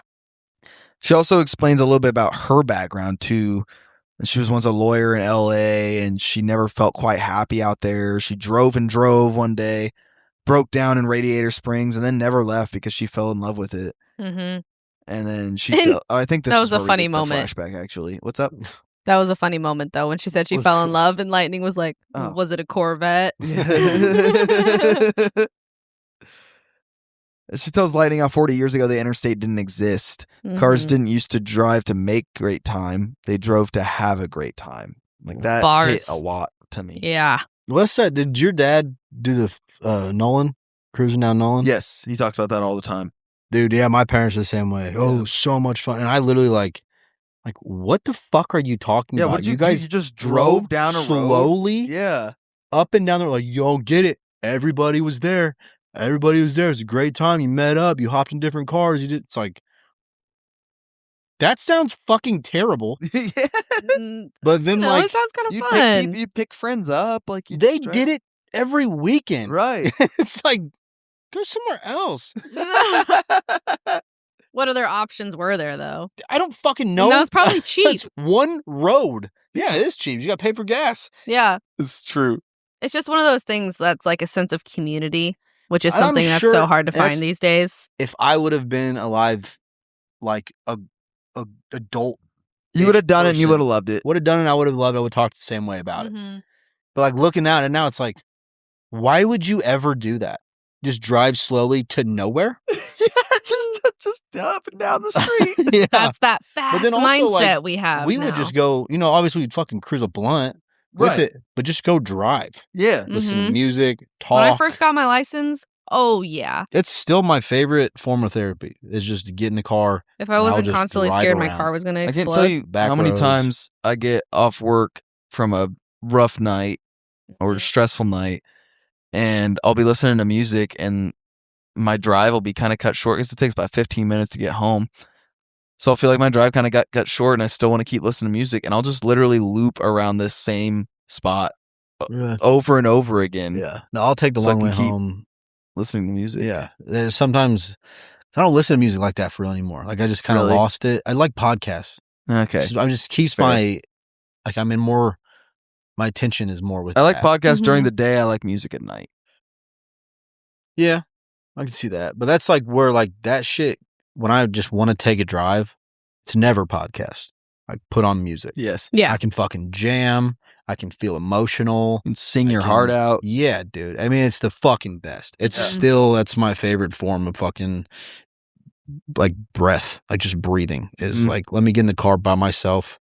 She also explains a little bit about her background too. She was once a lawyer in LA and she never felt quite happy out there. She drove one day, broke down in Radiator Springs, and then never left because she fell in love with it. Mm-hmm. And then I think this That was is a where we funny get the moment. flashback, actually. What's up? That was a funny moment, though, when she said she Was fell in cool. love, and Lightning was like, Oh. was it a Corvette? She tells Lightning how 40 years ago the interstate didn't exist. Cars Mhm. didn't used to drive to make great time. They drove to have a great time. Like that hit Bars. a lot to me. Yeah. What's that? Did your dad do the Nolan? Cruising down Nolan? Yes, he talks about that all the time. Dude, yeah, my parents are the same way. Oh, Yeah. so much fun. And I literally like, what the fuck are you talking Yeah, about? what did you do? guys You just drove down a road? slowly Yeah. up and down there like, you don't get it. Everybody was there. Everybody was there. It was a great time. You met up. You hopped in different cars. You did. It's like, that sounds fucking terrible. Mm, But then, no, like, it sounds kind of You fun. you pick friends up. Like you they just drive- did it every weekend. Right. It's like, go somewhere else. What other options were there, though? I don't fucking know. And that was probably cheap. It's one road. Yeah, it is cheap. You got to pay for gas. Yeah. It's true. It's just one of those things that's like a sense of community, which is I'm something that's sure so hard to that's- find these days. If I would have been alive, like a adult, You would have done it and you person. would have loved it. would have done it, I would have loved it. I would talk the same way about it. Mhm. But like looking at it now, it's like, why would you ever do that? Just drive slowly to nowhere? Yeah, just up and down the street. Yeah. That's that fast then also, mindset like, we have. We would now. just go, obviously we'd fucking cruise a blunt with Right. it, but just go drive. Yeah. Listen Mhm. to music, talk. When I first got my license, Oh, yeah. It's still my favorite form of therapy. Is just to get in the car. If I wasn't constantly scared my car was going to explode. I can't tell you how many times I get off work from a rough night or a stressful night, and I'll be listening to music, and my drive will be kind of cut short because it takes about 15 minutes to get home. So I feel like my drive kind of got cut short, and I still want to keep listening to music, and I'll just literally loop around this same spot over and over again. Yeah. No, I'll take the long way home. Listening to music. Yeah. There's sometimes I don't listen to music like that for real anymore. Like I just kind of lost it. I like podcasts. Okay. I just keeps my attention is more with I like podcasts during the day. I like music at night. Yeah. I can see that. But that's like where like that shit, when I just want to take a drive, it's never podcast. I put on music. Yes. Yeah. I can fucking jam. I can feel emotional and sing your heart out. Yeah, dude. I mean, it's the fucking best. It's still, that's my favorite form of fucking like breath, like just breathing is like, let me get in the car by myself.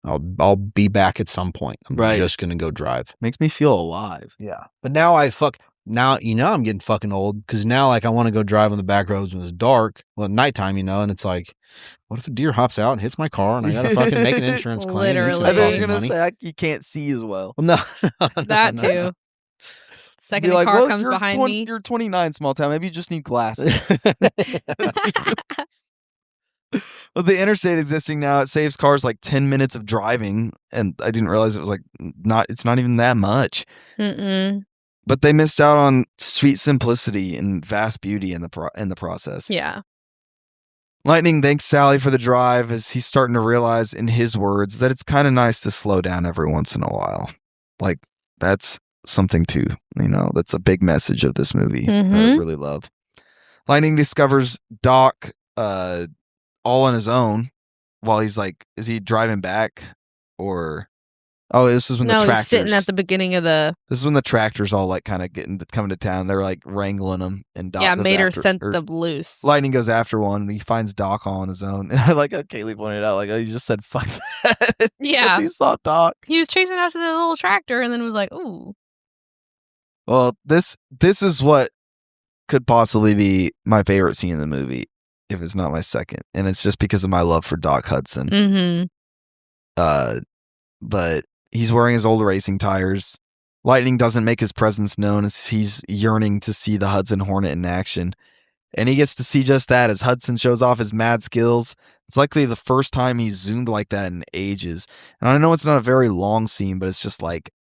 I'll be back at some point. I'm just going to go drive. Makes me feel alive. Yeah. But now now, I'm getting fucking old because now like I want to go drive on the back roads when it's dark. Well, at nighttime, and it's like, what if a deer hops out and hits my car and I got to fucking make an insurance claim? Literally. I thought you were going to say you can't see as well. No. That too. Second car comes behind me. You're 29, Smalltown. Maybe you just need glasses. Well, the interstate existing now, it saves cars like 10 minutes of driving. And I didn't realize it was like it's not even that much. But they missed out on sweet simplicity and vast beauty in the process. Yeah. Lightning thanks Sally for the drive as he's starting to realize, in his words, that it's kind of nice to slow down every once in a while. Like, that's something too. That's a big message of this movie that I really love. Lightning discovers Doc all on his own while he's like, is he driving back or... Oh, this is when the tractors... he's sitting at the beginning of the... This is when the tractors all like kind of coming to town. They're like wrangling them, and Doc Mater sent them loose. Lightning goes after one, and he finds Doc all on his own. And I like how Kaylee pointed out, like, oh, you just said fuck that. Yeah. He saw Doc. He was chasing after the little tractor, and then was like, ooh. Well, this is what could possibly be my favorite scene in the movie, if it's not my second, and it's just because of my love for Doc Hudson. But he's wearing his old racing tires. Lightning doesn't make his presence known as he's yearning to see the Hudson Hornet in action. And he gets to see just that as Hudson shows off his mad skills. It's likely the first time he's zoomed like that in ages. And I know it's not a very long scene, but it's just like,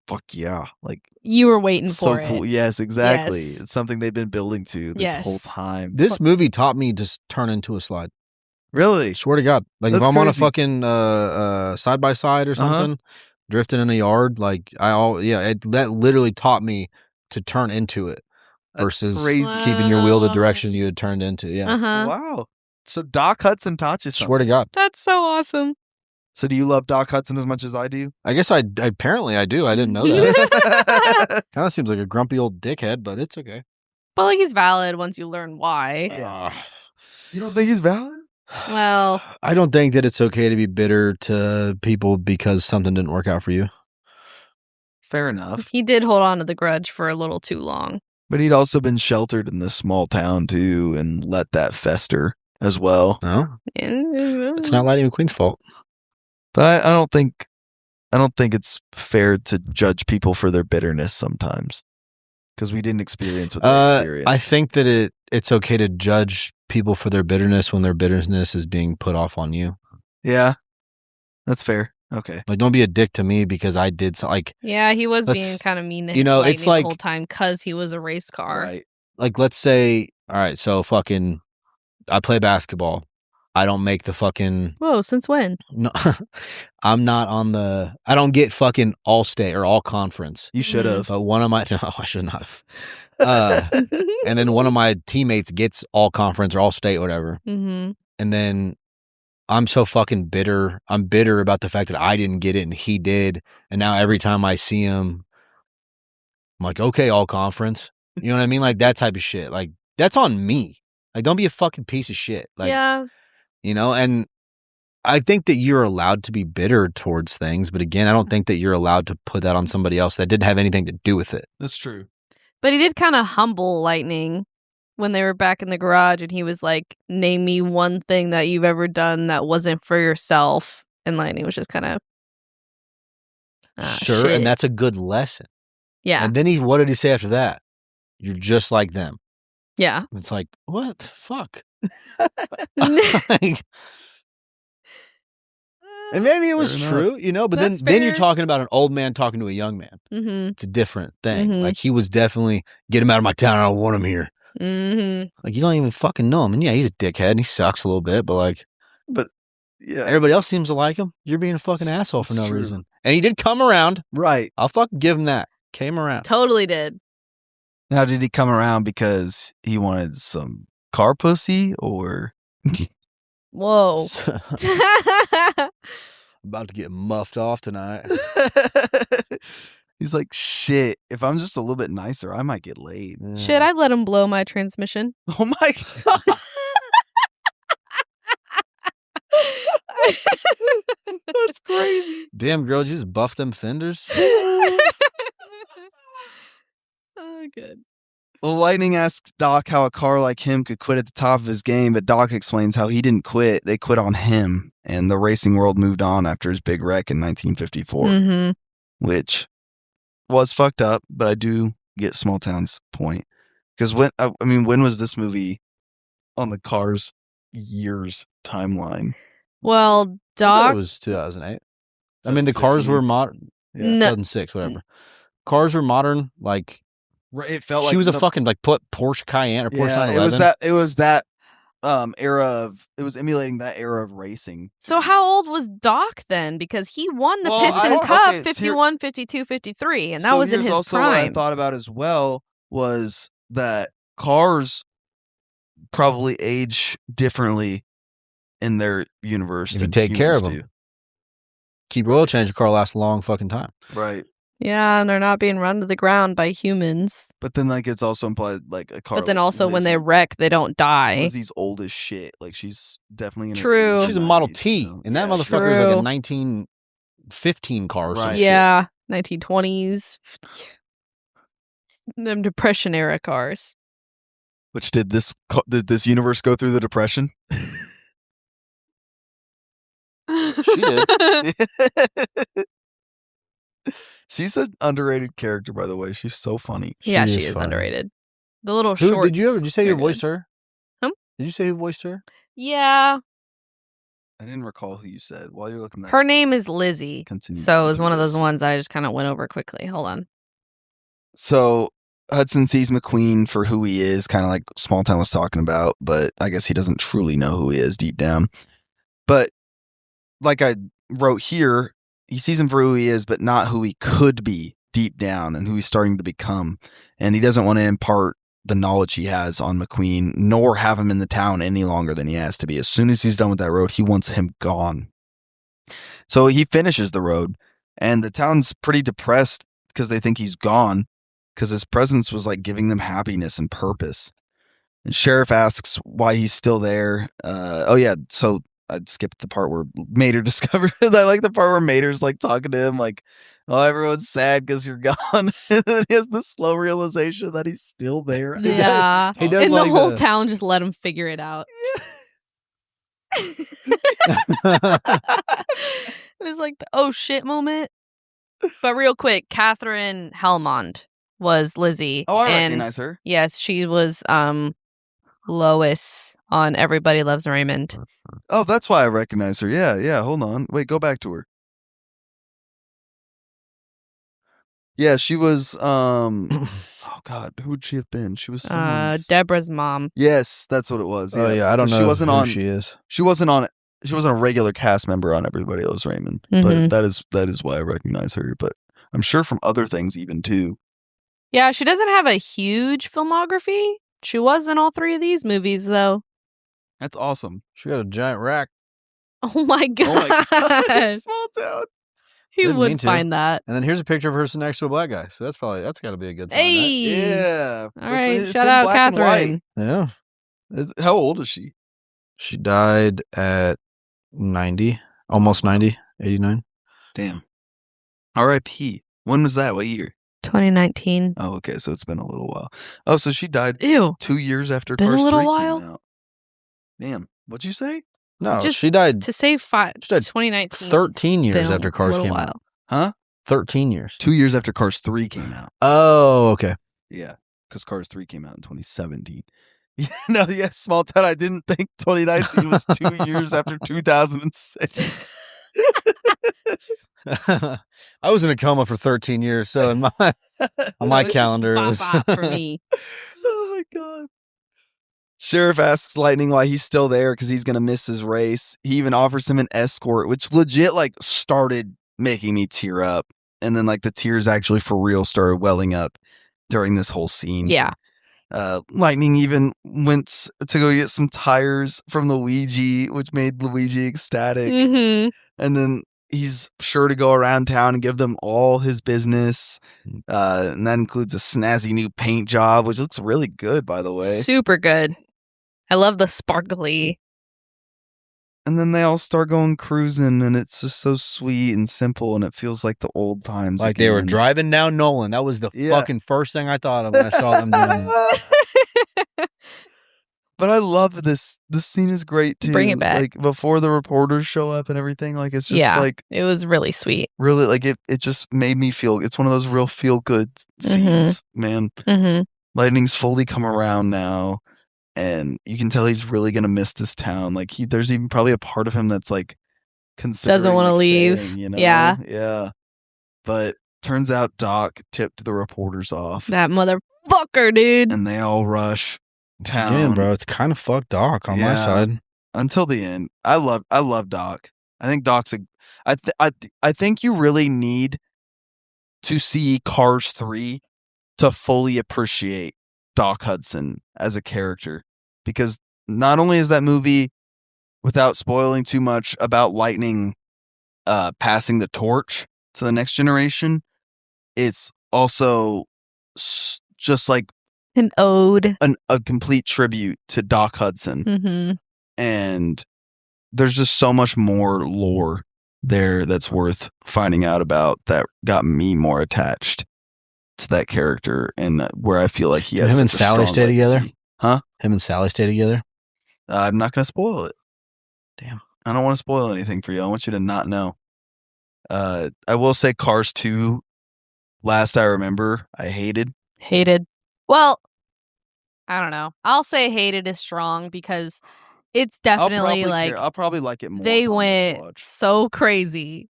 fuck yeah. Like, you were waiting for it. So cool. Yes, exactly. Yes. It's something they've been building to this whole time. This movie taught me to turn into a slide. Really? Swear to God. Like, if I'm on a fucking side by side or something, drifting in a yard, like that literally taught me to turn into it versus keeping your wheel the direction you had turned into. Yeah. Wow. So Doc Hudson taught you something. Swear to God. That's so awesome. So do you love Doc Hudson as much as I do? I guess apparently I do. I didn't know that. Kind of seems like a grumpy old dickhead, but it's okay. But like, he's valid once you learn why. You don't think he's valid? Well, I don't think that it's okay to be bitter to people because something didn't work out for you. Fair enough. He did hold on to the grudge for a little too long. But he'd also been sheltered in this small town too and let that fester as well. No. It's not Lightning McQueen's fault. But I don't think it's fair to judge people for their bitterness sometimes. Because we didn't experience what they experienced. I think that it's okay to judge people for their bitterness when their bitterness is being put off on you. Yeah, that's fair. Okay, like, don't be a dick to me because I did so. Like, yeah, he was being kind of mean to it's like the whole time because he was a race car. Right. Like, let's say, all right, so fucking, I play basketball. I don't make the fucking... Whoa, since when? No, I'm not on the... I don't get fucking all-state or all-conference. You should have. But one of my... No, I should not have. And then one of my teammates gets all-conference or all-state, whatever. Mm-hmm. And then I'm so fucking bitter. I'm bitter about the fact that I didn't get it and he did. And now every time I see him, I'm like, okay, all-conference. You know what I mean? Like, that type of shit. Like, that's on me. Like, don't be a fucking piece of shit. Like, yeah. You know, and I think that you're allowed to be bitter towards things, but again, I don't think that you're allowed to put that on somebody else that didn't have anything to do with it. That's true. But he did kind of humble Lightning when they were back in the garage, and he was like, name me one thing that you've ever done that wasn't for yourself. And Lightning was just kind of, sure, shit. and that's a good lesson. Yeah. And then what did he say after that? You're just like them. Yeah. It's like, what? Fuck. And maybe it was true, you know, but then you're talking about an old man talking to a young man. Mm-hmm. It's a different thing. Like, he was definitely, get him out of my town, I don't want him here. Mm-hmm. Like, you don't even fucking know him. And yeah, he's a dickhead and he sucks a little bit, but like, yeah, everybody else seems to like him. You're being a fucking asshole for no reason. And he did come around. Right. I'll fucking give him that. Came around. Totally did. Now, did he come around because he wanted some car pussy or? Whoa. About to get muffed off tonight. He's like, shit, if I'm just a little bit nicer, I might get laid. Yeah. Shit, I'd let him blow my transmission. Oh my God. That's crazy. Damn, girl, did you just buff them fenders? Oh, good. Well, Lightning asks Doc how a car like him could quit at the top of his game, but Doc explains how he didn't quit. They quit on him, and the racing world moved on after his big wreck in 1954, Mm-hmm. which was fucked up, but I do get Smalltown's point. Because when was this movie on the Cars years timeline? Well, I thought Doc... it was 2008. I mean, the cars were modern. Yeah. No. 2006, whatever. Cars were modern, like... It felt she was a fucking like Porsche Cayenne or Porsche 911. It was that era of, it was emulating that era of racing. So how old was Doc then? Because he won the Piston Cup 51, 52, 53, and that was in his also prime. What I thought about as well was that cars probably age differently in their universe. If you take care of them. Keep oil change, your car lasts a long fucking time. Right. Yeah, and they're not being run to the ground by humans. But then, like, it's also implied, like, a car. But then like also Lizzie, when they wreck, they don't die. Lizzie's old as shit. Like, she's definitely in her True. 80s, She's a Model 90s, T, so- and that yeah, motherfucker is True. like a 1915 car or some Right. shit. Yeah, 1920s. Them Depression era cars. Which did this universe go through the Depression? She did. She's an underrated character, by the way. She's so funny. Yeah, she is is funny. underrated. The little Who shorts. did you say you are voiced good. her? Huh? Did you say who voiced her? Yeah. I didn't recall who you said while you're looking at Her name is Lizzie. Continue So it was to one of this. those ones that I just kind of went over quickly. Hold on. So Hudson sees McQueen for who he is, kind of like Smalltown was talking about, but I guess he doesn't truly know who he is deep down. But like I wrote here, he sees him for who he is, but not who he could be deep down and who he's starting to become. And he doesn't want to impart the knowledge he has on McQueen, nor have him in the town any longer than he has to be. As soon as he's done with that road, he wants him gone. So he finishes the road, and the town's pretty depressed because they think he's gone, because his presence was like giving them happiness and purpose. And Sheriff asks why he's still there. So I skipped the part where Mater discovered it. I like the part where Mater's like talking to him like, oh, everyone's sad because you're gone. And then he has this slow realization that he's still there. Yeah. He does And like the whole the- town just let him figure it out. It was like the oh shit moment. But real quick, Catherine Helmond was Lizzie. Oh, I and recognize her. yes, she was Lois on Everybody Loves Raymond. Oh, that's why I recognize her. Yeah. Hold on. Wait, go back to her. Yeah, she was oh god, who would she have been? She was someone's... Deborah's mom. Yes, that's what it was. Oh yeah, I don't know She wasn't who on she is. She wasn't on it. She wasn't a regular cast member on Everybody Loves Raymond. But Mhm. that is why I recognize her, but I'm sure from other things even too. Yeah, she doesn't have a huge filmography. She was in all three of these movies, though. That's awesome. She got a giant rack. Oh my god. Oh my god. Small town. He Didn't mean would to. find that. And then here's a picture of her sitting next to a black guy. So that's got to be a good sign. Right? Hey. Yeah. All right. It's Shout in out black and white. Catherine. Yeah. How old is she? She died at 90, almost 90, 89. Damn. R.I.P. When was that? What year? 2019. Oh, okay. So it's been a little while. Oh, so she died Ew. 2 years after Been a Cars little 3 while? came out. Damn. What'd you say? No, Just she died To say She died 2019. 13 years been after a Cars little came while. out. Huh? 13 years. 2 years after Cars 3 came out. Oh, okay. Yeah. Because Cars 3 came out in 2017. Yeah, Smalltown. I didn't think 2019 was 2 years after 2006. I was in a coma for 13 years, so in my on my calendar it was for me. Oh my god. Sheriff asks Lightning why he's still there because he's gonna miss his race. He even offers him an escort, which legit like started making me tear up. And then like the tears actually for real started welling up during this whole scene. Yeah. Lightning even went to go get some tires from Luigi, which made Luigi ecstatic. Mm-hmm. And then he's sure to go around town and give them all his business. And that includes a snazzy new paint job, which looks really good, by the way. Super good. I love the sparkly. And then they all start going cruising, and it's just so sweet and simple, and it feels like the old times. like again. they were driving down Nolan. That was the fucking first thing I thought of when I saw them doing it. But I love this. This scene is great too. Bring it back. Like before the reporters show up and everything. Like it's just like it was really sweet. really like it just made me feel. It's one of those real feel good scenes, man. Mm-hmm. Lightning's fully come around now, and you can tell he's really gonna miss this town. Like there's even probably a part of him that's like considering Doesn't want to like, leave. staying, you know? Yeah. But turns out Doc tipped the reporters off, That motherfucker, dude. and they all rush town. Again, bro, it's kind of fucked Doc on my side. Until the end. I love Doc. I think Doc's I think you really need to see Cars 3 to fully appreciate Doc Hudson as a character, because not only is that movie, without spoiling too much, about Lightning passing the torch to the next generation, it's also just like An ode. a complete tribute to Doc Hudson. Mm-hmm. And there's just so much more lore there that's worth finding out about that got me more attached to that character, and where I feel like he has Him and such a Sally strong stay together? legacy. Huh? Him and Sally stay together? I'm not going to spoil it. Damn. I don't want to spoil anything for you. I want you to not know. I will say Cars 2, last I remember, I hated. Hated. Well, I don't know. I'll say hated is strong because it's definitely like I'll probably like it more. they upon this went watch. so crazy.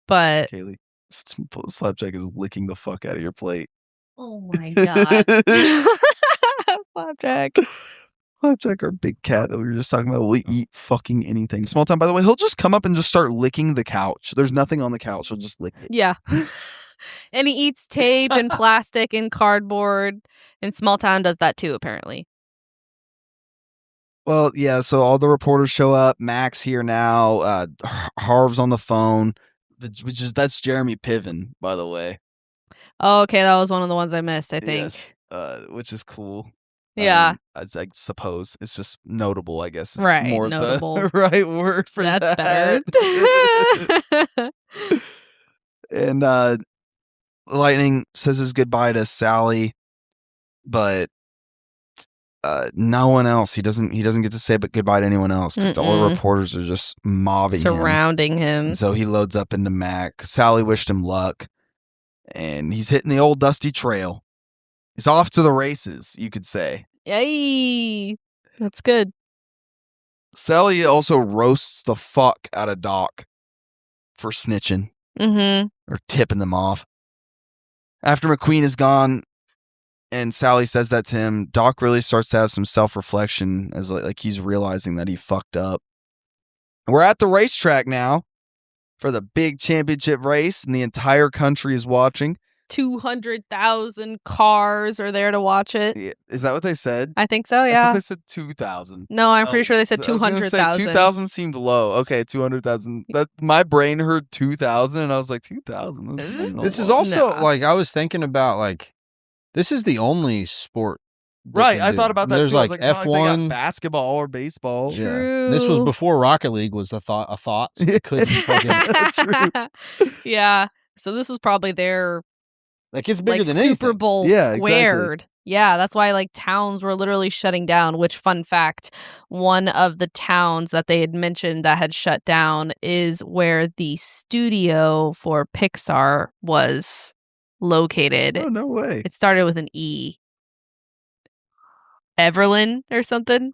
But Kaylee, Slapjack is licking the fuck out of your plate. oh my god. Flapjack. Flapjack, our big cat that we were just talking about, will eat fucking anything. Smalltown, by the way, he'll just come up and just start licking the couch. There's nothing on the couch. He'll just lick it. Yeah. And he eats tape and plastic and cardboard. And Smalltown does that too, apparently. Well, yeah, so all the reporters show up. Mac's here now. Harv's on the phone, that's Jeremy Piven, by the way. Oh, okay, that was one of the ones I missed, I think. Yes, which is cool. Yeah. I suppose it's just notable, I guess. It's Right, more notable. the right word for That's that. better. And Lightning says his goodbye to Sally, but no one else. He doesn't get to say but goodbye to anyone else because all the reporters are just mobbing surrounding him. And so he loads up into Mac. Sally wished him luck, and he's hitting the old dusty trail. He's off to the races, you could say. Yay! That's good. Sally also roasts the fuck out of Doc for snitching or tipping them off. After McQueen is gone, and Sally says that to him, Doc really starts to have some self-reflection as like he's realizing that he fucked up. We're at the racetrack now for the big championship race, and the entire country is watching. 200,000 cars are there to watch it. Yeah. Is that what they said? I think so, I yeah. thought they said 2,000. No, I'm pretty sure they said I was gonna say 200,000. 2,000 seemed low. Okay, 200,000. That my brain heard 2,000, and I was like, 2,000. This is also like I was thinking about like this is the only sport. Right, I thought about that There's too. like I was like, it's not like they got F1, basketball or baseball. True. This was before Rocket League was a thought. So it couldn't fucking... Yeah. So this was probably their Like it's bigger like than Super anything. Bowl Yeah, squared. exactly. Yeah, that's why like towns were literally shutting down, which fun fact, one of the towns that they had mentioned that had shut down is where the studio for Pixar was located. Oh, no way. It started with an E. Everlyn or something?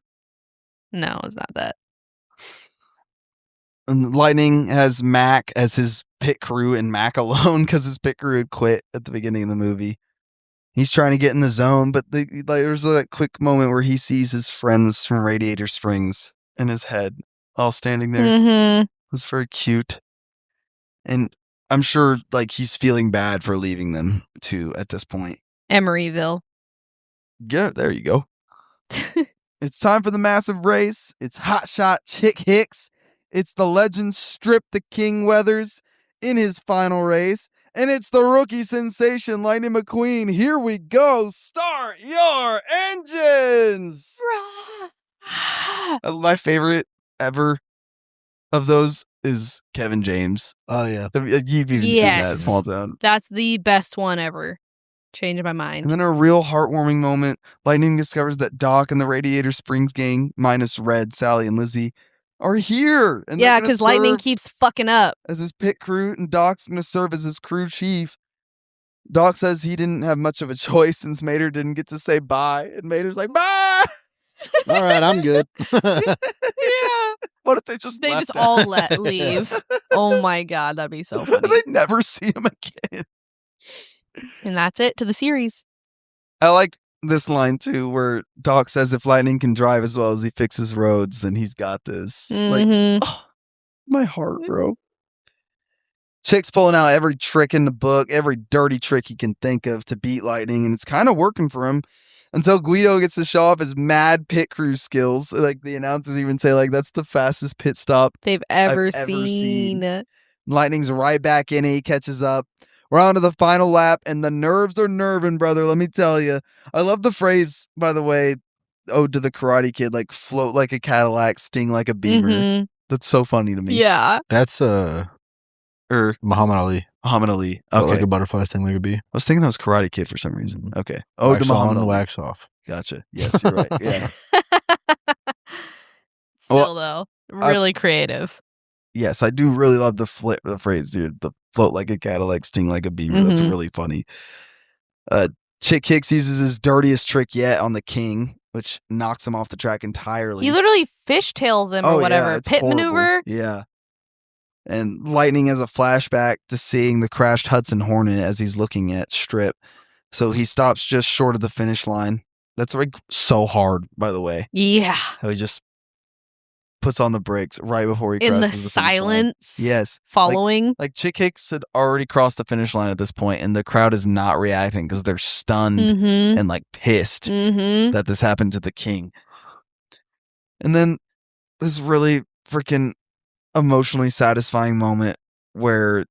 No, it's not that. And Lightning has Mac as his pit crew and Mac alone because his pit crew had quit at the beginning of the movie. He's trying to get in the zone, but there's a quick moment where he sees his friends from Radiator Springs in his head all standing there. Mm-hmm. It was very cute. And I'm sure like he's feeling bad for leaving them too at this point. Emeryville. Yeah, there you go. It's time for the massive race. It's Hot Shot Chick Hicks. It's the legend Strip the King Weathers in his final race. And it's the rookie sensation, Lightning McQueen. Here we go. Start your engines. My favorite ever of those is Kevin James. Oh, yeah. You've even seen that at Smalltown. That's the best one ever. Changed my mind. And then a real heartwarming moment. Lightning discovers that Doc and the Radiator Springs gang, minus Red, Sally, and Lizzie, are here. And yeah, because Lightning keeps fucking up. As his pit crew, and Doc's going to serve as his crew chief. Doc says he didn't have much of a choice since Mater didn't get to say bye. And Mater's like, bye! All right, I'm good. Yeah. What if they just all leave? Oh my God, that'd be so funny. They never see him again. And that's it to the series. I like this line too, where Doc says if Lightning can drive as well as he fixes roads, then he's got this. Mm-hmm. Like, oh, my heart, bro. Chick's pulling out every trick in the book, every dirty trick he can think of to beat Lightning, and it's kind of working for him until Guido gets to show off his mad pit crew skills. Like the announcers even say, like, that's the fastest pit stop they've ever seen. Lightning's right back in it. He catches up. We're on to the final lap, and the nerves are nerving, brother. Let me tell you. I love the phrase, by the way, ode to the Karate Kid, like float like a Cadillac, sting like a Beamer. Mm-hmm. That's so funny to me. Yeah. That's Muhammad Ali. Muhammad Ali. So Okay. like a butterfly sting like a bee. I was thinking that was Karate Kid for some reason. Mm-hmm. Okay. Ode Wax to Muhammad on, Ali. wax off. Gotcha. Yes, you're right. Yeah. Still, though, really creative. Yes, I do really love the phrase, dude. The float like a Cadillac, sting like a Beamer. That's really funny. Chick Hicks uses his dirtiest trick yet on the King, which knocks him off the track entirely. He literally fishtails him or whatever. Yeah, it's Pit horrible. maneuver. Yeah. And Lightning has a flashback to seeing the crashed Hudson Hornet as he's looking at Strip. So he stops just short of the finish line. That's like so hard, by the way. Yeah. How he just puts on the brakes right before he In the crosses the finish line. silence. Yes. Following. Like Chick Hicks had already crossed the finish line at this point, and the crowd is not reacting because they're stunned Mm-hmm. and like pissed Mm-hmm. that this happened to the King. And then this really freaking emotionally satisfying moment where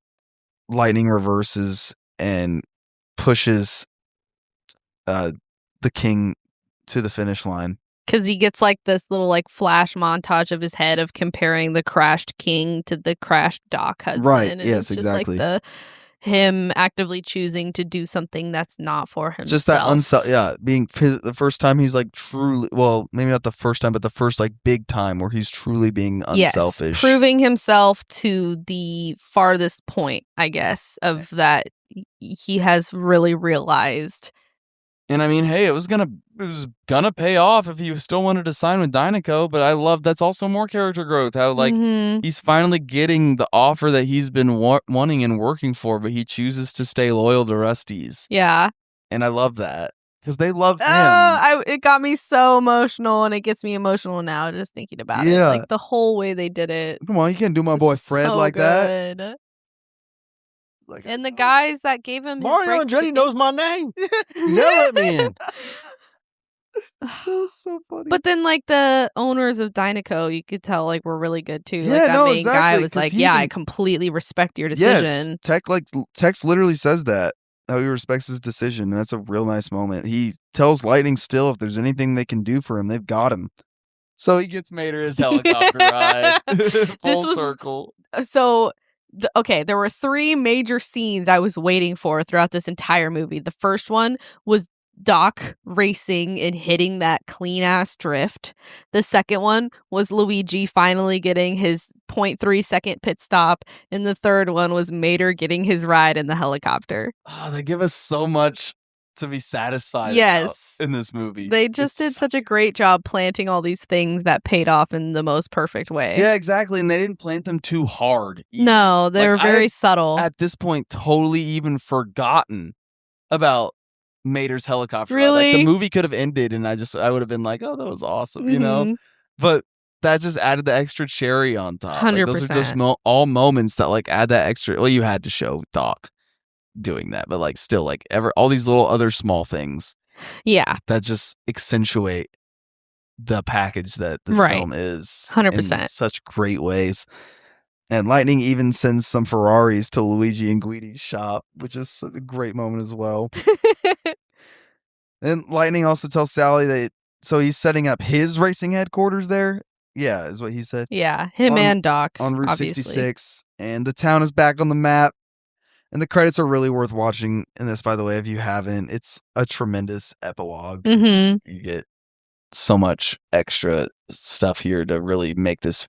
Lightning reverses and pushes the King to the finish line. Because he gets like this little like flash montage of his head of comparing the crashed King to the crashed Doc Hudson. Right, And yes, it's just exactly. Like him actively choosing to do something that's not for himself. Just that being the first time he's like truly, well, maybe not the first time, but the first like big time where he's truly being unselfish. Yes, proving himself to the farthest point, I guess, of that he has really realized. And I mean, hey, it was gonna pay off if he still wanted to sign with Dynaco, but I love that's also more character growth. How like Mhm. he's finally getting the offer that he's been wanting and working for, but he chooses to stay loyal to Rusty's. Yeah. And I love that because they loved him. It got me so emotional, and it gets me emotional now just thinking about it. Yeah. Like the whole way they did it. Come on, you can't do my boy Fred So like that. good. Like, And the guys that gave him his Mario break Andretti ticket- knows my name. Yell at me in. that was so funny. But then, like, the owners of Dynaco, you could tell, like, were really good, too. Yeah, Like, that no, main guy exactly, was 'cause like, he yeah, even- I completely respect your yes, decision. Tex literally says that. How he respects his decision. And that's a real nice moment. He tells Lightning still if there's anything they can do for him, they've got him. So he gets Mater his helicopter ride. Full was- circle. So, there were 3 major scenes I was waiting for throughout this entire movie. The first one was Doc racing and hitting that clean ass drift. The second one was Luigi finally getting his 0.3 second pit stop, and the third one was Mater getting his ride in the helicopter. Oh, they give us so much to be satisfied in this movie. They just did such a great job planting all these things that paid off in the most perfect way. Yeah, exactly. And they didn't plant them too hard either. No, they were very subtle. At this point, totally even forgotten about Mater's helicopter. Really? Like, the movie could have ended and I would have been like, oh, that was awesome, you know? But that just added the extra cherry on top. 100%. Like, those are just all moments that like add that extra. Well, you had to show Doc doing that, but like still like all these little other small things that just accentuate the package that this film is 100% in such great ways. And Lightning even sends some Ferraris to Luigi and Guidi's shop, which is a great moment as well. And Lightning also tells Sally that so he's setting up his racing headquarters there. Yeah, is what he said. Yeah, him and Doc on Route obviously. 66, and the town is back on the map. And the credits are really worth watching in this, by the way, if you haven't. It's a tremendous epilogue. You get so much extra stuff here to really make this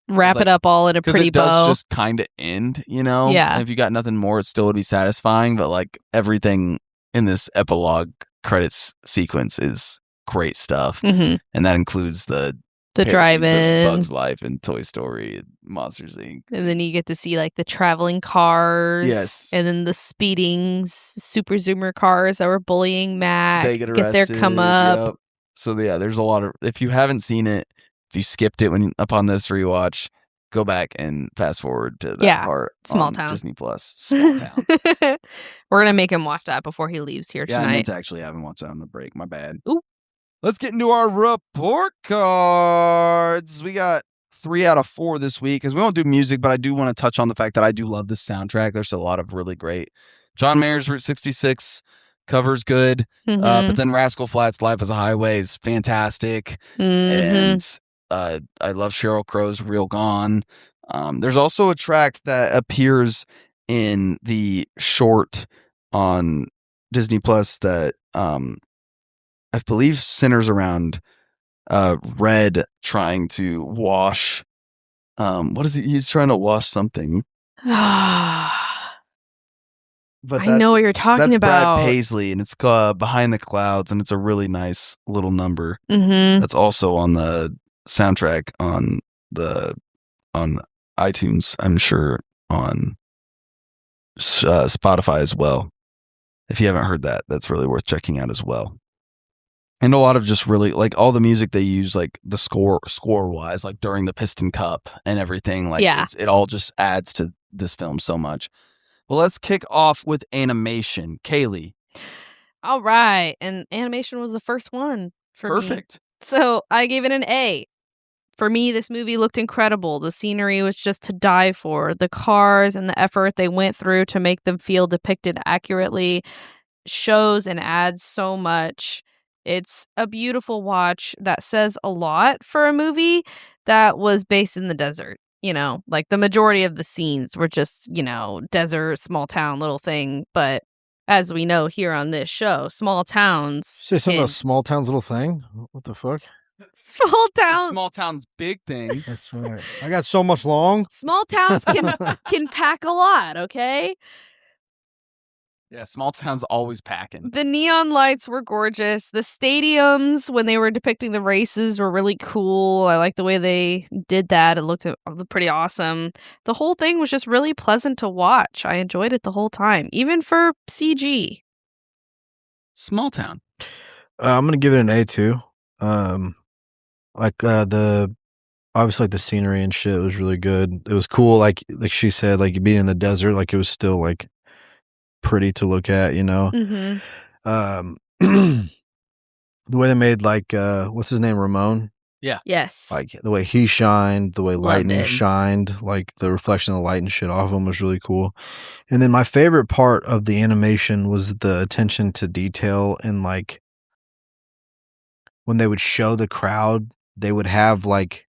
wrap it up all in a pretty bow. Because it does just kind of end, you know? Yeah. And if you got nothing more, it still would be satisfying. But like everything in this epilogue credits sequence is great stuff. And that includes the drive-in, Bugs Life, and Toy Story, and Monsters Inc. And then you get to see like the traveling cars, yes, and then the speeding super zoomer cars that were bullying Mac. They get arrested, their come up. Yep. So yeah, there's a lot of. If you haven't seen it, if you skipped it upon this rewatch, go back and fast forward to that part. Smalltown, Disney Plus, Smalltown. We're gonna make him watch that before he leaves here tonight. Yeah, I meant to actually have him watch that on the break. My bad. Ooh. Let's get into our report cards. We got 3 out of 4 this week because we don't do music, but I do want to touch on the fact that I do love this soundtrack. There's a lot of really great. John Mayer's Route 66 cover's good, but then Rascal Flatts' Life as a Highway is fantastic. And I love Sheryl Crow's Real Gone. There's also a track that appears in the short on Disney Plus that I believe centers around Red trying to wash. What is he? He's trying to wash something. But I know what you're talking about. Brad Paisley, and it's Behind the Clouds, and it's a really nice little number. That's also on the soundtrack on iTunes. I'm sure on Spotify as well. If you haven't heard that, that's really worth checking out as well. And a lot of just really like all the music they use, like the score wise, like during the Piston Cup and everything. Like it all just adds to this film so much. Well, let's kick off with animation. Kaylee. All right. And animation was the first one for me. Perfect. So I gave it an A. For me, this movie looked incredible. The scenery was just to die for. The cars and the effort they went through to make them feel depicted accurately shows and adds so much. It's a beautiful watch that says a lot for a movie that was based in the desert. You know, like the majority of the scenes were just, you know, desert, small town, little thing. But as we know here on this show, small towns. Say something about small town's little thing? What the fuck? Small town's big thing. That's right. I got so much long. Small towns can pack a lot, okay? Yeah, small town's always packing. The neon lights were gorgeous. The stadiums, when they were depicting the races, were really cool. I like the way they did that. It looked pretty awesome. The whole thing was just really pleasant to watch. I enjoyed it the whole time, even for CG. Small town. I'm going to give it an A too. Obviously like the scenery and shit was really good. It was cool. Like she said, like being in the desert, like it was still like pretty to look at, you know. The way they made like what's his name, Ramon? Yeah. Yes. Like the way he shined, the way lightning shined, like the reflection of the light and shit off him was really cool. And then my favorite part of the animation was the attention to detail, and like when they would show the crowd, they would have like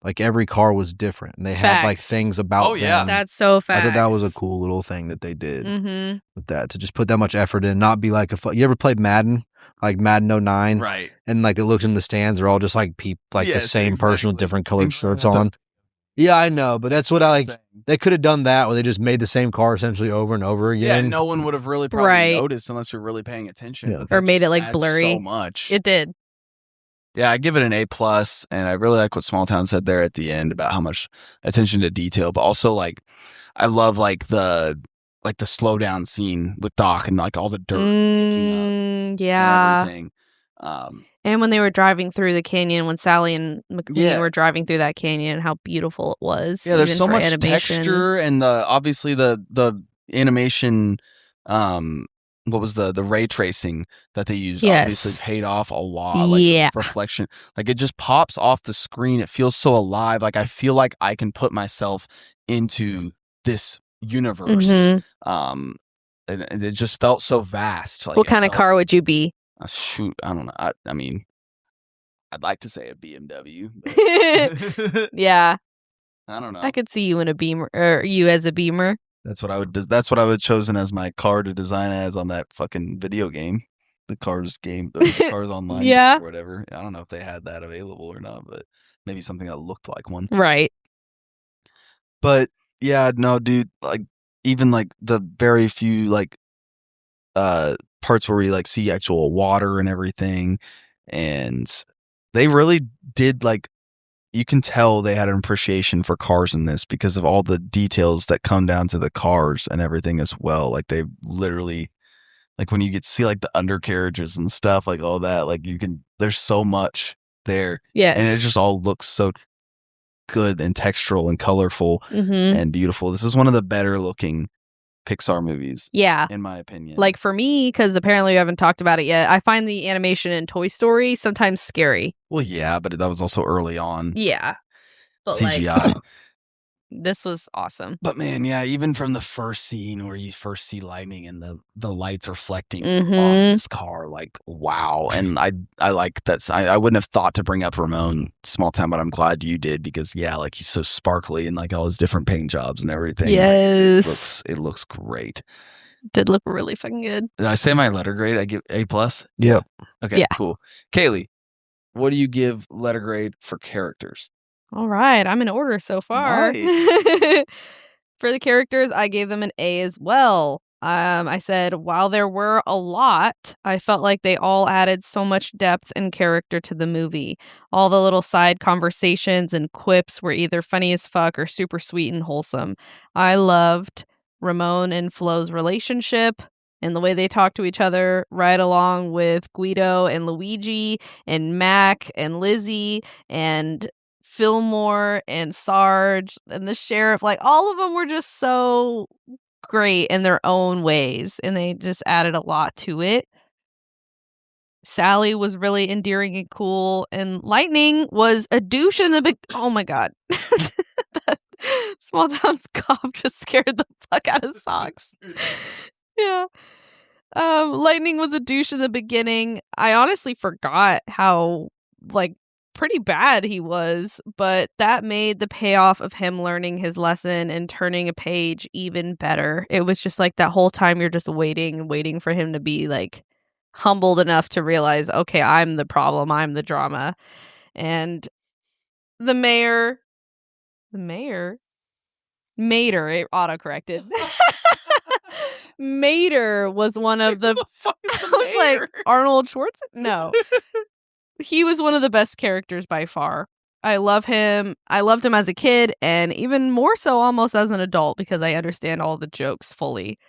Like every car was different, and they had like things about them. That's so facts. I thought that was a cool little thing that they did with that, to just put that much effort in, not be like you ever played Madden? Like Madden 09? Right. And like it looks in the stands, they're all just like the same person with different colored shirts on. Yeah, I know, but that's what I like. They could have done that where they just made the same car essentially over and over again. Yeah, no one would have really probably noticed unless you're really paying attention. Yeah. Or made it like blurry. So much. It did. Yeah, I give it an A+, and I really like what Smalltown said there at the end about how much attention to detail, but also like I love like the slow down scene with Doc and like all the dirt and everything. And when they were driving through the canyon, when Sally and McQueen were driving through that canyon, how beautiful it was. Yeah, there's so much texture, and obviously the animation, what was the ray tracing that they used obviously paid off a lot. Like reflection, like it just pops off the screen. It feels so alive. Like I feel like I can put myself into this universe. And it just felt so vast. Like, what kind of car would you be? Shoot, I don't know. I mean, I'd like to say a BMW. Yeah, I don't know. I could see you in a Beamer, or you as a Beamer. That's what I would. That's what I would have chosen as my car to design as on that fucking video game, the Cars game, the Cars Online, game or whatever. I don't know if they had that available or not, but maybe something that looked like one. Right. But yeah, no, dude. Like even like the very few like parts where we like see actual water and everything, and they really did like. You can tell they had an appreciation for cars in this because of all the details that come down to the cars and everything as well. Like they literally, like when you get to see like the undercarriages and stuff, like all that, like there's so much there. Yeah. And it just all looks so good and textural and colorful and beautiful. This is one of the better looking Pixar movies. Yeah. In my opinion. Like for me, because apparently we haven't talked about it yet, I find the animation in Toy Story sometimes scary. Well, yeah, but that was also early on. Yeah. But CGI. This was awesome. But man, yeah, even from the first scene where you first see lightning and the lights reflecting off this car, like, wow. And I like that. I wouldn't have thought to bring up Ramon Smalltown, but I'm glad you did because, yeah, like he's so sparkly and like all his different paint jobs and everything. Yes. Like, it looks great. Did look really fucking good. Did I say my letter grade? I give A+? Yep. Okay, cool. Kaylee, what do you give letter grade for characters? All right, I'm in order so far. Nice. For the characters, I gave them an A as well. I said, while there were a lot, I felt like they all added so much depth and character to the movie. All the little side conversations and quips were either funny as fuck or super sweet and wholesome. I loved Ramon and Flo's relationship and the way they talk to each other, right along with Guido and Luigi and Mac and Lizzie and Fillmore and Sarge and the sheriff. Like all of them were just so great in their own ways, and they just added a lot to it. Sally was really endearing and cool, and Lightning was a douche in the oh my god. Smalltown's cough just scared the fuck out of Socks. Yeah. Lightning was a douche in the beginning. I honestly forgot how like pretty bad he was, but that made the payoff of him learning his lesson and turning a page even better. It was just like that whole time you're just waiting for him to be like humbled enough to realize, okay, I'm the problem, I'm the drama. And the mayor, Mater, it autocorrected. Mater was one of the I was like, Arnold Schwarzenegger? No. He was one of the best characters by far. I love him. I loved him as a kid, and even more so almost as an adult because I understand all the jokes fully.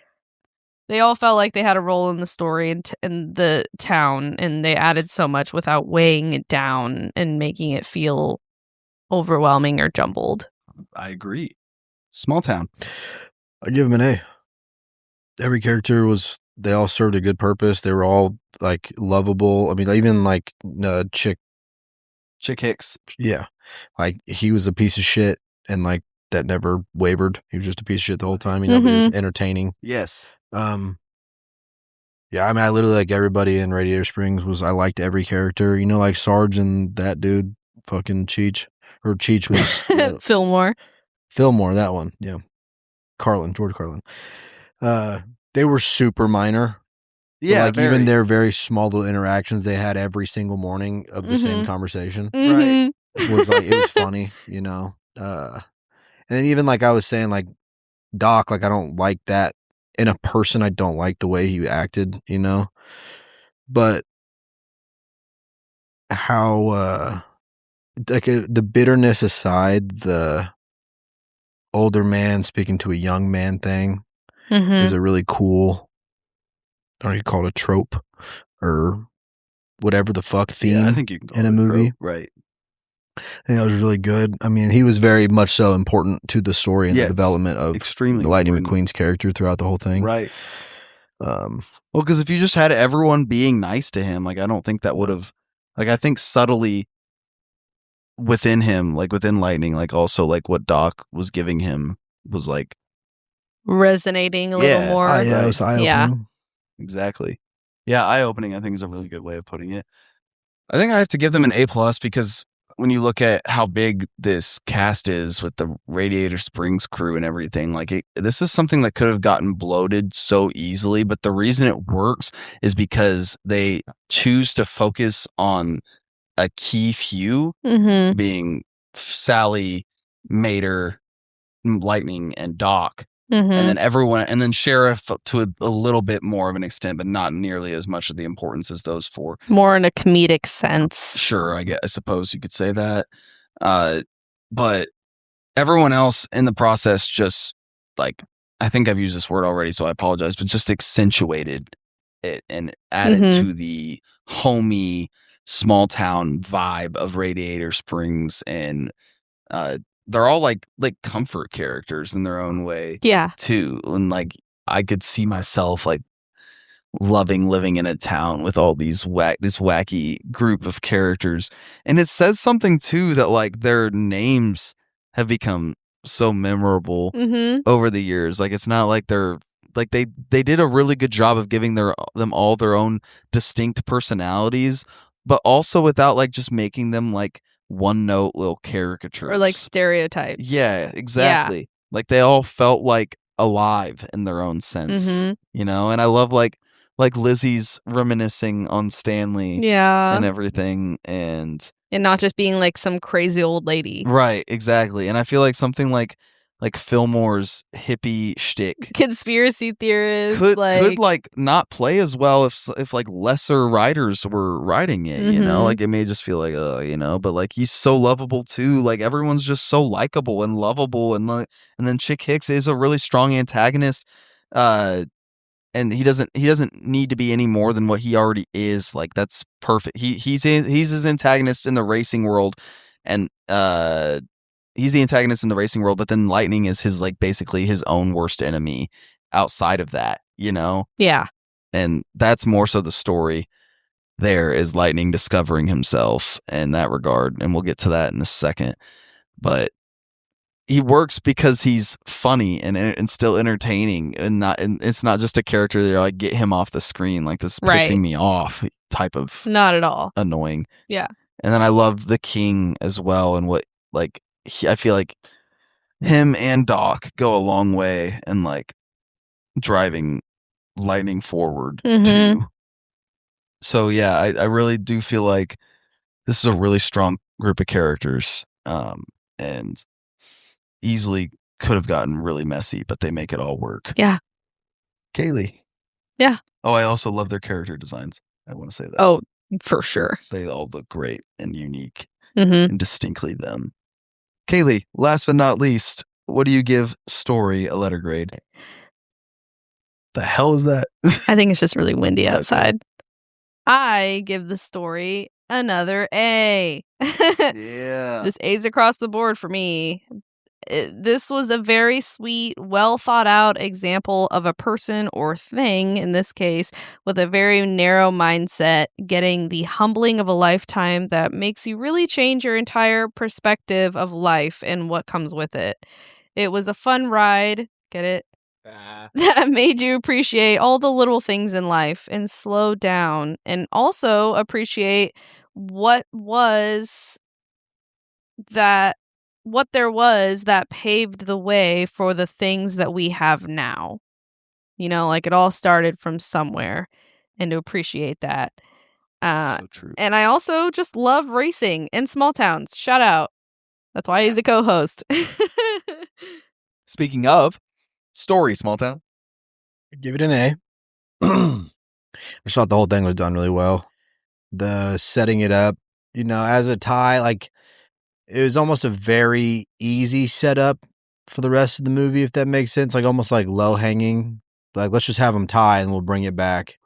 They all felt like they had a role in the story and in the town, and they added so much without weighing it down and making it feel overwhelming or jumbled. I agree. Smalltown. I give him an A. Every character they all served a good purpose. They were all like lovable. I mean, even like Chick Hicks. Yeah. Like he was a piece of shit and like that never wavered. He was just a piece of shit the whole time. You know, but he was entertaining. Yes. Yeah, I mean, I literally like everybody in Radiator Springs I liked every character. You know, like Sarge and that dude, fucking Cheech. or Cheech was Fillmore. Fillmore, that one, yeah. George Carlin. They were super minor. Yeah, like even their very small little interactions they had every single morning of the same conversation, right? Was like it was funny, you know. And then even like I was saying, like Doc, like I don't like that in a person. I don't like the way he acted, you know. But how like the bitterness aside, the older man speaking to a young man thing is a really cool, I don't know, you call it a trope or whatever the fuck theme I think you can call in it a movie. trope, right? I think that was really good. I mean, he was very much so important to the story and the development of extremely Lightning McQueen's character throughout the whole thing. Right. Well, because if you just had everyone being nice to him, like I don't think that would have, like I think subtly within him, like within Lightning, like also like what Doc was giving him was like resonating a little more. Yeah, it was eye-opening. Yeah. Exactly. Yeah, eye-opening I think is a really good way of putting it. I think I have to give them an A+ because when you look at how big this cast is with the Radiator Springs crew and everything, like this is something that could have gotten bloated so easily, but the reason it works is because they choose to focus on a key few, being Sally, Mater, Lightning, and Doc. And then everyone, and then Sheriff to a little bit more of an extent, but not nearly as much of the importance as those four. More in a comedic sense. Sure, I suppose you could say that. But everyone else in the process just, like, I think I've used this word already, so I apologize, but just accentuated it and added to the homey, small town vibe of Radiator Springs, and they're all like comfort characters in their own way. Yeah. Too. And like I could see myself like loving living in a town with all these this wacky group of characters. And it says something too that like their names have become so memorable over the years. Like it's not like they're like they did a really good job of giving them all their own distinct personalities, but also without like just making them like one note little caricatures or like stereotypes. Yeah, exactly. Yeah. Like they all felt like alive in their own sense, you know. And I love like Lizzie's reminiscing on Stanley, and everything, and not just being like some crazy old lady. Right, exactly. And I feel like something like Fillmore's hippie shtick, conspiracy theorist, could like not play as well if like lesser writers were writing it, you know. Like it may just feel like you know, but like he's so lovable too. Like everyone's just so likable and lovable, and then Chick Hicks is a really strong antagonist, and he doesn't need to be any more than what he already is. Like that's perfect. He's his antagonist in the racing world, and he's the antagonist in the racing world, but then Lightning is his like basically his own worst enemy outside of that, you know? Yeah. And that's more so the story there is Lightning discovering himself in that regard. And we'll get to that in a second. But he works because he's funny and still entertaining, and it's not just a character that like get him off the screen like this pissing me off type of not at all annoying. Yeah. And then I love the King as well, and what like I feel like him and Doc go a long way in like driving Lightning forward too. So yeah, I really do feel like this is a really strong group of characters, and easily could have gotten really messy, but they make it all work. Yeah. Kaylee. Yeah. Oh, I also love their character designs. I want to say that. Oh, for sure. They all look great and unique and distinctly them. Kaylee, last but not least, what do you give story a letter grade? The hell is that? I think it's just really windy outside. I give the story another A. Yeah. Just A's across the board for me. This was a very sweet, well thought out example of a person or thing, in this case, with a very narrow mindset, getting the humbling of a lifetime that makes you really change your entire perspective of life and what comes with it. It was a fun ride, get it? That made you appreciate all the little things in life and slow down, and also appreciate what was that what there was that paved the way for the things that we have now. You know, like it all started from somewhere, and to appreciate that. So true. And I also just love racing in small towns. Shout out. That's why he's a co-host. Speaking of story, Smalltown. Give it an A. I just thought the whole thing was done really well. The setting it up, as a tie, like it was almost a very easy setup for the rest of the movie, if that makes sense. Like almost like low hanging. Like let's just have them tie and we'll bring it back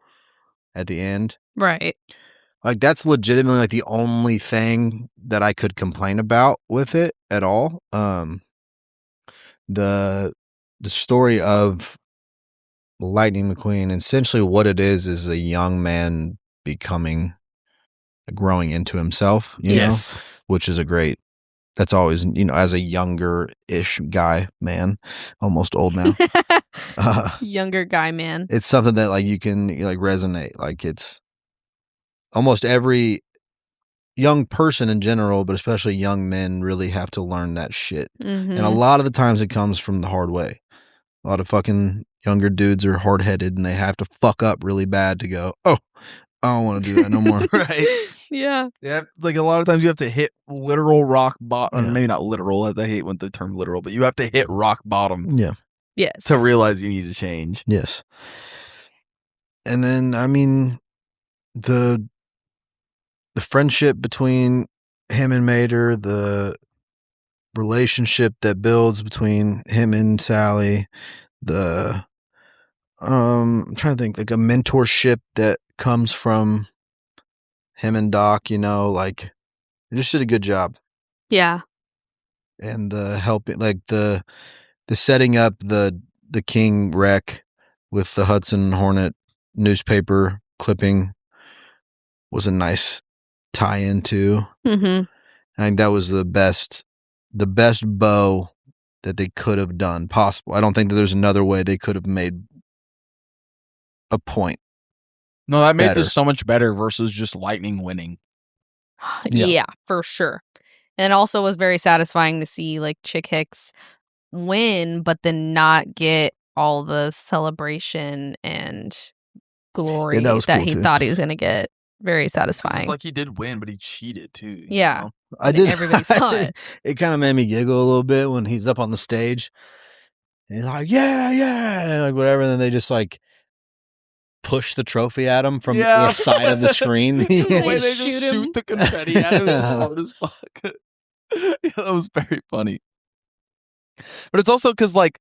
at the end. Right. Like that's legitimately like the only thing that I could complain about with it at all. The story of Lightning McQueen, essentially what it is a young man growing into himself, Yes. which is that's always, as a younger-ish guy, man, almost old now. Younger guy, man. It's something that like you can like resonate. Like it's almost every young person in general, but especially young men really have to learn that shit. Mm-hmm. And a lot of the times it comes from the hard way. A lot of fucking younger dudes are hard-headed and they have to fuck up really bad to go, oh, I don't want to do that no more. Right. Yeah. Yeah. Like a lot of times you have to hit literal rock bottom. Yeah. Maybe not literal. I hate when the term literal, but you have to hit rock bottom. Yeah. Yes. To realize you need to change. Yes. And then, I mean, the friendship between him and Mater, the relationship that builds between him and Sally, I'm trying to think, like a mentorship that comes from him and Doc, like they just did a good job. Yeah. And the helping, like the setting up the King wreck with the Hudson Hornet newspaper clipping was a nice tie-in too. Mm-hmm. I think that was the best bow that they could have done possible. I don't think that there's another way they could have made a point. No, that made Better. this so much better versus just Lightning winning. Yeah, for sure. And it also was very satisfying to see like Chick Hicks win, but then not get all the celebration and glory that was that cool he too. thought he was going to get. Very satisfying. It's like he did win, but he cheated too. Yeah. Know? I did. Everybody saw it. It kind of made me giggle a little bit when he's up on the stage. And he's like, yeah, like whatever. And then they just like push the trophy at him from the side of the screen. The way they shoot just him. shoot the confetti at him is hard as fuck. Yeah, that was very funny. But it's also because like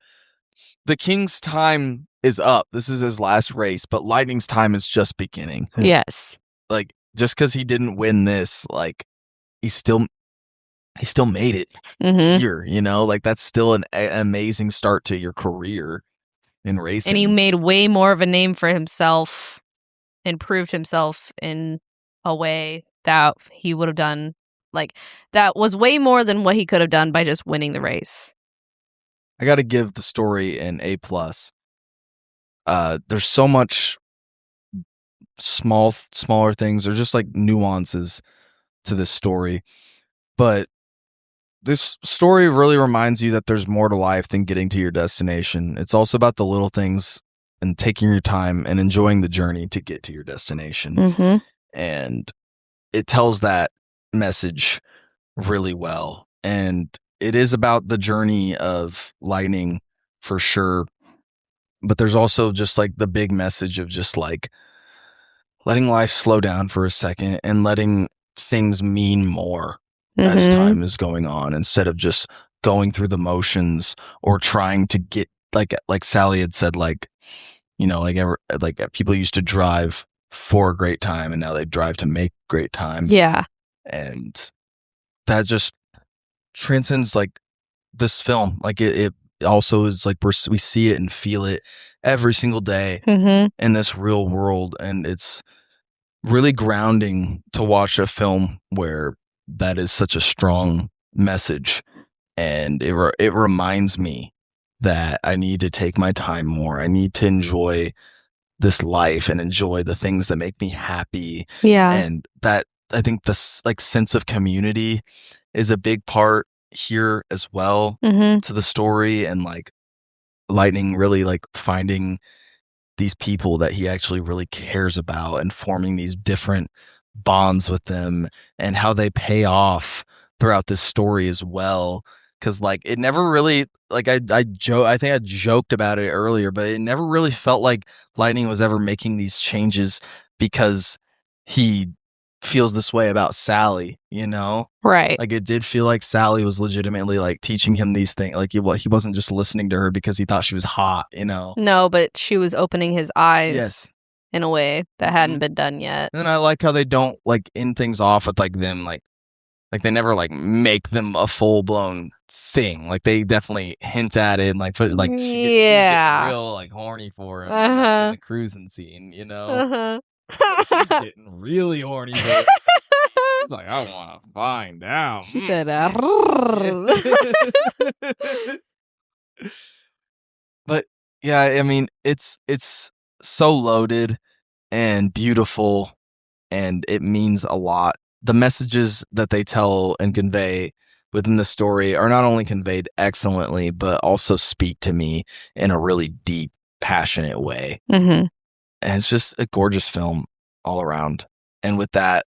the King's time is up. This is his last race, but Lightning's time is just beginning. Yes. Like just because he didn't win this, like he still made it here, like that's still an amazing start to your career in racing. And he made way more of a name for himself and proved himself in a way that he would have done. Like that was way more than what he could have done by just winning the race. I got to give the story an A+. There's so much smaller things or just like nuances to this story, but this story really reminds you that there's more to life than getting to your destination. It's also about the little things and taking your time and enjoying the journey to get to your destination. And it tells that message really well. And it is about the journey of Lightning for sure, but there's also just like the big message of just like letting life slow down for a second and letting things mean more as time is going on, instead of just going through the motions or trying to get like Sally had said, like, people used to drive for a great time and now they drive to make great time. Yeah. And that just transcends like this film. Like it also is like we see it and feel it every single day in this real world. And it's really grounding to watch a film where that is such a strong message. And it reminds me that I need to take my time more. I need to enjoy this life and enjoy the things that make me happy. Yeah. And that I think this like sense of community is a big part here as well to the story, and like Lightning really like finding these people that he actually really cares about and forming these different bonds with them, and how they pay off throughout this story as well. Because like it never really, like I think I joked about it earlier, but it never really felt like Lightning was ever making these changes because he feels this way about Sally, you know? Right. Like it did feel like Sally was legitimately like teaching him these things. Like he wasn't just listening to her because he thought she was hot, you know? No, but she was opening his eyes. Yes. In a way that hadn't been done yet. And I like how they don't like end things off with like them like they never like make them a full blown thing. Like they definitely hint at it and like put like she's getting real like horny for him like, in the cruising scene, you know? She's getting really horny for him. She's like, I want to find out. She said, But yeah, I mean, it's so loaded and beautiful, and it means a lot. The messages that they tell and convey within the story are not only conveyed excellently, but also speak to me in a really deep, passionate way. And it's just a gorgeous film all around. And with that,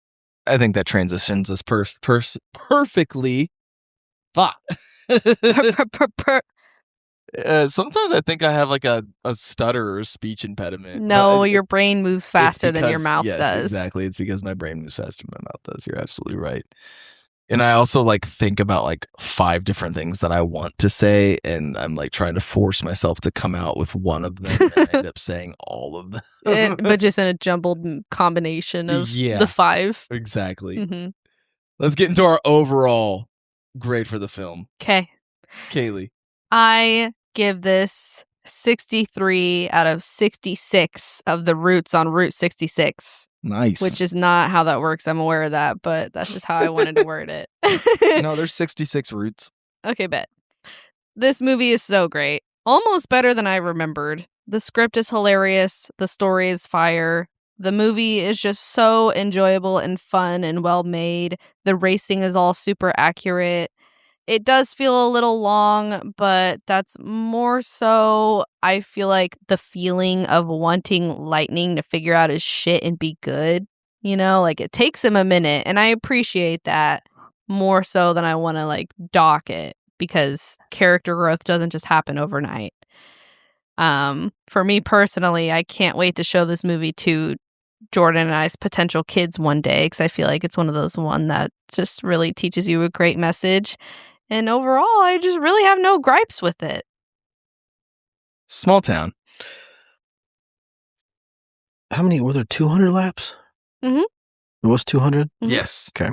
I think that transitions us perfectly. Sometimes I think I have like a stutter or speech impediment. No, your brain moves faster than your mouth does. Yes, exactly. It's because my brain moves faster than my mouth does. You're absolutely right. And I also like think about like 5 different things that I want to say, and I'm like trying to force myself to come out with one of them, and I end up saying all of them. But just in a jumbled combination of the 5. Exactly. Let's get into our overall grade for the film. Okay. Kaylee. I give this 63 out of 66 of the roots on Route 66. Nice. Which is not how that works. I'm aware of that, but that's just how I wanted to word it. No, there's 66 routes. Okay, bet. This movie is so great. Almost better than I remembered. The script is hilarious. The story is fire. The movie is just so enjoyable and fun and well made. The racing is all super accurate. It does feel a little long, but that's more so, I feel like, the feeling of wanting Lightning to figure out his shit and be good. You know, like it takes him a minute, and I appreciate that more so than I want to like dock it, because character growth doesn't just happen overnight. For me personally, I can't wait to show this movie to Jordan and I's potential kids one day, because I feel like it's one of those that just really teaches you a great message. And overall, I just really have no gripes with it. Smalltown. How many were there? 200 laps? It was 200? Yes. Okay.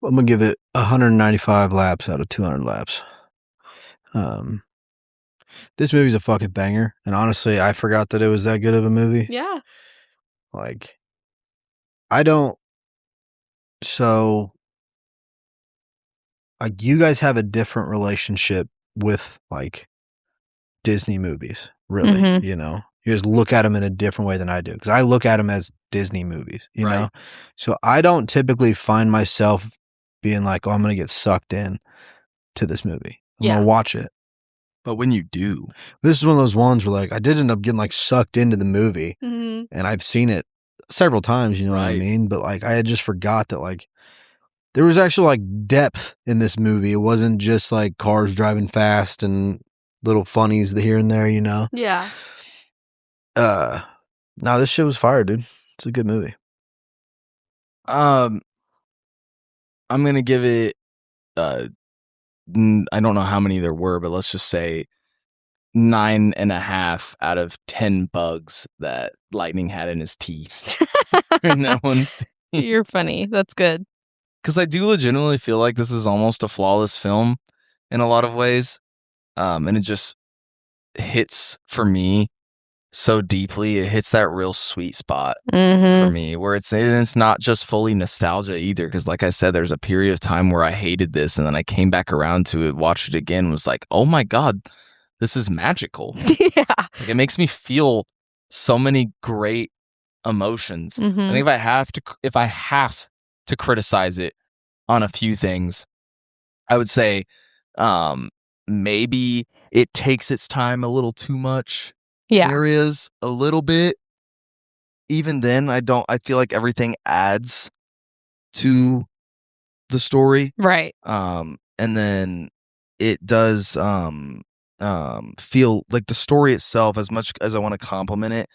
I'm going to give it 195 laps out of 200 laps. This movie's a fucking banger. And honestly, I forgot that it was that good of a movie. Yeah. Like, I don't. So, like, you guys have a different relationship with like Disney movies, really. You know, you guys look at them in a different way than I do, because I look at them as Disney movies, you know. So I don't typically find myself being like, oh, I'm gonna get sucked in to this movie. I'm gonna watch it. But when you do, this is one of those ones where like I did end up getting like sucked into the movie, and I've seen it several times, you know what I mean? But like I had just forgot that like there was actual like depth in this movie. It wasn't just like cars driving fast and little funnies here and there, you know? Yeah. No, this shit was fire, dude. It's a good movie. I'm gonna give it I don't know how many there were, but let's just say 9.5 out of 10 bugs that Lightning had in his teeth. In that one scene. You're funny. That's good. Because I do legitimately feel like this is almost a flawless film in a lot of ways. And it just hits for me so deeply. It hits that real sweet spot for me, where it's not just fully nostalgia either. Because like I said, there's a period of time where I hated this, and then I came back around to it, watched it again, and was like, oh my God, this is magical. Yeah. Like, it makes me feel so many great emotions. Mhm. I think if I have to criticize it on a few things, I would say maybe it takes its time a little too much. Yeah. Areas a little bit. Even then, I feel like everything adds to the story. Right. And then it does feel like the story itself, as much as I want to compliment it,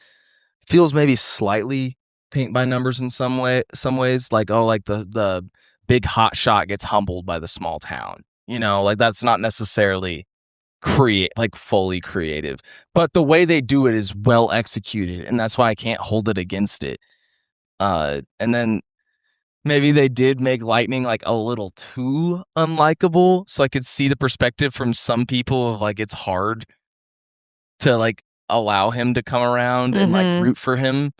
feels maybe slightly paint by numbers in some ways, like the big hot shot gets humbled by the small town. Like that's not necessarily fully creative, but the way they do it is well executed, and that's why I can't hold it against it. And then maybe they did make Lightning like a little too unlikable, so I could see the perspective from some people of like it's hard to like allow him to come around and like root for him,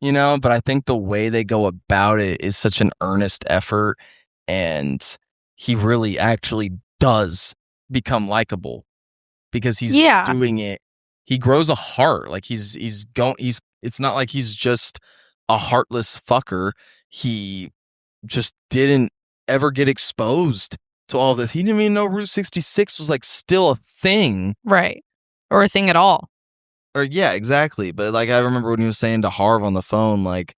but I think the way they go about it is such an earnest effort, and he really actually does become likable because he's doing it. He grows a heart. Like it's not like he's just a heartless fucker. He just didn't ever get exposed to all this. He didn't even know Route 66 was like still a thing. Right. Or a thing at all. Or yeah, exactly. But like I remember when he was saying to Harv on the phone, like,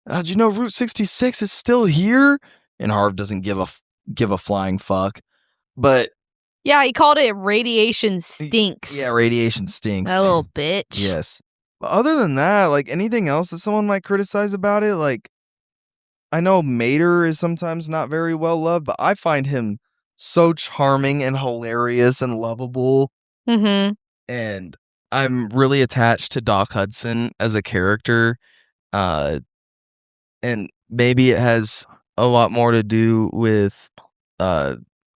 did you know Route 66 is still here? And Harv doesn't give a flying fuck. But yeah, he called it Radiation Stinks. Yeah, Radiation Stinks. That little bitch. Yes. But other than that, like anything else that someone might criticize about it, like I know Mater is sometimes not very well loved, but I find him so charming and hilarious and lovable. Mm-hmm. And I'm really attached to Doc Hudson as a character. And maybe it has a lot more to do with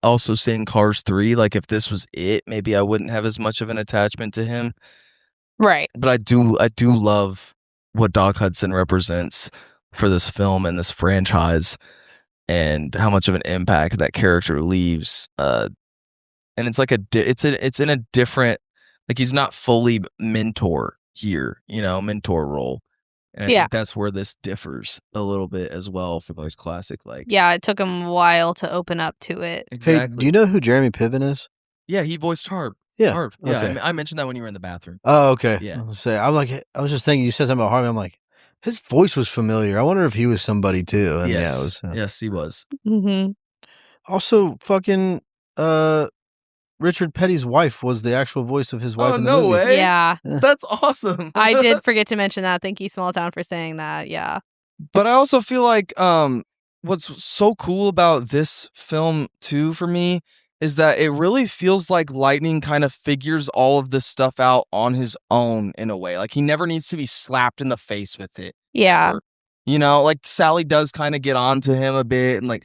also seeing Cars 3. Like if this was it, maybe I wouldn't have as much of an attachment to him. Right. But I do love what Doc Hudson represents for this film and this franchise, and how much of an impact that character leaves. And it's like it's in a different, like he's not fully mentor here, mentor role. And I think that's where this differs a little bit as well for those classic, like. Yeah, it took him a while to open up to it. Exactly. Hey, do you know who Jeremy Piven is? Yeah, he voiced Harv. Yeah. Harv. Yeah, okay. I mentioned that when you were in the bathroom. Oh, okay. Yeah. I was just thinking, you said something about Harvey. I'm like, his voice was familiar. I wonder if he was somebody too. And yes. Yeah, yes, he was. Mm-hmm. Also, fucking Richard Petty's wife was the actual voice of his wife in the movie. Way. Yeah. That's awesome. I did forget to mention that. Thank you, Smalltown, for saying that. Yeah. But I also feel like what's so cool about this film too for me is that it really feels like Lightning kind of figures all of this stuff out on his own in a way. Like he never needs to be slapped in the face with it. Yeah. Like Sally does kind of get on to him a bit, and like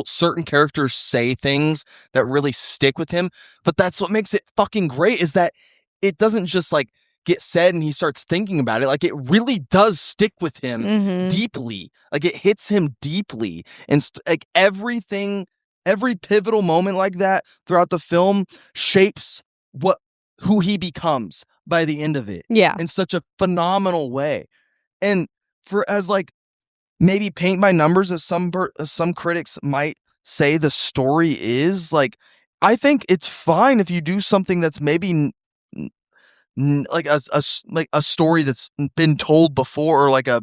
certain characters say things that really stick with him. But that's what makes it fucking great, is that it doesn't just like get said and he starts thinking about it. Like it really does stick with him deeply. Like it hits him deeply, and like every pivotal moment like that throughout the film shapes who he becomes by the end of it. Yeah, in such a phenomenal way. And for as like maybe paint by numbers as some critics might say the story is, like I think it's fine if you do something that's maybe like a story that's been told before, or like a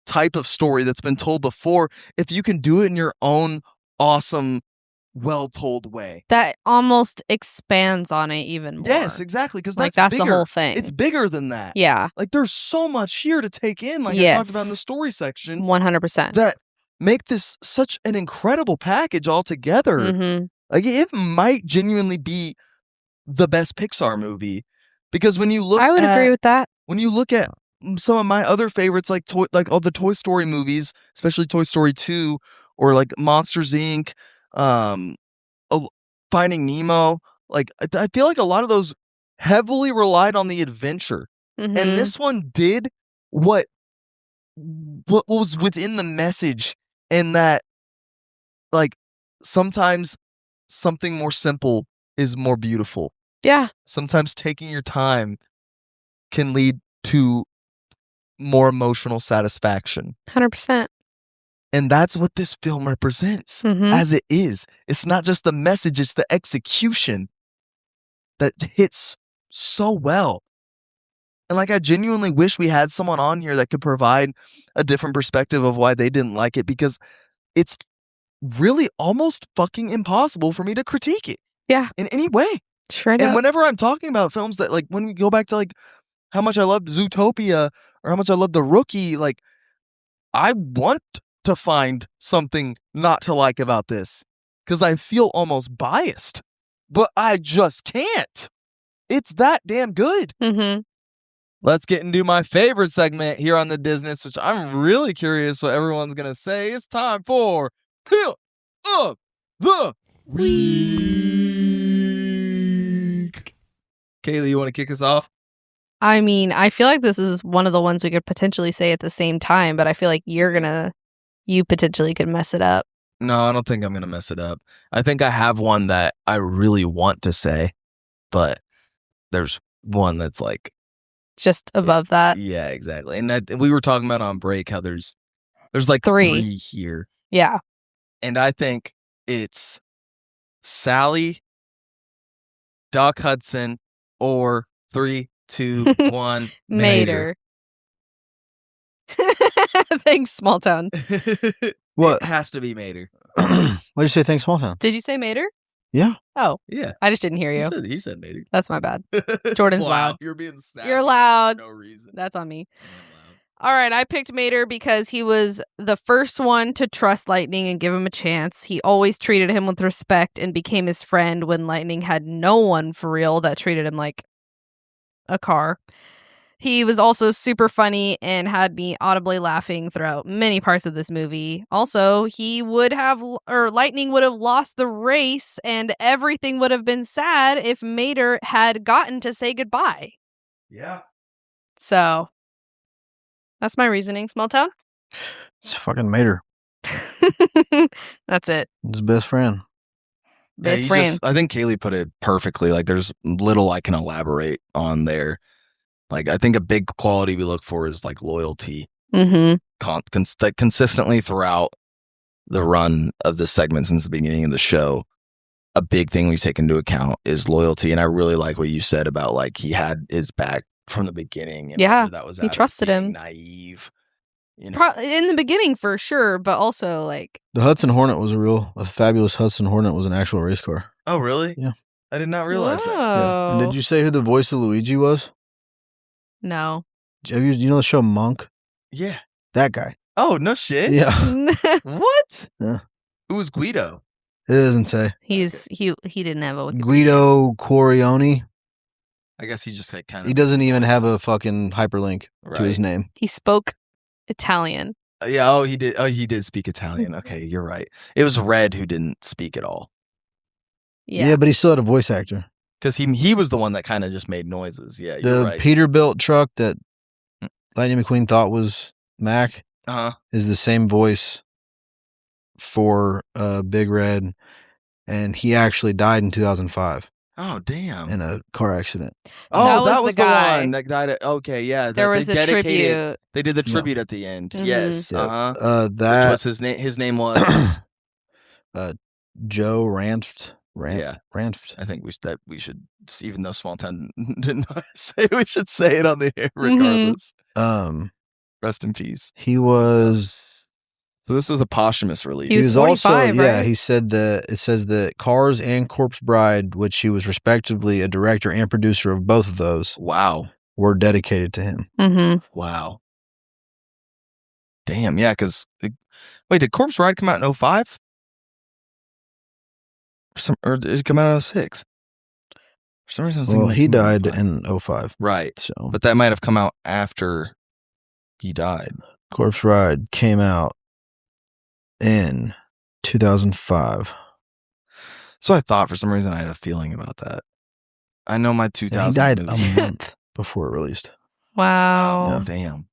type of story that's been told before, if you can do it in your own awesome, well-told way. That almost expands on it even more. Yes, exactly, because that's the whole thing. It's bigger than that. Yeah. Like there's so much here to take in, like I talked about in the story section. 100%. That make this such an incredible package altogether. Mm-hmm. Like it might genuinely be the best Pixar movie, because when you look, I would agree with that. When you look at some of my other favorites, like all the Toy Story movies, especially Toy Story 2, or like Monsters Inc., Finding Nemo, like I feel like a lot of those heavily relied on the adventure, and this one did what was within the message, and that like sometimes something more simple is more beautiful. Yeah. Sometimes taking your time can lead to more emotional satisfaction. 100%. And that's what this film represents, as it is. It's not just the message, it's the execution that hits so well. And like, I genuinely wish we had someone on here that could provide a different perspective of why they didn't like it, because it's really almost fucking impossible for me to critique it. Yeah. In any way. Straight And up. whenever I'm talking about films that, like, when we go back to like how much I loved Zootopia or how much I loved The Rookie, like, I want to find something not to like about this because I feel almost biased, but I just can't. It's that damn good. Let's get into my favorite segment here on the Disness, which I'm really curious what everyone's going to say. It's time for Pick of the Week. Kaylee, you want to kick us off? I mean, I feel like this is one of the ones we could potentially say at the same time, but I feel like you potentially could mess it up. No, I don't think I'm going to mess it up. I think I have one that I really want to say, but there's one that's like just above that. Yeah, exactly. And we were talking about on break how there's like three here. Yeah. And I think it's Sally, Doc Hudson, or 3, 2, 1, Mater. Thanks, Smalltown. What? It has to be Mater. Why'd you say thanks, Smalltown? Did you say Mater? Yeah. Oh. Yeah. I just didn't hear you. He said Mater. That's my bad. Jordan's loud. You're being sassy. You're loud. For no reason. That's on me. All right, I picked Mater because he was the first one to trust Lightning and give him a chance. He always treated him with respect and became his friend when Lightning had no one for real that treated him like a car. He was also super funny and had me audibly laughing throughout many parts of this movie. Also, Lightning would have lost the race and everything would have been sad if Mater had gotten to say goodbye. Yeah. So, that's my reasoning. Smalltown? It's fucking Mater. That's it. It's his best friend. Best friend. I think Kaylee put it perfectly. Like, there's little I can elaborate on there. Like, I think a big quality we look for is like loyalty. That consistently throughout the run of this segment since the beginning of the show, a big thing we take into account is loyalty. And I really like what you said about like he had his back from the beginning. And yeah, that was he trusted him. Naive. You know? In the beginning for sure, but also like the Hudson Hornet was a fabulous Hudson Hornet was an actual race car. Oh, really? Yeah. I did not realize that. Yeah. And did you say who the voice of Luigi was? No. You know the show Monk? Yeah. That guy. Oh, no shit. Yeah. What? Yeah. Who was Guido? It doesn't say. He didn't have a Guido Corioni. I guess he just kind of. He doesn't even have a fucking hyperlink to his name. He spoke Italian. Yeah. Oh, he did. Oh, he did speak Italian. Okay, you're right. It was Red who didn't speak at all. Yeah, but he still had a voice actor. Because he was the one that kind of just made noises. Yeah, you're right. The Peterbilt truck that Lightning McQueen thought was Mac is the same voice for Big Red, and he actually died in 2005. Oh, damn. In a car accident. Oh, that was the one that died. Okay, yeah. There was a tribute. They did the tribute at the end. Yes. Yeah. Which was his name? His name was Joe Ranft. Ranft. I think we should, even though Smalltown did not say, we should say it on the air regardless. Rest in peace. He was. So this was a posthumous release. He was also, right? He said that it says that Cars and Corpse Bride, which he was respectively a director and producer of both of those. Wow. Were dedicated to him. Wow. Damn, yeah, because wait, did Corpse Bride come out in 2005? Or did it come out in 2006? For some reason I was thinking he died in 2005. Right. So, but that might have come out after he died. Corpse Bride came out in 2005. So I thought for some reason I had a feeling about that. I know my 2000. He died a month before it released. Wow. Yeah. Damn.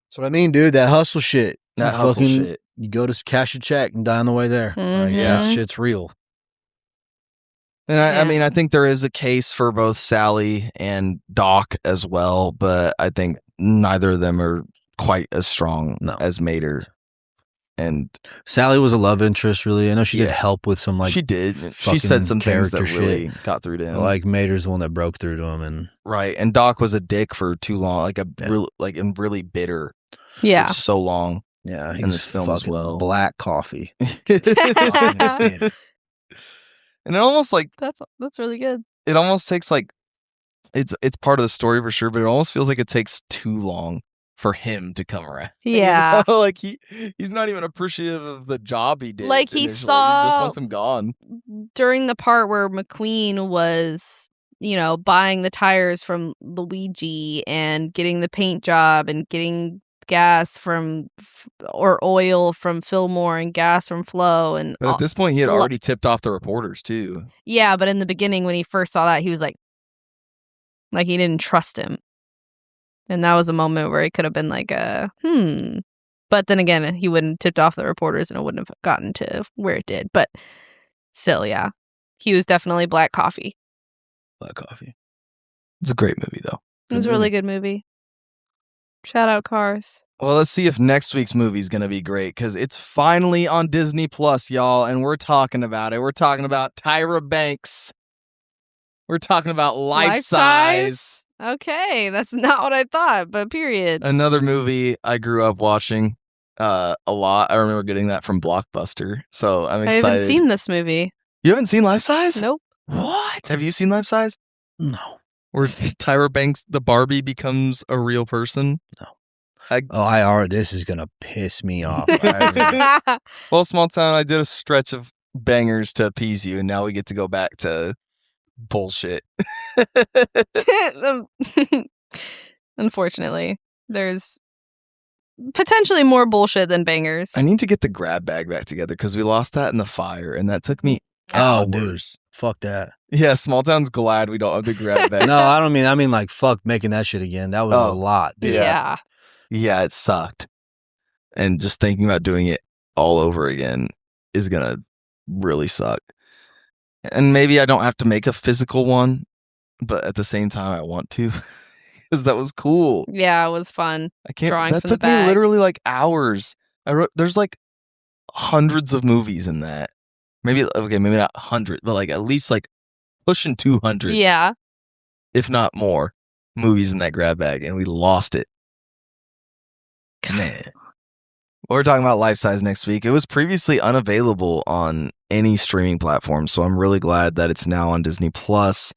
That's what I mean, dude. That hustle shit. That hustle shit. You go to cash a check and die on the way there. Like, yeah, that shit's real. And I mean, I think there is a case for both Sally and Doc as well, but I think neither of them are quite as strong No. as Mater. And Sally was a love interest, really. I know she did help with some she did. She said some things that really got through to him. Like Mater's the one that broke through to him, and right. And Doc was a dick for too long, like and really bitter. Yeah, for so long. Yeah, in this film as well. Black coffee. And it almost like that's really good. It almost takes like it's part of the story for sure, but it almost feels like it takes too long for him to come around. Yeah. You know? Like he's not even appreciative of the job he did. Like he initially. saw He just wants him gone. During the part where McQueen was, buying the tires from Luigi and getting the paint job and getting gas or oil from Fillmore and gas from Flo. But at this point, he had already tipped off the reporters too. Yeah, but in the beginning, when he first saw that, he was like he didn't trust him. And that was a moment where he could have been like, But then again, he wouldn't have tipped off the reporters and it wouldn't have gotten to where it did. But still, yeah. He was definitely Black Coffee. Black Coffee. It's a great movie, though. It was a really good movie. Shout out Cars. Well, let's see if next week's movie is going to be great, because it's finally on Disney Plus, y'all, and we're talking about it. We're talking about Tyra Banks. We're talking about Life Size. Okay, that's not what I thought, but period. Another movie I grew up watching a lot. I remember getting that from Blockbuster, so I'm excited. I haven't seen this movie. You haven't seen Life Size? Nope. What? Have you seen Life Size? No. Where Tyra Banks, the Barbie, becomes a real person? No. This is going to piss me off. Well, Smalltown, I did a stretch of bangers to appease you, and now we get to go back to bullshit. Unfortunately, there's potentially more bullshit than bangers. I need to get the grab bag back together because we lost that in the fire, and that took me hours. Oh, dude. Fuck that. Yeah, Smalltown's glad we don't have the grab bag. No, I mean like fuck making that shit again. That was a lot, dude. Yeah. Yeah, it sucked. And just thinking about doing it all over again is gonna really suck. And maybe I don't have to make a physical one, but at the same time I want to. Because that was cool. Yeah, it was fun. I can't. Drawing that from took the me bag. literally like hours. There's like hundreds of movies in that. Maybe not 100, but like at least like pushing 200. Yeah. If not more movies in that grab bag, and we lost it. Man. Well, we're talking about Life Size next week. It was previously unavailable on any streaming platform, so I'm really glad that it's now on Disney Plus.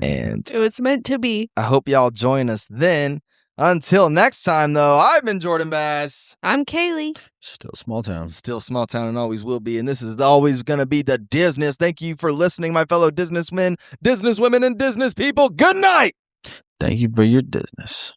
And It was meant to be. I hope y'all join us then. Until next time, though, I've been Jordan Bass. I'm Kaylee. Still Smalltown. Still Smalltown and always will be. And this is always going to be the Disness. Thank you for listening, my fellow Disnessmen, Disnesswomen, and Disness people. Good night. Thank you for your business.